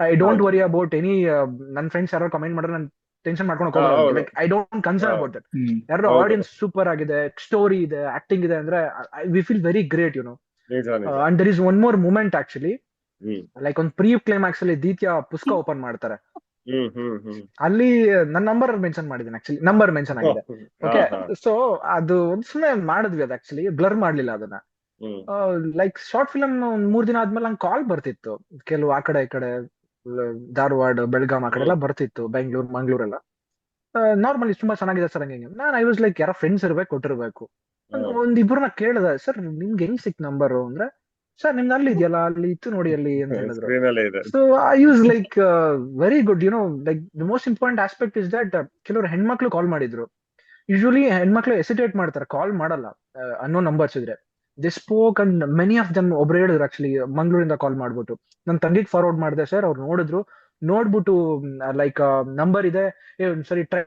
I don't ಹೌದು. worry about any ನನ್ನ ಫ್ರೆಂಡ್ಸ್ ಯಾರು ಕಮೆಂಟ್ ಮಾಡಿದ್ರೆ ನಾನು ಟೆನ್ಷನ್ ಮಾಡ್ಕೊಂಡು ಹೌದು. ಹೋಗೋಲ್ಲ. ಲೈಕ್ ಐ ಡೋಂಟ್ ಕನ್ಸರ್ನ್ ಹೌದು. About that. ಹ್ಮ್. ಯಾರು ಹೌದು. ಆಡಿಯನ್ಸ್ ಸೂಪರ್ ಆಗಿದೆ, ಸ್ಟೋರಿ ಇದೆ, ಆಕ್ಟಿಂಗ್ ಇದೆ ಅಂದ್ರೆ we feel very great, you know. ನಿಜ ನಿಜ. And there is one more moment actually, hmm like ಒಂದು ಪ್ರೀ ಕ್ಲೈಮ್ಯಾಕ್ಸ್ ಅಲ್ಲಿ ದಿತ್ಯ ಪುಸ್ತಕ ಓಪನ್ ಮಾಡ್ತಾರೆ, ಹ್ಮ್ ಹ್ಮ್ ಹ್ಮ್ ಅಲ್ಲಿ ನನ್ನ ನಂಬರ್ ಮೆನ್ಷನ್ ಮಾಡಿದ್ದೀನಿ. ಆಕ್ಚುಲಿ ನಂಬರ್ ಮೆನ್ಷನ್ ಆಗಿದೆ. ಓಕೆ, ಸೊ ಅದು ಒಂದು ಸುಮ್ಮನೆ ಮಾಡಿದ್ವಿ, ಅದು ಆಕ್ಚುಲಿ ಬ್ಲರ್ ಮಾಡ್ಲಿಲ್ಲ ಅದನ್ನ. ಲೈಕ್ ಶಾರ್ಟ್ ಫಿಲಮ್ ಒಂದ್ 3 ದಿನ ಆದ್ಮೇಲೆ ನಂಗೆ ಕಾಲ್ ಬರ್ತಿತ್ತು, ಕೆಲವು ಆ ಕಡೆ ಈ ಕಡೆ, ಧಾರವಾಡ, ಬೆಳಗಾಂ ಆ ಕಡೆ ಎಲ್ಲ ಬರ್ತಿತ್ತು, ಬೆಂಗಳೂರು, ಮಂಗಳೂರೆಲ್ಲ. ನಾರ್ಮಲಿ ತುಂಬಾ ಚೆನ್ನಾಗಿದೆ ಸರ್ ಹಂಗೆ. ನಾನು ಐ ವಾಸ್ ಲೈಕ್, ಯಾರೋ ಫ್ರೆಂಡ್ಸ್ ಇರ್ಬೇಕು, ಕೊಟ್ಟಿರ್ಬೇಕು. ಒಂದಿಬ್ರನ್ನ ಕೇಳಿದೆ, ಸರ್ ನಿಮ್ಗೆ ಹೆಂಗ್ ಸಿಕ್ ನಂಬರ್ ಅಂದ್ರೆ, ಸರ್ ನಿಮ್ಗೆ ಅಲ್ಲಿ ಇದೆಯಲ್ಲ, ಅಲ್ಲಿ ಇತ್ತು ನೋಡಿ ಅಲ್ಲಿ ಅಂತ ಹೇಳಿದ್ರು. ಸ್ಕ್ರೀನ್ ಅಲ್ಲೇ ಇದೆ. So I use like very good, you know. Like the most important aspect is that ಕೆಲವರು ಹೆಣ್ಮಕ್ಳು ಕಾಲ್ ಮಾಡಿದ್ರು. ಯೂಶುವಲಿ ಹೆಣ್ಮಕ್ಳು ಎಸಿಟೇಟ್ ಮಾಡ್ತಾರೆ, ಕಾಲ್ ಮಾಡಲ್ಲ ಅನ್ನೋ ನಂಬರ್ಸ್ ಇದ್ರೆ. The spoke and many of them. ಒಬ್ರು ಹೇಳಿದ್ರು ಆಕ್ಚುಲಿ, ಮಂಗಳೂರಿಂದ ಕಾಲ್ ಮಾಡ್ಬಿಟ್ಟು ನನ್ನ ತಂಗಿಗೆ ಫಾರ್ವರ್ಡ್ ಮಾಡಿದೆ ಸರ್, ಅವ್ರು ನೋಡಿದ್ರು, ನೋಡ್ಬಿಟ್ಟು ಲೈಕ್ ನಂಬರ್ ಇದೆ, ಸರಿ ಟ್ರೈ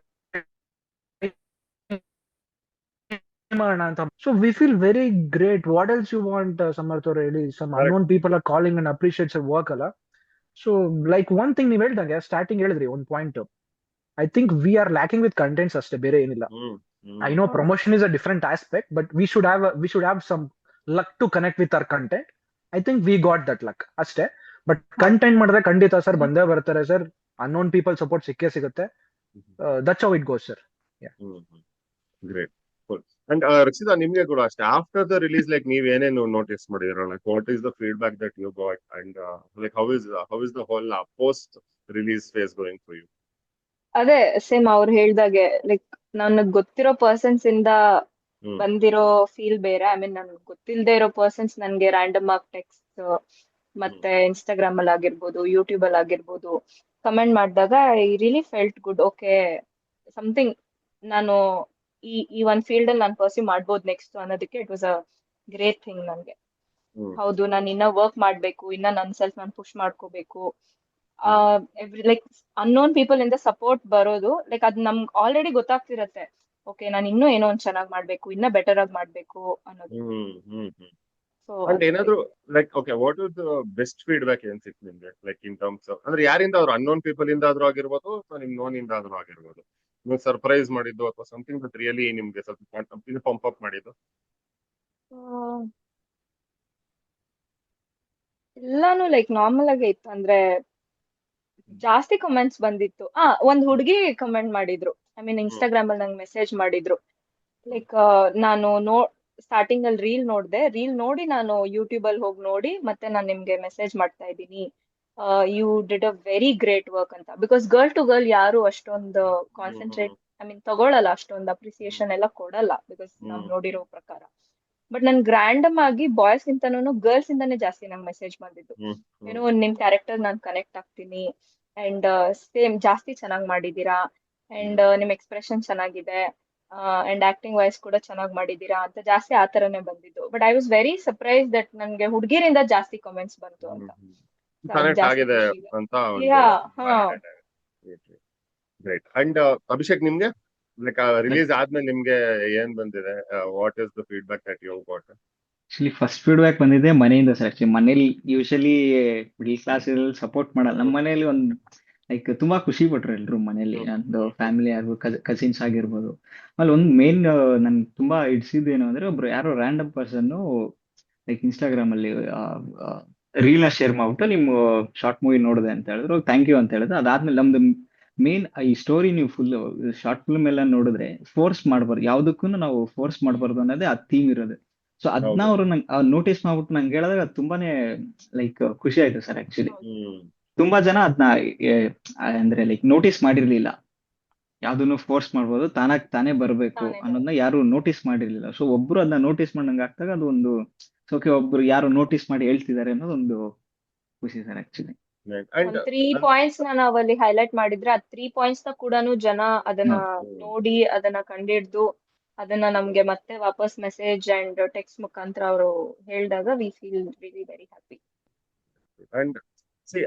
ಮಾಡೋಣ ಅಂತ. So we feel very great. What else you want Samarth ಅವ್ರು ಹೇಳಿ? Some unknown people are calling and appreciates work ಅಲ್ಲ. ಸೊ ಲೈಕ್ ಒನ್ ಥಿಂಗ್ ನೀವ್ ಹೇಳ್ದಂಗೆ ಸ್ಟಾರ್ಟಿಂಗ್ ಹೇಳಿದ್ರಿ ಒಂದ್ point, I think we are lacking with contents ಅಷ್ಟೇ, ಬೇರೆ ಏನಿಲ್ಲ. I know promotion is a different aspect, but we should have some luck to connect with our content. I think we got that luck ಅಷ್ಟೇ. But content ಮಾಡಿದ್ರೆ ಖಂಡಿತ sir ಬಂದೇ ಬರ್ತಾರೆ sir, unknown people support ಸಿಕ್ಕೇ ಸಿಗುತ್ತೆ. That's how it goes sir. Great. And Rakshita, ನಿಮ್ಗೆ ಕೂಡ ಅಷ್ಟೇ, ಆಫ್ಟರ್ ದ ರಿಲೀಸ್ ಲೈಕ್ ನೀವ್ ಏನೇನು ನೋಟಿಸ್ ಮಾಡಿದಿರ, like what is the feedback that you got, and like how is the whole post release phase going for you? ಅದೇ same ಅವ್ರು ಹೇಳ್ದಾಗೆ, like ನನಗ್ ಗೊತ್ತಿರೋ ಪರ್ಸನ್ಸ್ ಇಂದ ಬಂದಿರೋ ಫೀಲ್ ಬೇರೆ. ಐ ಮೀನ್ ನನ್ಗೆ ಗೊತ್ತಿಲ್ಲದೆ ಇರೋ ಪರ್ಸನ್ಸ್ ನನ್ಗೆ ರ್ಯಾಂಡಮ್ ಆಗಿ ಟೆಕ್ಸ್ಟ್ ಮತ್ತೆ ಇನ್ಸ್ಟಾಗ್ರಾಮ್ ಅಲ್ಲಿ ಆಗಿರ್ಬೋದು, ಯೂಟ್ಯೂಬ್ ಅಲ್ಲಿ ಆಗಿರ್ಬೋದು ಕಮೆಂಟ್ ಮಾಡಿದಾಗ I really felt good. Okay, something ನಾನು ಈ ಒಂದ್ ಫೀಲ್ಡ್ ಅಲ್ಲಿ ನಾನು ಪರ್ಸ್ಯೂ ಮಾಡ್ಬೋದು ನೆಕ್ಸ್ಟ್ ಅನ್ನೋದಕ್ಕೆ it was a great thing ನನ್ಗೆ. ಹೌದು, ನಾನು ಇನ್ನ ವರ್ಕ್ ಮಾಡ್ಬೇಕು, ಇನ್ನ ನನ್ ಸೆಲ್ಫ್ ನಾನು ಪುಷ್ ಮಾಡ್ಕೋಬೇಕು. ಲೈಕ್ ಅನ್ನೋನ್ ಪೀಪಲ್ ಇಂದ ಸಪೋರ್ಟ್ ಬರೋದು, ಲೈಕ್ ಅದ್ ನಮ್ಗೆ ಆಲ್ರೆಡಿ ಗೊತ್ತಾಗ್ತಿರತ್ತೆ, ಓಕೆ ನಾನು ಇನ್ನೂ ಏನೋ ಒಂದ್ ಚೆನ್ನಾಗ್ ಮಾಡ್ಬೇಕು, ಇನ್ನ ಬೆಟರ್ ಆಗಿ ಮಾಡ್ಬೇಕು ಅನ್ನೋದು. ಸೊ ಅಂಡ್ ಏನಾದ್ರು like okay, what is the best feedback ಏನ್ ಸಿಕ್ತು ನಿಮ್ಗೆ, ಲೈಕ್ ಇನ್ ಟರ್ಮ್ಸ್ ಅಂದ್ರೆ ಯಾರಿಂದ, ಅವ್ರು ಅನ್ನೋನ್ ಪೀಪಲ್ ಇಂದ ಆದ್ರೂ ಆಗಿರ್ಬೋದು ಅಥವಾ ನಿಮ್ ನೋನ್ ಇಂದ ಆದ್ರೂ ಆಗಿರ್ಬೋದು, ನಿಮ್ಗೆ ಸರ್ಪ್ರೈಸ್ ಮಾಡಿದ್ದು ಅಥವಾ ಸಮಥಿಂಗ್ ದಟ್ ರಿಯಲಿ ನಿಮ್ಗೆ ಸ್ವಲ್ಪ ಪಂಪ್ ಅಪ್ ಮಾಡಿದ್ದು? ಎಲ್ಲಾನು ಲೈಕ್ ನಾರ್ಮಲ್ ಆಗೇ ಇತ್ತು. ಅಂದ್ರೆ ಜಾಸ್ತಿ ಕಮೆಂಟ್ಸ್ ಬಂದಿತ್ತು. ಒಂದ್ ಹುಡುಗಿ ಕಮೆಂಟ್ ಮಾಡಿದ್ರು, ಐ ಮೀನ್ ಇನ್ಸ್ಟಾಗ್ರಾಮ್ ಅಲ್ಲಿ ನಂಗೆ ಮೆಸೇಜ್ ಮಾಡಿದ್ರು. ಲೈಕ್ ನಾನು ಸ್ಟಾರ್ಟಿಂಗ್ ಅಲ್ಲಿ ರೀಲ್ ನೋಡಿ ನಾನು ಯೂಟ್ಯೂಬ್ ಅಲ್ಲಿ ಹೋಗಿ ನೋಡಿ ಮತ್ತೆ ನಾನು ನಿಮ್ಗೆ ಮೆಸೇಜ್ ಮಾಡ್ತಾ ಇದ್ದೀನಿ, you did a very great work ಅಂತ. ಬಿಕಾಸ್ ಗರ್ಲ್ ಟು ಗರ್ಲ್ ಯಾರು ಅಷ್ಟೊಂದು ಕಾನ್ಸಂಟ್ರೇಟ್, ಐ ಮೀನ್ ತಗೊಳಲ್ಲ, ಅಷ್ಟೊಂದು ಅಪ್ರಿಸಿಯೇಷನ್ ಎಲ್ಲ ಕೊಡಲ್ಲ, ಬಿಕಾಸ್ ನಾವ್ ನೋಡಿರೋ ಪ್ರಕಾರ. ಬಟ್ ನನ್ ಗ್ರ್ಯಾಂಡಮ್ ಆಗಿ ಬಾಯ್ಸ್ ಗಿಂತನೂ ಗರ್ಲ್ಸ್ ಇಂದಾನೇ ಜಾಸ್ತಿ ನಂಗೆ ಮೆಸೇಜ್ ಬಂದಿದ್ದು. ಏನೋ ನಿಮ್ ಕ್ಯಾರೆಕ್ಟರ್ ನಾನ್ ಕನೆಕ್ಟ್ ಆಗ್ತೀನಿ, ಅಂಡ್ ಸೇಮ್ ಜಾಸ್ತಿ ಚೆನ್ನಾಗ್ ಮಾಡಿದೀರಾ, ಅಂಡ್ ನಿಮ್ ಎಕ್ಸ್ಪ್ರೆಷನ್ ಚೆನ್ನಾಗಿದೆ, ಅಂಡ್ ಆಕ್ಟಿಂಗ್ ವೈಸ್ ಕೂಡ ಚೆನ್ನಾಗ್ ಮಾಡಿದೀರಾ ಅಂತ ಜಾಸ್ತಿ ಆತರನೇ ಬಂದಿದ್ದು. But I was very surprise that ನನ್ಗೆ ಹುಡುಗಿರಿಂದ ಜಾಸ್ತಿ ಕಮೆಂಟ್ಸ್ ಬಂತು ಅಂತ. ಕನೆಕ್ಟ್ ಜಾಸ್ತಿ ಆಗಿದೆ ಖುಷಿ ಇದೆ. ಅಂತ ಯಾ ಹಾ ಗ್ರೇಟ್. ಅಂಡ್ ಅಭಿಷೇಕ್, ನಿಮ್ಗೆ ಲೈಕ್ ರಿಲೀಸ್ ಆದ್ಮೇಲೆ ನಿಮ್ಗೆ ಏನ್ ಬಂದಿದೆ, what is the feedback that you got? Actually first feedback ಬಂದಿದೆ ಮನೆಯಿಂದ ಸರ್. ಆಕ್ಚುಲಿ ಮನೇಲಿ ಯೂಶಲಿ ಮಿಡಲ್ ಕ್ಲಾಸ್ ಸಪೋರ್ಟ್ ಮಾಡಲ್ಲ. ನಮ್ಮ ಮನೇಲಿ ಒಂದು ಲೈಕ್ ತುಂಬಾ ಖುಷಿ ಪಟ್ರು ಎಲ್ರು ಮನೇಲಿ, ನಂದು ಫ್ಯಾಮಿಲಿ ಆಗಿರ್ಬೋದು, ಕಸಿನ್ಸ್ ಆಗಿರ್ಬೋದು. ಆಮೇಲೆ ಒಂದು ಮೇನ್ ನನ್ಗೆ ತುಂಬಾ ಇಡ್ಸಿದ್ದು ಏನು ಅಂದ್ರೆ, ಒಬ್ರು ಯಾರೋ ರ್ಯಾಂಡಮ್ ಪರ್ಸನ್ ಲೈಕ್ ಇನ್ಸ್ಟಾಗ್ರಾಮ್ ಅಲ್ಲಿ ರೀಲ್ ನ ಶೇರ್ ಮಾಡ್ಬಿಟ್ಟು ನಿಮ್ಮ ಶಾರ್ಟ್ ಮೂವಿ ನೋಡಿದೆ ಅಂತ ಹೇಳಿದ್ರು, ಥ್ಯಾಂಕ್ ಯು ಅಂತ ಹೇಳಿದ್ರು. ಅದಾದ್ಮೇಲೆ ನಮ್ದು ಮೇನ್ ಈ ಸ್ಟೋರಿ ನೀವು ಫುಲ್ ಶಾರ್ಟ್ ಫಿಲ್ಮ್ ಎಲ್ಲ ನೋಡಿದ್ರೆ ಫೋರ್ಸ್ ಮಾಡಬಾರ್ದು, ಯಾವ್ದಕ್ಕೂ ನಾವು ಫೋರ್ಸ್ ಮಾಡಬಾರ್ದು ಅನ್ನೋದೇ ಆ ಥೀಮ್ ಇರೋದು. ಸೊ ಅದನ್ನ ಹೌದು. ಅವರು ನಂಗೆ ನೋಟಿಸ್ ಮಾಡ್ಬಿಟ್ಟು ನಂಗೆ ಹೇಳಿದಾಗ ಅದು ತುಂಬಾನೇ ಲೈಕ್ ಖುಷಿ ಆಯ್ತು ಸರ್ ಆಕ್ಚುಲಿ. ಹೌದು. ಹ್ಮ್ ತುಂಬಾ ಜನ ಅದನ್ನ ಅಂದ್ರೆ ಲೈಕ್ ನೋಟಿಸ್ ಮಾಡಿರ್ಲಿಲ್ಲ. ಯಾವ್ದನ್ನು ಫೋರ್ಸ್ ಮಾಡ್ಬೋದು, ತಾನೇ ಬರ್ಬೇಕು ತಾನೇ ಅನ್ನೋದನ್ನ ಯಾರು ನೋಟಿಸ್ ಮಾಡಿರ್ಲಿಲ್ಲ. ಸೊ ಒಬ್ರು ಅದನ್ನ ನೋಟಿಸ್ ಮಾಡಂಗ್ ಆಗ್ದಾಗ ಅದು ಒಂದು ಓಕೆ, ಒಬ್ರು ಯಾರು ನೋಟಿಸ್ ಮಾಡಿ ಹೇಳ್ತಿದ್ದಾರೆ ಅನ್ನೋದೊಂದು ಖುಷಿ ಸರ್ ಆಕ್ಚುಲಿ. ಅಂಡ್ ಒಂದ್ 3 ಪಾಯಿಂಟ್ಸ್ ನಾವು ಅಲ್ಲಿ ಹೈಲೈಟ್ ಮಾಡಿದ್ರೆ ಆ 3 ಪಾಯಿಂಟ್ಸ್ ನ ಕೂಡ ಜನ ಅದನ್ನ ನೋಡಿ ಅದನ್ನ ಕಂಡಿಡ್ದು ಅದನ್ನ ನಮ್ಗೆ ಮತ್ತೆ ವಾಪಸ್ ಮೆಸೇಜ್ ಅಂಡ್ ಟೆಕ್ಸ್ಟ್ ಮುಖಾಂತರ ಅವರು ಹೇಳಿದಾಗ we feel really very happy. And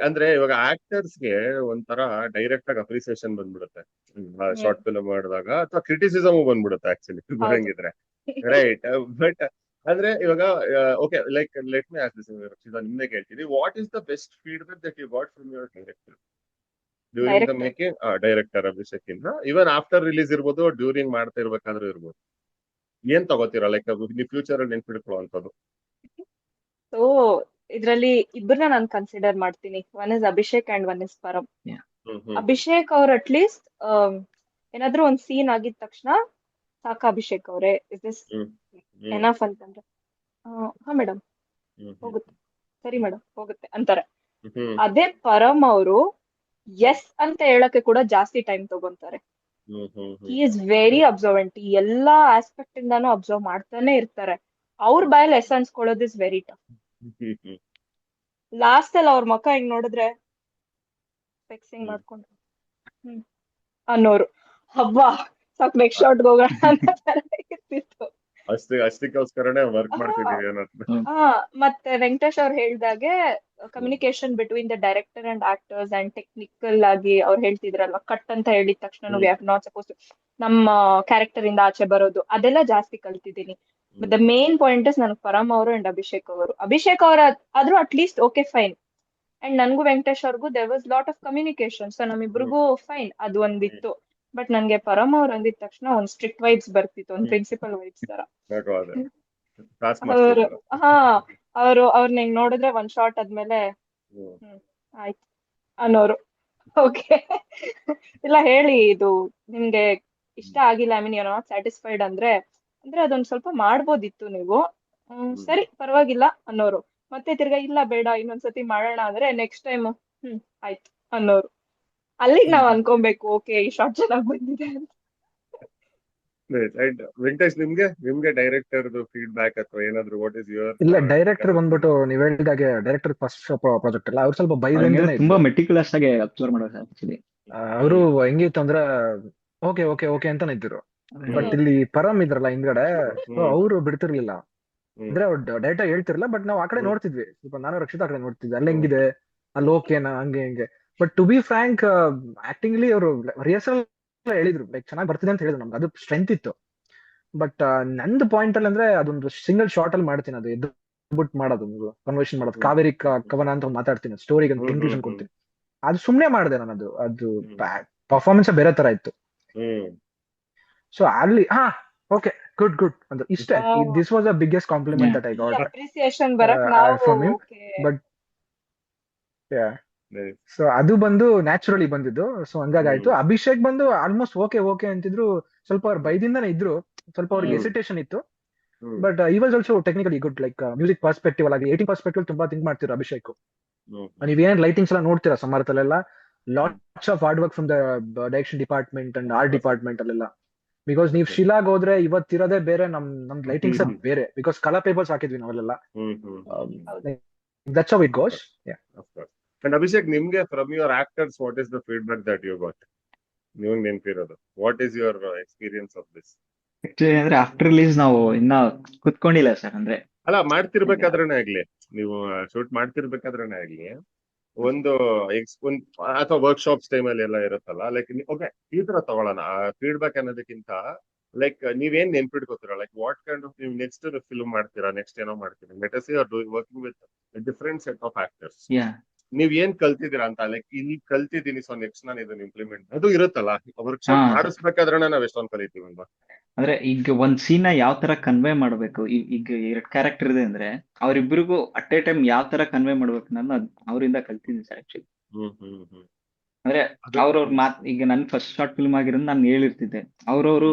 ಅಂದ್ರೆ ಇವಾಗ ಆಕ್ಟರ್ಸ್ ಗೆ ಒಂಥರ ಡೈರೆಕ್ಟ್ ಆಗಿ ಅಪ್ರಿಸಿಯೇಷನ್ ಬಂದ್ಬಿಡುತ್ತೆ ಶಾರ್ಟ್ ಫಿಲ್ಮ್ ಮಾಡಿದಾಗ, ಅಥವಾ ಕ್ರಿಟಿಸಿಸಮ್ ಬಂದ್ಬಿಡುತ್ತೆ ಆಕ್ಚುಲಿ ಬರಂಗಿದ್ರೆ, ರೈಟ್? ಬಟ್ ಅಂದ್ರೆ ಇವಾಗ okay, like let me ask this Rakshita, ನಿಮ್ದೇ ಕೇಳ್ತೀನಿ, what is the best feedback that you got from your director during the making? Director Abhishek ಇಂದ, ಇವನ್ ಆಫ್ಟರ್ ರಿಲೀಸ್ ಇರ್ಬೋದು, ಡ್ಯೂರಿಂಗ್ ಮಾಡ್ತಾ ಇರ್ಬೇಕಾದ್ರೂ ಇರ್ಬೋದು, ಏನ್ ತಗೋತೀರಾ ಲೈಕ್ ನೀವು ಫ್ಯೂಚರ್ ಅಲ್ಲಿ ನೆನ್ಪಿಡ್ಕೊಳ್ಳುವಂಥದ್ದು? ಸೊ ಇದ್ರಲ್ಲಿ ಇಬ್ಬರನ್ನ ನಾನು ಕನ್ಸಿಡರ್ ಮಾಡ್ತೀನಿ. One is Abhishek and one is Param. Abhishek ಅವ್ರ ಅಟ್ಲೀಸ್ಟ್ ಏನಾದ್ರೂ ಒಂದ್ ಸೀನ್ ಆಗಿದ ತಕ್ಷಣ ಸಾಕ ಅಭಿಷೇಕ್ ಅವ್ರೆ ಇಸ್ ದಿಸ್ ಎನಫ್ ಅಂತಂದ್ರೆ ಹಾ ಮೇಡಮ್ ಹೋಗುತ್ತೆ, ಸರಿ ಮೇಡಮ್ ಹೋಗುತ್ತೆ ಅಂತಾರೆ. ಅದೇ ಪರಂ ಅವರು ಎಸ್ ಅಂತ ಹೇಳಕ್ಕೆ ಕೂಡ ಜಾಸ್ತಿ ಟೈಮ್ ತಗೊಂತಾರೆ. ಹಿ ಇಸ್ ವೆರಿ ಅಬ್ಸರ್ವೆಂಟ್, ಎಲ್ಲಾ ಆಸ್ಪೆಕ್ಟ್ ಇಂದಾನು ಅಬ್ಸರ್ವ್ ಮಾಡ್ತಾನೆ ಇರ್ತಾರೆ. ಅವ್ರ ಬಾಯಲ್ಲಿ ಎಸ್ ಅನ್ಸ್ಕೊಳ್ಳೋದು ಇಸ್ ವೆರಿ ಟಫ್. ಲಾಸ್ಟ್ ಅಲ್ಲಿ ಅವ್ರ ಮುಖ ಹಿಂಗ್ ನೋಡಿದ್ರೆ ಫಿಕ್ಸಿಂಗ್ ಮಾಡ್ಕೊಂಡು ಅನ್ನೋರು, ಹಬ್ಬ ಸಾಕ್ ನೆಕ್ಸ್ಟ್ ಶಾಟ್ ಹೋಗೋಣ ಅನ್ನೋ ತರ ಇರ್ತಿತ್ತು. ಅಷ್ಟಕ್ಕೋಸ್ಕರನೇ ವರ್ಕ್ ಮಾಡ್ತಿದ್ದೀವಿ ಅನ್ನೋದು. ಮತ್ತೆ ವೆಂಕಟೇಶ್ ಅವ್ರು ಹೇಳ್ದಾಗೆ communication between the director and actors and technical ಆಗಿ ಅವ್ರು ಹೇಳ್ತಿದ್ರಲ್ವ, ಕಟ್ ಅಂತ ಹೇಳಿದ ತಕ್ಷಣ ವಿ ಆರ್ ನಾಟ್ ಸಪೋಸ್ ನಮ್ಮ ಕ್ಯಾರೆಕ್ಟರ್ ಇಂದ ಆಚೆ ಬರೋದು, ಅದೆಲ್ಲ ಜಾಸ್ತಿ ಕಲ್ತಿದ್ದೀನಿ. ದ ಮೇನ್ ಪಾಯಿಂಟ್ ಇಸ್ ನನಗೆ ಪರಂ ಅವರು ಅಂಡ್ ಅಭಿಷೇಕ್ ಅವರ ಆದ್ರೂ ಅಟ್ಲೀಸ್ಟ್ ಓಕೆ ಫೈನ್. ಅಂಡ್ ನನ್ಗೂ ವೆಂಕಟೇಶ್ ಅವ್ರಿಗೂ there was lot of communication, so ನಮ್ಮಿಬ್ರಿಗೂ ಫೈನ್ ಅದು ಒಂದಿತ್ತು. ಬಟ್ ನನ್ಗೆ ಪರಂ ಅವ್ರು ಅಂದಿದ ತಕ್ಷಣ ಒಂದ್ ಸ್ಟ್ರಿಕ್ಟ್ ವೈಬ್ಸ್ ಬರ್ತಿತ್ತು, ಒಂದ್ ಪ್ರಿನ್ಸಿಪಲ್ ವೈಬ್ಸ್ ತರ. ಅವ್ರನ್ನ ಹಿಂಗ್ ನೋಡಿದ್ರೆ ಒಂದ್ ಶಾರ್ಟ್ ಆದ್ಮೇಲೆ ಆಯ್ತು ಅನ್ನೋರು. ಓಕೆ ಇಲ್ಲ ಹೇಳಿ, ಇದು ನಿಮ್ಗೆ ಇಷ್ಟ ಆಗಿಲ್ಲ, I mean you not satisfied ಅಂದ್ರೆ ಅದೊಂದ್ ಸ್ವಲ್ಪ ಮಾಡ್ಬೋದಿತ್ತು ನೀವು, ಸರಿ ಪರವಾಗಿಲ್ಲ ಅನ್ನೋರು. ಮತ್ತೆ ತಿರ್ಗಾ ಇಲ್ಲ ಬೇಡ ಇನ್ನೊಂದ್ಸತಿ ಮಾಡೋಣ ಅಂದ್ರೆ ನೆಕ್ಸ್ಟ್ ಟೈಮ್ ಆಯ್ತು ಅನ್ನೋರು. ಅಲ್ಲಿಗೆ ನಾವ್ ಅನ್ಕೊಬೇಕು ಓಕೆ ಈ ಶಾರ್ಟ್ ಚೆನ್ನಾಗ್ ಬಂದಿದೆ ಅಂತ. ವೆಂಕಟೇಶ್, ನಿಮ್ಗೆ ಡೈರೆಕ್ಟರ್ ಫೀಡ್ಬ್ಯಾಕ್ ಅಥವಾ ಏನಾದ್ರು ವಾಟ್ ಇಸ್ ಯುವರ್? ಇಲ್ಲ, ಡೈರೆಕ್ಟರ್ ಬಂದ್ಬಿಟ್ಟು ನೀವ್ ಹೇಳಿದಾಗೆ ಡೈರೆಕ್ಟರ್ ಫಸ್ಟ್ ಪ್ರಾಜೆಕ್ಟ್ ಅಲ್ಲ, ಅವ್ರು ಸ್ವಲ್ಪ ಬೈದಂಗೆನೆ ತುಂಬಾ ಮೆಟಿಕ್ಯುಲಸ್ ಆಗಿ ಅಬ್ಸರ್ವ್ ಮಾಡೋದು ಆಕ್ಚುಲಿ. ಅವರು ಹೆಂಗಿತ್ತು ಅಂದ್ರೆ ಓಕೆ ಓಕೆ ಓಕೆ ಅಂತಾನೆ ಇದ್ರು. ಬಟ್ ಇಲ್ಲಿ ಪರಂ ಇದ್ರಲ್ಲ ಹಿಂದ್ಗಡೆ, ಅವ್ರು ಬಿಡ್ತಿರ್ಲಿಲ್ಲ. ಅಂದ್ರೆ ಅವ್ರು ಡೈರೆಕ್ಟ್ ಆಗಿ ಹೇಳ್ತಿರ್ಲಿಲ್ಲ, ಬಟ್ ನಾವು ಆ ಕಡೆ ನೋಡ್ತಿದ್ವಿ ಸ್ವಲ್ಪ. ನಾನು ರಕ್ಷಿತಾ ಆ ಕಡೆ ನೋಡ್ತಿದ್ವಿ, ಅಲ್ಲಿ ಹೆಂಗಿದೆ ಅಲ್ಲಿ ಓಕೆನಾ ಹಂಗೆ ಹಿಂಗೆ. But to be frank, acting ಅಲ್ಲಿ ಅವರು ರಿಹರ್ಸಲ್ ಹೇಳಿದ್ರು ಲೈಕ್ ಚೆನ್ನಾಗಿ ಬರ್ತಿದೆ ಅಂತ ಹೇಳಿದ್ರು, ನಮ್ಗೆ ಅದು ಸ್ಟ್ರೆಂತ್ ಇತ್ತು. ಬಟ್ ನಂದು ಪಾಯಿಂಟ್ ಅಲ್ಲಿ ಅಂದ್ರೆ ಅದೊಂದು ಸಿಂಗಲ್ ಶಾರ್ಟ್ ಅಲ್ಲಿ ಮಾಡ್ತೀನಿ, ಅದು ಎದ್ಬಿಟ್ಟು ಮಾಡೋದು, ಕನ್ವರ್ಷನ್ ಮಾಡೋದು, ಕಾವೇರಿ ಕವನ ಅಂತ ಒಂದು ಮಾತಾಡ್ತೀನಿ, ಸ್ಟೋರಿಗೆ ಕನ್ಕ್ಲೂಷನ್ ಕೊಡ್ತೀನಿ. ಅದು ಸುಮ್ನೆ ಮಾಡಿದೆ ನಾನು, ಅದು ಪರ್ಫಾರ್ಮೆನ್ಸ್ ಬೇರೆ ತರ ಇತ್ತು. ಸೊ ಅಲ್ಲಿ ಓಕೆ ಗುಡ್ ಗುಡ್ ಅಂದ್ರೆ ಇಷ್ಟೇ. This was the biggest compliment that I got appreciation ಬರಕ್ ನಾವು ಫ್ರಮ್ ಹಿಮ್. ಬಟ್ ಸೊ ಅದು ಬಂದು ನ್ಯಾಚುರಲಿ ಬಂದಿದ್ದು, ಸೊ ಹಂಗಾಗಾಯ್ತು. ಅಭಿಷೇಕ್ ಬಂದು ಆಲ್ಮೋಸ್ಟ್ ಓಕೆ ಓಕೆ ಅಂತಿದ್ರು, ಸ್ವಲ್ಪ ಅವ್ರ ಬೈದಿಂದಾನೆ ಇದ್ರು, ಸ್ವಲ್ಪ ಅವ್ರಿಗೆ ಹೆಸಿಟೇಷನ್ ಇತ್ತು. ಬಟ್ ಈ was also technically good, like music perspective ಆಗಲಿ, ಏಟಿಂಗ್ ಪರ್ಸ್ಪೆಕ್ಟಿವ್ ತುಂಬಾ ಥಿಂಕ್ ಮಾಡ್ತಿರೋ ಅಭಿಷೇಕ್. ನೀವೇನ್ ಲೈಟಿಂಗ್ಸ್ ಎಲ್ಲ ನೋಡ್ತೀರಾ ಸಮರ್ಥಲೆಲ್ಲ, lots of hard work from the direction department and art department ಅಲ್ಲೆಲ್ಲ. ಬಿಕಾಸ್ ನೀವು ಶಿಲಾಗ್ ಹೋದ್ರೆ ಇವತ್ತಿರೋದೇ ಬೇರೆ, ನಮ್ ಲೈಟಿಂಗ್ಸ್ ಬೇರೆ, ಬಿಕಾಸ್ ಕಲರ್ ಪೇಪರ್ಸ್ ಹಾಕಿದ್ವಿ ನಾವೆಲ್ಲ. That's how it goes. And Abhishek, ನಿಮ್ಗೆ from your actors what is the feedback that you got? ನಿಮಗೆ ನೆನಪಿರೋದು, what is your experience of this? Actually ಅಂದ್ರೆ ಆಫ್ಟರ್ ರಿಲೀಸ್ ನಾವು ಇನ್ನ ಕುತ್ಕೊಂಡಿಲ್ಲ ಸರ್. ಅಂದ್ರೆ ಅಲ್ಲ, ಮಾಡ್ತಿರ್ಬೇಕಾದ್ರೇನೆ ಆಗ್ಲಿ, ನೀವು ಶೂಟ್ ಮಾಡ್ತಿರ್ಬೇಕಾದ್ರೇನೆ ಆಗ್ಲಿ, ಒಂದು ಅಥವಾ ವರ್ಕ್ಶಾಪ್ಸ್ ಟೈಮ್ ಅಲ್ಲಿ ಎಲ್ಲ ಇರುತ್ತಲ್ಲ, ಲೈಕ್ ಓಕೆ ಈ ತರ ತಗೊಳ್ಳೋಣ ಫೀಡ್ಬ್ಯಾಕ್ ಅನ್ನೋದಕ್ಕಿಂತ, ಲೈಕ್ ನೀವೇನ್ ನೆನ್ಪಿಟ್ಕೋತೀರಾ, ಲೈಕ್ ವಾಟ್ ಕೈಂಡ್ ಆಫ್ ನೀವು ನೆಕ್ಸ್ಟ್ ಫಿಲ್ಮ್ ಮಾಡ್ತೀರಾ, ನೆಕ್ಸ್ಟ್ ಏನೋ ಮಾಡ್ತೀರಾ, let us say you are working with different set of actors, ನೀವ್ ಏನ್ ಕಲ್ತಿದ್ದೀರಾ ಅಂತ, ಲೈಕ್ ಇಲ್ಲಿ ಕಲ್ತಿದ್ದೀನಿ ಸೊ ನೆಕ್ಸ್ಟ್ ನಾನು ಇದನ್ನ ಇಂಪ್ಲಿಮೆಂಟ್, ಅದು ಇರುತ್ತಲ್ಲ ವರ್ಕ್ಶಾಪ್ ಮಾಡಿಸ್ಬೇಕಾದ್ರೆ ನಾವ್ ಎಷ್ಟೊಂದ್ ಕಲಿತೀವಿ ಅಲ್ವಾ. ಅಂದ್ರೆ ಈಗ ಒಂದ್ ಸೀನ್ ಯಾವ ತರ ಕನ್ವೆ ಮಾಡ್ಬೇಕು, ಈಗ 2 ಕ್ಯಾರೆಕ್ಟರ್ ಇದೆ ಅಂದ್ರೆ ಅವ್ರಿಬ್ರಿಗೂ ಅಟ್ ಎ ಟೈಮ್ ಯಾವ ತರ ಕನ್ವೆ ಮಾಡ್ಬೇಕು ನಾನು ಅವರಿಂದ ಕಲ್ತಿದ್ದೀನಿ ಸರ್ ಆಕ್ಚುಲಿ. ಅಂದ್ರೆ ಅವ್ರವ್ರ ಈಗ ನನ್ ಫಸ್ಟ್ ಶಾರ್ಟ್ ಫಿಲ್ಮ್ ಆಗಿರೋದು ನಾನು ಹೇಳಿರ್ತಿದ್ದೆ, ಅವ್ರವ್ರು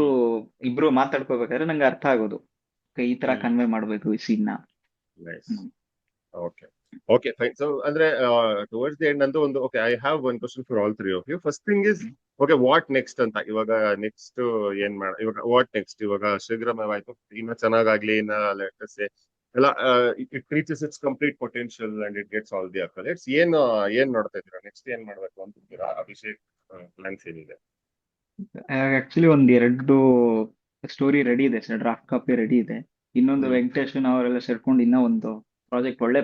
ಇಬ್ರು ಮಾತಾಡ್ಕೋಬೇಕಾದ್ರೆ ನಂಗೆ ಅರ್ಥ ಆಗೋದು ಈ ತರ ಹ್ಮ್ ಕನ್ವೆ ಮಾಡ್ಬೇಕು ಈ ಸೀನ್ ನ. Nice. Okay okay fine. So ಅಂದ್ರೆ ಟುವರ್ಡ್ಸ್ ದಿ ಎಂಡ್ ಅಂತೂ ಒಂದು okay I have one question for all three of you. First thing is okay what next ಅಂತ. ಇವಾಗ ನೆಕ್ಸ್ಟ್ ಇವಾಗ ವಾಟ್ ನೆಕ್ಸ್ಟ್ ಇವಾಗ ಶೀಘ್ರಮೇವಾಯ್ತು, ಇನ್ನ ಚೆನ್ನಾಗಾಗ್ಲಿ, ಇನ್ನ ಲೆಟ್ಸ್ ಎಲ್ಲ it reaches its complete potential and it gets all the accolades. ಏನ್ ನೋಡ್ತಾ ಇದ್ದೀರಾ ನೆಕ್ಸ್ಟ್? ಏನ್ ಮಾಡ್ಬೇಕು ಅಂತಿದ್ದೀರಾ? ಅಭಿಷೇಕ್ ಪ್ಲಾನ್ಸ್ ಏನಿದೆ? ಆಕ್ಚುಲಿ ಒಂದ್ ಎರಡು ಸ್ಟೋರಿ ರೆಡಿ ಇದೆ ಸರ್, ಡ್ರಾಫ್ಟ್ ಕಾಪಿ ರೆಡಿ ಇದೆ. ಇನ್ನೊಂದು ಹ್ಮ್ ವೆಂಕಟೇಶನ್ ಅವರೆಲ್ಲ ಸೇರ್ಕೊಂಡು ಇನ್ನೂ ಒಂದು ಪ್ರಾಜೆಕ್ಟ್, ಒಳ್ಳೆ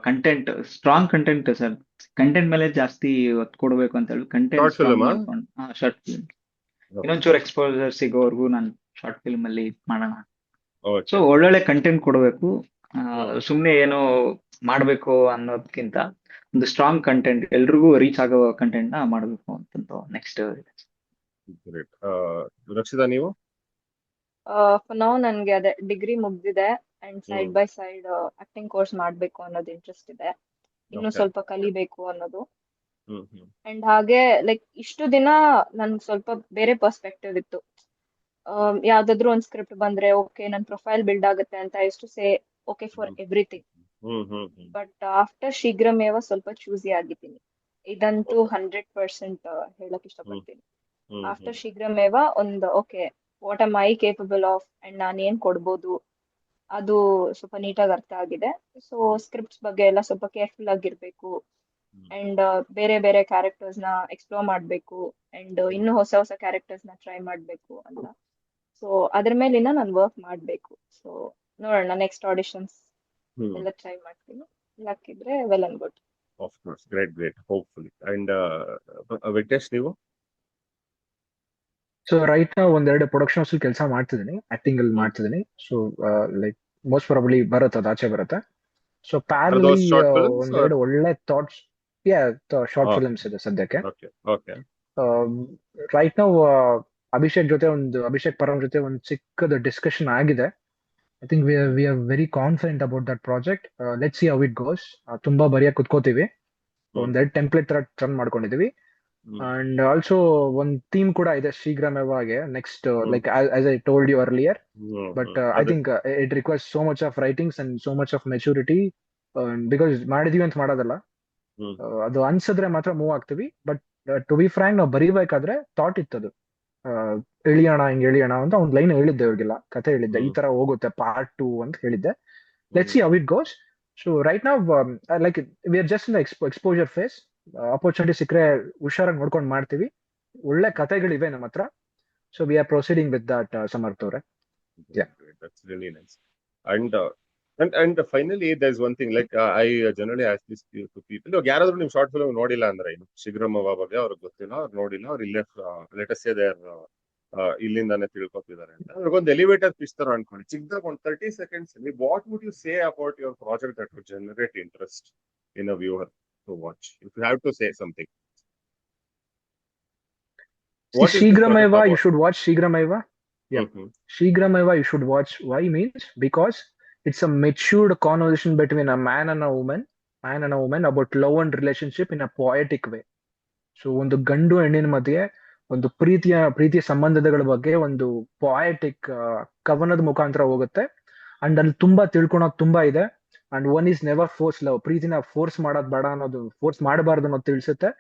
content, strong content sir. Content ಮೇಲೆ ಜಾಸ್ತಿ ಒತ್ತು ಕೊಡ್ಬೇಕು ಅಂತ ಹೇಳಿ ಕಂಟೆಂಟ್ ಶಾರ್ಟ್ ಸ್ಟ್ರಾಂಗ್ ಫಿಲ್ಮ್. ಮಾಡ್ಕೊಂಡು ಶಾರ್ಟ್ ಫಿಲ್ಮ್ ಓಕೆ ಇನ್ನೊಂಚೂರು ಎಕ್ಸ್ಪೋಜರ್ ಸಿಗೋವರೆಗೂ ನಾನು ಶಾರ್ಟ್ ಫಿಲ್ಮ್ ಅಲ್ಲಿ ಇದ್ ಮಾಡೋಣ. So okay. ಒಳ್ಳೊಳ್ಳೆ ಕಂಟೆಂಟ್ ಕೊಡಬೇಕು, ಹ್ಮ್ ಸುಮ್ಮನೆ ಏನೋ ಮಾಡ್ಬೇಕು ಅನ್ನೋದಕ್ಕಿಂತ ಒಂದು ಸ್ಟ್ರಾಂಗ್ ಕಂಟೆಂಟ್, ಎಲ್ರಿಗೂ ರೀಚ್ ಆಗೋ ಕಂಟೆಂಟ್ ನ ಮಾಡಬೇಕು ಅಂತಂದು ನೆಕ್ಸ್ಟ್. ಗ್ರೇಟ್. ರಕ್ಷಿತಾ ನೀವು? ನಾವು ನನ್ಗೆ ಅದೇ ಡಿಗ್ರಿ ಮುಗ್ದಿದೆ and side hmm by side acting course ಮಾಡ್ಬೇಕು ಅನ್ನೋದು ಇಂಟ್ರೆಸ್ಟ್ ಇದೆ. ಇನ್ನು ಓಕೆ. ಸ್ವಲ್ಪ ಕಲಿಬೇಕು ಅನ್ನೋದು. ಹ್ಮ್ ಅಂಡ್ ಹಾಗೆ ಲೈಕ್ ಇಷ್ಟು ದಿನ ನನ್ಗೆ ಸ್ವಲ್ಪ ಬೇರೆ ಪರ್ಸ್ಪೆಕ್ಟಿವ್ ಇತ್ತು. ಯಾವ್ದಾದ್ರು ಒಂದ್ ಸ್ಕ್ರಿಪ್ಟ್ ಬಂದ್ರೆ ಓಕೆ ನನ್ ಪ್ರೊಫೈಲ್ ಬಿಲ್ಡ್ ಆಗುತ್ತೆ ಅಂತ ಎಷ್ಟು say okay for hmm everything. Hmm but after ಶೀಘ್ರಮೇವ ಸ್ವಲ್ಪ ಚೂಸಿ ಆಗಿದ್ದೀನಿ. ಇದಂತೂ ಓಕೆ. 100% ಹೇಳಕ್ ಹ್ಮ್ ಇಷ್ಟಪಡ್ತೀನಿ. ಹ್ಮ್ ಆಫ್ಟರ್ ಶೀಘ್ರಮೇವ ಒಂದು okay what am I capable of and ನಾನು ಏನ್ ಕೊಡ್ಬೋದು ಅದು ಸ್ವಲ್ಪ ನೀಟಾಗಿ ಅರ್ಥ ಆಗಿದೆ. ಸೊ ಸ್ಕ್ರಿಪ್ಟ್ಸ್ ಬಗ್ಗೆ ಎಲ್ಲ ಸ್ವಲ್ಪ ಕೇರ್ಫುಲ್ ಆಗಿರ್ಬೇಕು ಹ್ಮ್ ಅಂಡ್ ಬೇರೆ ಬೇರೆ ಕ್ಯಾರೆಕ್ಟರ್ಸ್ ನ ಎಕ್ಸ್ಪ್ಲೋರ್ ಮಾಡ್ಬೇಕು ಅಂಡ್ ಹ್ಮ್ ಇನ್ನು ಹೊಸ ಹೊಸ ಕ್ಯಾರೆಕ್ಟರ್ಸ್ ನ ಟ್ರೈ ಮಾಡ್ಬೇಕು ಅಂತ. ಸೊ ಅದ್ರ ಮೇಲಿನ ನಾನು ವರ್ಕ್ ಮಾಡ್ಬೇಕು. ಸೊ ನೋಡೋಣ ನೆಕ್ಸ್ಟ್ ಆಡಿಷನ್ಸ್ ಹ್ಮ್ ಎಲ್ಲ ಟ್ರೈ ಮಾಡ್ತೀನಿ. ಲಕ್ ಇದ್ರೆ well and good. Of course. Great hopefully. And Venkatesh ನೀವು? ಸೊ ರೈಟ್ ನಾವು ಒಂದೆರಡು ಪ್ರೊಡಕ್ಷನ್ ಹೌಸ್ ಕೆಲಸ ಮಾಡ್ತಿದ್ದೀನಿ, ಆಕ್ಟಿಂಗ್ ಅಲ್ಲಿ ಹ್ಮ್ ಮಾಡ್ತಿದ್ದೀನಿ. ಸೊ ಲೈಕ್ ಮೋಸ್ಟ್ ಪ್ರಾಬಬ್ಲಿ ಬರುತ್ತೆ, ಅದು ಆಚೆ ಬರುತ್ತೆ. So are parallelly those short films are? ಒಂದೆರಡು ಒಳ್ಳೆ ಥಾಟ್ಸ್, ಶಾರ್ಟ್ ಫಿಲ್ಮ್ಸ್ ಇದೆ ಸದ್ಯಕ್ಕೆ. Okay okay. ರೈಟ್ ನಾವು ಅಭಿಷೇಕ್ ಪರಂ ಜೊತೆ ಒಂದು ಚಿಕ್ಕದ ಡಿಸ್ಕಷನ್ ಆಗಿದೆ. I think we are very confident about that project. Let see how it goes. ತುಂಬಾ ಬರಿಯಕ್ ಕುತ್ಕೋತೀವಿ, ಹ್ಮ್ ಒಂದೆರಡು ಟೆಂಪ್ಲೇಟ್ ತರ ಟರ್ನ್ ಮಾಡ್ಕೊಂಡಿದೀವಿ. ಹ್ಮ್ ಅಂಡ್ ಆಲ್ಸೋ ಒಂದು ಥೀಮ್ ಕೂಡ ಇದೆ ಶೀಘ್ರಮೇವಾಗೆ. Next hmm like as I told you earlier, but I ಅದೇ. Think it requires so much of writings and so much of maturity. Because ಮಾಡಿದೀವಿ ಅಂತ ಮಾಡೋದಲ್ಲ, ಹ್ಮ್ ಅದು ಅನ್ಸಿದ್ರೆ ಮಾತ್ರ ಮೂವ್ ಆಗ್ತೀವಿ. ಬಟ್ ಟು ಬಿ ಫ್ರಾಂಕ್, ನಾವು ಬರೀಬೇಕಾದ್ರೆ ಥಾಟ್ ಇತ್ತದು, ಎಳಿಯೋಣ ಹಿಂಗ್ ಎಳಿಯೋಣ ಅಂತ ಒಂದು ಲೈನ್ ಹೇಳಿದ್ದೆ ಇವ್ರಿಗೆಲ್ಲ, ಕತೆ ಹೇಳಿದ್ದೆ, ಈ ಹ್ಮ್ ತರ ಹೋಗುತ್ತೆ ಪಾರ್ಟ್ 2 ಅಂತ ಹೇಳಿದ್ದೆ. Let's hmm see how it goes. So right ನಾವ್ like we are just in exposure phase. Opportunity ಸಿಕ್ಕರೆ ಹುಷಾರಾಗಿ ನೋಡ್ಕೊಂಡು ಮಾಡ್ತೀವಿ. ಒಳ್ಳೆ ಕತೆಗಳಿವೆ ನಮ್ಮ ಹತ್ರ. So we are proceeding with that, Samarth ಅವರೇ. Great. That's really nice. And finally, there's one thing like I generally ask this to people. ಇವಾಗ ಯಾರಾದ್ರೂ ನೀವು ಶಾರ್ಟ್ ಫಿಲ್ಮ್ ನೋಡಿಲ್ಲ ಅಂದ್ರೆ, ಏನು ಶೀಘ್ರಮೇವ ಬಗ್ಗೆ ಅವ್ರಿಗೆ ಗೊತ್ತಿಲ್ಲ, ಅವ್ರು ನೋಡಿಲ್ಲ, ಅವ್ರು ಇಲ್ಲೇ ಲೆಟಸ್ ಸೇ ದೇರ್ ಇಲ್ಲಿಂದಾನೆ ತಿಳ್ಕೊತಿದ್ದಾರೆ ಅಂತ, ಅವ್ರಿಗೊಂದು ಎಲಿವೇಟರ್ ಪಿಚ್ ತರ ಅನ್ಕೊಳ್ಳಿ, ಚಿಕ್ಕದಾಗ ಒಂದು 30 seconds ಅಲ್ಲಿ what would you say about your project that would generate interest in a viewer to watch? If you have to say something, what is this project Shigrameva, you about? Should watch Shigrameva. Yeah. Shigrameva you should watch. Why means because it's a matured conversation between a man and a woman about love and relationship in a poetic way. So ಒಂದು ಗಂಡು ಹೆಣ್ಣಿನ ಮಧ್ಯೆ ಒಂದು ಪ್ರೀತಿಯ ಸಂಬಂಧಗಳ ಬಗ್ಗೆ ಒಂದು poetic ಕವನದ ಮುಖಾಂತರ ಹೋಗುತ್ತೆ. ಅಂಡ್ ಅಲ್ಲಿ ತುಂಬಾ ತಿಳ್ಕೊಳೋದು ತುಂಬಾ ಇದೆ. And one is never force love. ಪ್ರೀತಿನ ಫೋರ್ಸ್ ಮಾಡೋದ್ ಬೇಡ ಅನ್ನೋದು, ಫೋರ್ಸ್ ಮಾಡಬಾರ್ದು ಅನ್ನೋದು ತಿಳಿಸುತ್ತೆ.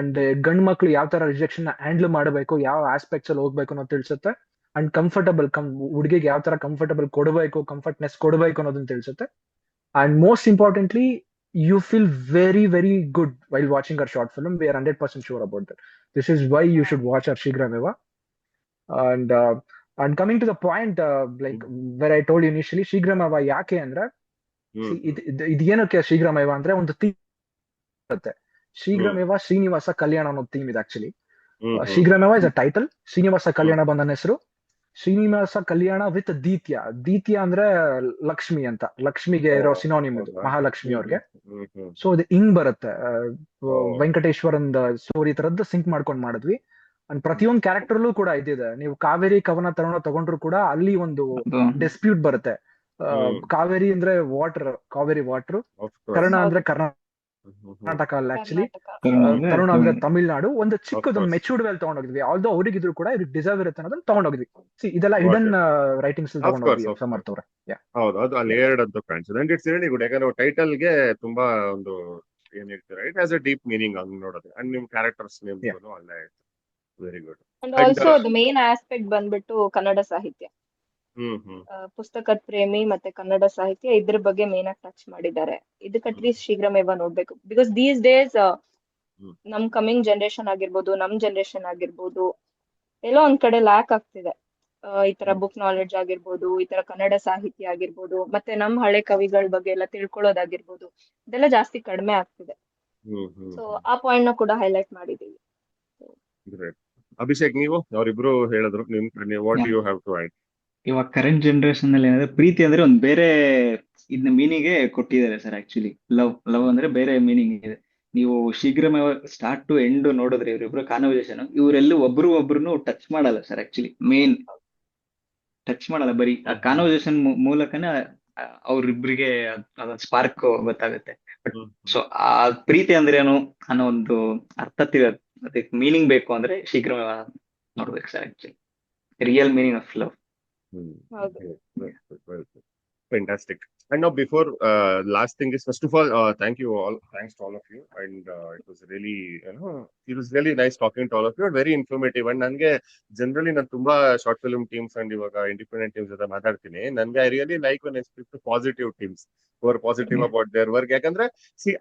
ಅಂಡ್ ಗಂಡ್ ಮಕ್ಳು ಯಾವ ತರ ರಿಜೆಕ್ಷನ್ ಹ್ಯಾಂಡಲ್ ಮಾಡಬೇಕು, ಯಾವ ಆಸ್ಪೆಕ್ಟ್ಸ್ ಅಲ್ಲಿ ಹೋಗ್ಬೇಕು ಅನ್ನೋದು ತಿಳಿಸುತ್ತೆ. ಅಂಡ್ ಹುಡುಗಿಗೆ ಯಾವ ತರ ಕಂಫರ್ಟಬಲ್ ಕೊಡಬೇಕು, ಕಂಫರ್ಟ್ನೆಸ್ ಕೊಡಬೇಕು ಅನ್ನೋದನ್ನ ತಿಳಿಸುತ್ತೆ. And most importantly, you feel very very good while watching our short film. We are 100% sure about that. This is why you should watch our Shigrameva. And coming to the point, like where I told you initially, Shigrameva ಯಾಕೆ ಅಂದ್ರೆ, ಇದೇನಕ್ಕೆ ಶೀಘ್ರಮೇವ ಅಂದ್ರೆ ಒಂದು theme ಇರುತ್ತೆ. ಶೀಘ್ರಮೇವ ಶ್ರೀನಿವಾಸ ಕಲ್ಯಾಣ ಅನ್ನೋ theme ಇದೆ actually. Shigrameva is a title, Srinivasa Kalyana ಬಂದ ಹೆಸರು. ಶ್ರೀನಿವಾಸ ಕಲ್ಯಾಣ with ದೀತ್ಯ ಅಂದ್ರೆ ಲಕ್ಷ್ಮಿ ಅಂತ, ಲಕ್ಷ್ಮಿಗೆ ಇರೋ ಸಿನೋನಿಮ್ ಇದು, ಮಹಾಲಕ್ಷ್ಮಿ ಅವ್ರಿಗೆ. ಸೊ ಇದು ಹಿಂಗ್ ಬರುತ್ತೆ. ವೆಂಕಟೇಶ್ವರನ್ ಸ್ಟೋರಿ ತರದ್ದು ಸಿಂಕ್ ಮಾಡ್ಕೊಂಡು ಮಾಡಿದ್ವಿ. ಅಂಡ್ ಪ್ರತಿಯೊಂದು ಕ್ಯಾರೆಕ್ಟರ್ಲೂ ಕೂಡ ಇದಿದೆ. ನೀವು ಕಾವೇರಿ ಕವನ ತಗೊಂಡ್ರು ಕೂಡ ಅಲ್ಲಿ ಒಂದು ಡಿಸ್ಪ್ಯೂಟ್ ಬರುತ್ತೆ. ಕಾವೇರಿ ಅಂದ್ರೆ ವಾಟರ್, ಕಾವೇರಿ ವಾಟರ್. ಕರ್ಣ ಅಂದ್ರೆ ಕರ್ನಾಟಕ ಕರ್ನಾಟಕ ಅಲ್ಲ ಆಕ್ಚುಲಿ, ಕರ್ನಾಟಕ. ತರುಣ ಅಂದ್ರೆ ತಮಿಳ್ನಾಡು. ಒಂದು ಚಿಕ್ಕದೊಂದು course. ಮೆಚೂರ್ಡ್ ವೇಲ್ ತಗೊಂಡೋಗಿದ್ವಿ. ಆಲ್ದೋ ಅವರಿಗಿದ್ರು ಕೂಡ ಇವ್ರಿಗೆ ಡಿಸರ್ವ್ ಇರುತ್ತೆ ಅನ್ನೋದನ್ನ ತಗೊಂಡೋಗಿದ್ವಿ. ಇದೆಲ್ಲ Got hidden it. Writings Of ತಗೊಂಡೋಗಿದ್ವಿ course, of ಸಮರ್ಥ course. ಅವ್ರೆ. ಹೌದು, ಅದು ಅಲ್ಲಿ ಲೇಯರ್ಡ್ ಅಂತ ಕಾಣಿಸುತ್ತೆ. ಅಂಡ್ ಇಟ್ಸ್ ರಿಯಲಿ ಗುಡ್, ಯಾಕಂದ್ರೆ ಟೈಟಲ್ ಗೆ ತುಂಬಾ ಒಂದು ಏನ್ ಹೇಳ್ತೀರಾ, it has a deep meaning ಹಂಗ್ ನೋಡೋದು. ಅಂಡ್ ನಿಮ್ ಕ್ಯಾರೆಕ್ಟರ್ಸ್ ನೇಮ್ಸ್ ಅಲ್ಲೇ very good. And and also the main aspect ಬಂದ್ಬಿಟ್ಟು ಕನ್ನಡ ಸಾಹಿತ್ಯ, ಹ್ಮ್ ಪುಸ್ತಕದ ಪ್ರೇಮಿ ಮತ್ತೆ ಕನ್ನಡ ಸಾಹಿತ್ಯ, ಇದ್ರ ಬಗ್ಗೆ ಮೇನ್ ಆಗಿ ಟಚ್ ಮಾಡಿದ್ದಾರೆ. ಇದಕ್ಕೆ ಅಟ್ಲೀಸ್ಟ್ ಶೀಘ್ರಮೇವ ನೋಡ್ಬೇಕು. ಬಿಕಾಸ್ ದೀಸ್ ಡೇಸ್ ನಮ್ ಕಮಿಂಗ್ ಜನರೇಷನ್ ಆಗಿರ್ಬೋದು, ನಮ್ ಜನರೇಷನ್ ಆಗಿರ್ಬೋದು, ಎಲ್ಲೋ ಒಂದ್ ಕಡೆ ಲ್ಯಾಕ್ ಆಗ್ತಿದೆ. ಈ ತರ ಬುಕ್ ನಾಲೆಡ್ಜ್ ಆಗಿರ್ಬೋದು, ಈ ತರ ಕನ್ನಡ ಸಾಹಿತ್ಯ ಆಗಿರ್ಬೋದು, ಮತ್ತೆ ನಮ್ ಹಳೆ ಕವಿಗಳ ಬಗ್ಗೆ ಎಲ್ಲ ತಿಳ್ಕೊಳ್ಳೋದಾಗಿರ್ಬೋದು, ಇದೆಲ್ಲ ಜಾಸ್ತಿ ಕಡಿಮೆ ಆಗ್ತಿದೆ. ಸೊ ಆ ಪಾಯಿಂಟ್ ನ ಕೂಡ ಹೈಲೈಟ್ ಮಾಡಿದೀವಿ. ಗ್ರೇಟ್. ಅಭಿಷೇಕ್, ನೀವು ಅವರಿಬ್ರು ಹೇಳಿದ್ರು, what you have to add? ಇವಾಗ ಕರೆಂಟ್ ಜನರೇಷನ್ ಅಲ್ಲಿ ಏನಂದ್ರೆ ಪ್ರೀತಿ ಅಂದ್ರೆ ಒಂದ್ ಬೇರೆ ಇದನ್ನ ಮೀನಿಂಗ್ ಕೊಟ್ಟಿದ್ದಾರೆ ಸರ್. ಆಕ್ಚುಲಿ ಲವ್ ಅಂದ್ರೆ ಬೇರೆ ಮೀನಿಂಗ್ ಇದೆ. ನೀವು ಶೀಘ್ರವೇ ಸ್ಟಾರ್ಟ್ ಟು ಎಂಡ್ ನೋಡಿದ್ರೆ ಇವರಿಬ್ರು ಕಾನ್ವರ್ಸೇಷನ್, ಇವರೆಲ್ಲೂ ಒಬ್ರನ್ನು ಟಚ್ ಮಾಡಲ್ಲ ಸರ್. ಆಕ್ಚುಲಿ ಮೇನ್ ಟಚ್ ಮಾಡಲ್ಲ, ಬರೀ ಆ ಕಾನ್ವರ್ಸೇಷನ್ ಮೂಲಕನೇ ಅವ್ರಿಬ್ರಿಗೆ ಅದೊಂದು ಸ್ಪಾರ್ಕ್ ಗೊತ್ತಾಗುತ್ತೆ. ಸೊ ಆ ಪ್ರೀತಿ ಅಂದ್ರೆ ಏನು ಅನ್ನೋ ಒಂದು ಅರ್ಥ ಅದಕ್ಕೆ ಮೀನಿಂಗ್ ಬೇಕು ಅಂದ್ರೆ ಶೀಘ್ರ ನೋಡ್ಬೇಕು sir. Actually real meaning of love. Fantastic. And now, before last thing is, first of all, thanks to all of you, and it was really, it was really nice talking to all of you, and very informative. And ನನಗೆ generally ನಾನು ತುಂಬಾ short film teams and ಇವಾಗ independent teams ಜೊತೆ ಮಾತಾಡ್ತೀನಿ. ನನಗೆ I really like when I speak to positive teams who are positive about their work. ಯಾಕಂದ್ರೆ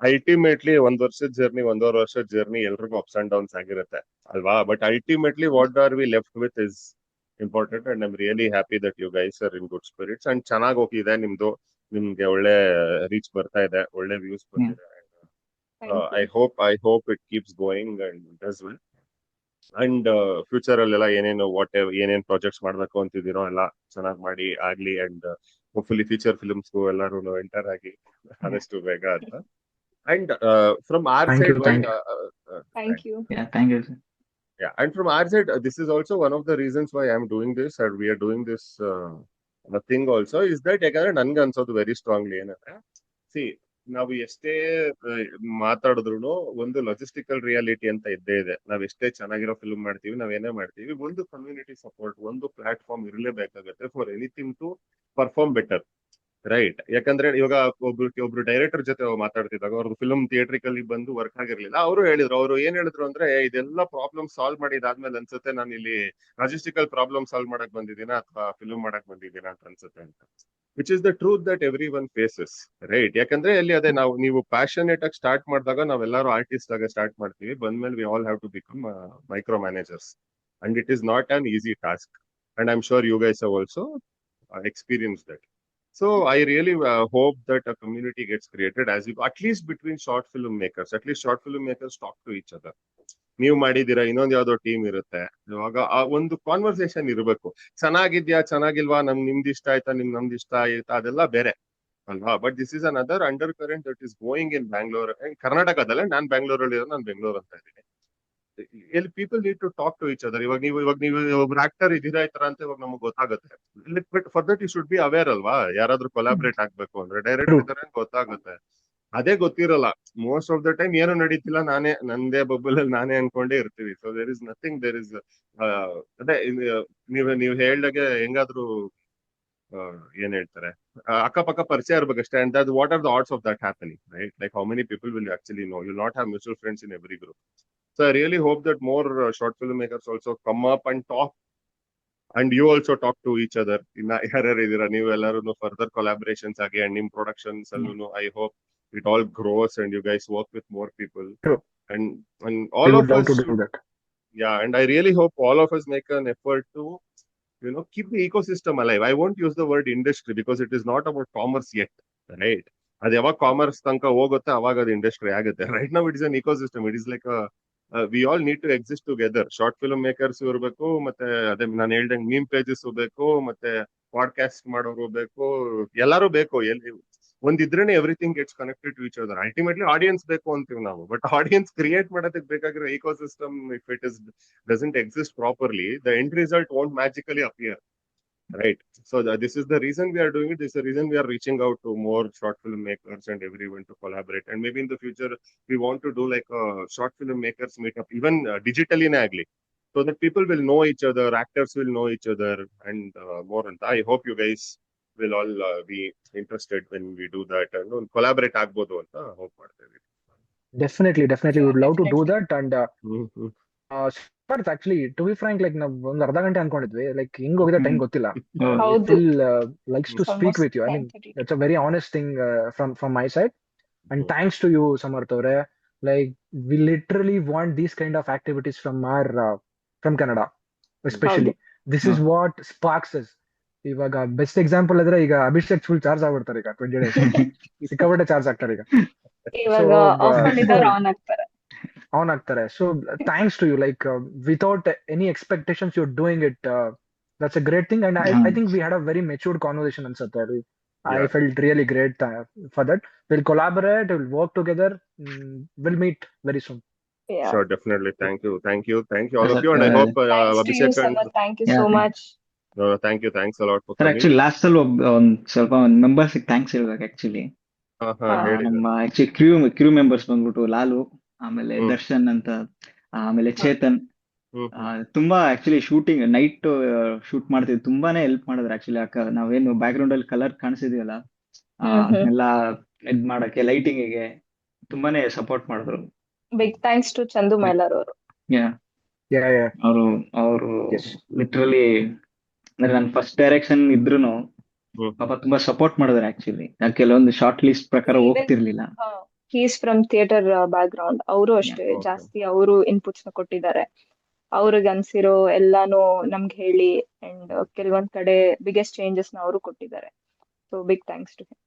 ultimately ಒಂದೂವರೆ ವರ್ಷದ ಜರ್ನಿ ಎಲ್ರಿಗೂ ಅಪ್ಸ್ ಅಂಡ್ ಡೌನ್ಸ್ ಆಗಿರುತ್ತೆ ಅಲ್ವಾ? But ultimately what are we left with is important, and I'm really happy that you guys are in good spirits and ಚೆನ್ನಾಗಿ ಹೋಗಿದೆ ನಿಮ್ದು. ನಿಮ್ಗೆ ಒಳ್ಳೆ ರೀಚ್ ಬರ್ತಾ ಇದೆ, ಒಳ್ಳೆ ವ್ಯೂಸ್ ಬರ್ತಿದೆ. I hope it keeps going and does well. And future ಅಲ್ಲೆಲ್ಲ ಏನೇನ್ ಪ್ರಾಜೆಕ್ಟ್ಸ್ ಮಾಡ್ಬೇಕು ಅಂತಿದ್ದೀರೋ ಎಲ್ಲ ಚೆನ್ನಾಗಿ ಮಾಡಿ ಆಗ್ಲಿ. ಅಂಡ್ ಹೋಪ್ಫುಲಿ ಫ್ಯೂಚರ್ ಫಿಲ್ಮ್ಸ್ಗೂ ಎಲ್ಲರೂ ಎಂಟರ್ ಆಗಿ ಆದಷ್ಟು ಬೇಗ ಅಂತ. And from our side, thank you. Thank you sir. Yeah, and from our side, this is also one of the reasons why I'm doing this, and we are doing this thing also, is that ಯಾಕಂದ್ರೆ ನನ್ಗೆ ಅನ್ಸೋದು very strongly ಏನಂದ್ರೆ, ನಾವು ಎಷ್ಟೇ ಮಾತಾಡಿದ್ರು ಒಂದು logistical reality ಅಂತ ಇದ್ದೇ ಇದೆ. ನಾವ್ ಎಷ್ಟೇ ಚೆನ್ನಾಗಿರೋ ಫಿಲ್ಮ್ ಮಾಡ್ತೀವಿ, ನಾವೇನೇ ಮಾಡ್ತೀವಿ, ಒಂದು ಕಮ್ಯುನಿಟಿ ಸಪೋರ್ಟ್, ಒಂದು ಪ್ಲಾಟ್ಫಾರ್ಮ್ ಇರಲೇಬೇಕಾಗತ್ತೆ for anything to perform better, right? ಯಾಕಂದ್ರೆ ಇವಾಗ ಒಬ್ರು ಡೈರೆಕ್ಟರ್ ಜೊತೆ ಮಾತಾಡ್ತಿದ್ದಾಗ ಅವ್ರದ್ದು ಫಿಲ್ಮ್ ಥಿಯೇಟ್ರಿಕಲ್ಲಿ ಬಂದು ವರ್ಕ್ ಆಗಿರ್ಲಿಲ್ಲ. ಅವರು ಏನ್ ಹೇಳಿದ್ರು ಅಂದ್ರೆ, ಇದೆಲ್ಲ ಪ್ರಾಬ್ಲಮ್ ಸಾಲ್ವ್ ಮಾಡಿದಾದ್ಮೇಲೆ ಅನ್ಸುತ್ತೆ ನಾನು ಇಲ್ಲಿ ಲಾಜಿಸ್ಟಿಕಲ್ ಪ್ರಾಬ್ಲಮ್ ಸಾಲ್ವ್ ಮಾಡಕ್ ಬಂದಿದ್ದೀನ ಅಥವಾ ಫಿಲ್ಮ್ ಮಾಡಕ್ ಬಂದಿದ್ದೀನ ಅಂತ ಅನ್ಸುತ್ತೆ ಅಂತ. Which is the truth that every one faces, right? ಯಾಕಂದ್ರೆ ಅಲ್ಲಿ ಅದೇ ನೀವು ಪ್ಯಾಷನೇಟ್ ಆಗಿ ಸ್ಟಾರ್ಟ್ ಮಾಡಿದಾಗ ನಾವೆಲ್ಲರೂ ಆರ್ಟಿಸ್ಟ್ ಆಗ ಸ್ಟಾರ್ಟ್ ಮಾಡ್ತೀವಿ. ಬಂದ್ಮೇಲೆ we all have to become micro managers, and it is not an easy task. And I am sure you guys have also experience that. So I really hope that a community gets created, at least between short film makers. At least short film makers talk to each other. ನೀವು ಮಾಡಿದೀರಾ, ಇನ್ನೊಂದು ಯಾವ್ದೋ team ಇರುತ್ತೆ, ಇವಾಗ ಆ ಒಂದು conversation ಇರಬೇಕು. ಚೆನ್ನಾಗಿದ್ಯಾ, ಚೆನ್ನಾಗಿಲ್ವಾ, ನಿಮ್ದು ಇಷ್ಟ ಆಯ್ತಾ, ನಮ್ದು ಇಷ್ಟ ಆಯ್ತಾ, ಅದೆಲ್ಲ ಬೇರೆ ಅಲ್ವಾ? But this is another undercurrent that is going in Bangalore, ಕರ್ನಾಟಕದಲ್ಲೇ. ನಾನು ಬ್ಯಾಂಗ್ಳೂರಲ್ಲಿ ನಾನು ಬೆಂಗಳೂರು ಅಂತ ಇದ್ದೀನಿ. ಎಲ್ಲಿ people need to talk to each other. ಇವಾಗ ನೀವು ಒಬ್ರು ಆಕ್ಟರ್ ಇದೀರಾ ಈ ತರ ಅಂತ ಇವಾಗ ನಮಗೆ ಗೊತ್ತಾಗುತ್ತೆ. But for that you should be aware ಅಲ್ವಾ? ಯಾರಾದ್ರೂ ಕೊಲಾಬ್ರೇಟ್ ಆಗ್ಬೇಕು ಅಂದ್ರೆ ಡೈರೆಕ್ಟ್ ಇದಾರೆ ಗೊತ್ತಾಗುತ್ತೆ. ಅದೇ ಗೊತ್ತಿರಲ್ಲ ಮೋಸ್ಟ್ ಆಫ್ ದ ಟೈಮ್. ಏನು ನಡೀತಿಲ್ಲ, ನಂದೇ ಬಬ್ಬಲ್ ಅಲ್ಲಿ ನಾನೇ ಅನ್ಕೊಂಡೇ ಇರ್ತೀವಿ. So there is nothing, there is ಅದೇ ನೀವು ಹೇಳ್ದಾಗೆ ಹೆಂಗಾದ್ರೂ ಏನ್ ಹೇಳ್ತಾರೆ, ಅಕ್ಕಪಕ್ಕ ಪರಿಚಯ ಇರ್ಬೇಕಷ್ಟೇ. And that what are the odds of that happening, right? Like how many people will you actually know? You not have mutual friends in every group. So I really hope that more short film makers also come up and talk, and you also talk to each other. ಯಾರ್ಯಾರು ಇದೀರಾ ನೀವು ಎಲ್ಲರೂ further collaborations ಆಗಿ, and ನಿಮ್ಮ productions ಅಲ್ಲೂ I hope it all grows and you guys work with more people. True. And all of us to do that. Yeah, and I really hope all of us make an effort to keep the ecosystem alive. I won't use the word industry because it is not about commerce yet, right? ಅದು ಯಾವಾಗ commerce ತನಕ ಹೋಗುತ್ತೆ ಅವಾಗ ಅದು industry ಆಗುತ್ತೆ. Right now it is an ecosystem. It is like we all need to exist together. Short film makers ಇರಬೇಕು, ಮತ್ತೆ ಅದೇ ನಾನು ಹೇಳ್ದಂಗೆ ಮೀಮ್ ಪೇಜಸ್ ಬೇಕು, ಮತ್ತೆ ಪಾಡ್ಕಾಸ್ಟ್ ಮಾಡೋರು ಬೇಕು, ಎಲ್ಲರೂ ಬೇಕು. ಒಂದಿದ್ರೇನೆ everything gets connected to each other. Ultimately audience ಬೇಕು ಅಂತೀವಿ ನಾವು, ಬಟ್ ಆಡಿಯನ್ಸ್ ಕ್ರಿಯೇಟ್ ಮಾಡೋದಕ್ಕೆ ಬೇಕಾಗಿರೋ ecosystem if it is doesn't exist properly, the end result won't magically appear. Right. So this is the reason we are doing it. This is the reason we are reaching out to more short film makers and everyone to collaborate. And maybe in the future, we want to do like a short film makers meetup, even digitally agli, so that people will know each other, actors will know each other, and more. And I hope you guys will all be interested when we do that and collaborate ಆಗ್ಬೋದು ಅಂತ hope ಮಾಡ್ತೇವೆ. Definitely we would love to do Definitely. that. And Siddharth, actually, to be frank, like ನಾವು ಒಂದು ಅರ್ಧ ಗಂಟೆ ಅನ್ಕೊಂಡಿದ್ವಿ, like ಹಿಂಗ್ ಹೋಗಿದೆ time ಗೊತ್ತಿಲ್ಲ. ಹೌದು. Still likes to It's speak almost with you. I mean, 10:30. it's a very honest thing from my side. And thanks to you, Samarth ಅವರೇ. Like we literally want these kind of activities from our from Canada, especially. This is what sparks us. ಇವಾಗ best example ಅಂದ್ರೆ ಈಗ Abhishek full charge ಆಗ್ಬಿಡ್ತಾರೆ ಈಗ 20 days ಸಿಕ್ಕಾಪಟ್ಟೆ charge ಆಗ್ತಾರೆ ಈಗ. ಇವಾಗ ಆಫ್ ಮಾಡಿದವ್ರು ಆನ್ ಆಗ್ತಾರೆ. ಆನ್ ಆಗ್ತಾರೆ. So thanks to you, like without any expectations you doing it. That's a great thing. And I think we had a very matured conversation ಅನ್ಸುತ್ತೆ. I felt really great for that. We'll collaborate, we'll work together, we'll meet very soon. Yeah. Sure, definitely. Thank you all of you, and I hope Thanks to you, Abhishek and Samarth. Thank you so much. thanks a lot for sir coming. Actually last ಅಲ್ಲಿ ಒಂದ್ ಸ್ವಲ್ಪ members thanks ಹೇಳ್ಬೇಕು actually. ಹೇಳಿ. ನಮ್ಮ actually ಕ್ರೂ members ಬಂದ್ಬಿಟ್ಟು ಲಾಲು, ಆಮೇಲೆ ದರ್ಶನ್ ಅಂತ, ಆಮೇಲೆ ಚೇತನ್, ತುಂಬಾ ಆಕ್ಚುಲಿ ಶೂಟಿಂಗ್ ನೈಟ್ ಶೂಟ್ ಮಾಡ್ತಿದ್ವಿ, ತುಂಬಾನೇ ಹೆಲ್ಪ್ ಮಾಡಿದ್ರು ಆಕ್ಚುಲಿ. ನಾವೇನು ಬ್ಯಾಕ್ ಗ್ರೌಂಡ್ ಅಲ್ಲಿ ಕಲರ್ ಕಾಣಿಸಿದ್ವಲ್ಲ ಎಲ್ಲ ಇದ್ ಮಾಡಕ್ಕೆ, ಲೈಟಿಂಗಿಗೆ ತುಂಬಾನೇ ಸಪೋರ್ಟ್ ಮಾಡಿದ್ರು. Big thanks to Chandu Mylar ಅವರು. ಅವರು ಲಿಟ್ರಲಿ ಅಂದ್ರೆ ನನ್ನ ಫಸ್ಟ್ ಡೈರೆಕ್ಷನ್ ಇದ್ರುನು ಪಾಪ ತುಂಬಾ ಸಪೋರ್ಟ್ ಮಾಡಿದ್ರು ಆಕ್ಚುಲಿ. ಕೆಲವೊಂದು ಶಾರ್ಟ್ ಲಿಸ್ಟ್ ಪ್ರಕಾರ ಹೋಗ್ತಿರ್ಲಿಲ್ಲ. He's from theatre background. ಅವರು ಅಷ್ಟೇ ಜಾಸ್ತಿ ಅವರು ಇನ್ಪುಟ್ಸ್ ನ ಕೊಟ್ಟಿದ್ದಾರೆ. ಅವ್ರಿಗೆ ಅನ್ಸಿರೋ ಎಲ್ಲಾನು ನಮ್ಗೆ ಹೇಳಿ ಅಂಡ್ ಕೆಲವೊಂದ್ ಕಡೆ ಬಿಗ್ಗೆಸ್ಟ್ ಚೇಂಜಸ್ ನ ಅವರು ಕೊಟ್ಟಿದ್ದಾರೆ. So big thanks to him.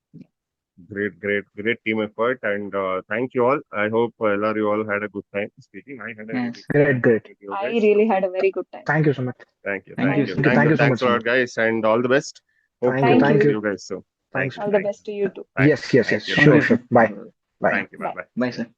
Great team effort, and thank you all. I hope you all had a good time speaking. I had a Great. I really had a very good time. Thank you so much. Thank you so thanks much. a lot, guys, and all the best. Hope Thank to you. see you guys soon. Thanks. All the best to you too. Yes. Sure. Bye. Thank you. Bye. Bye sir.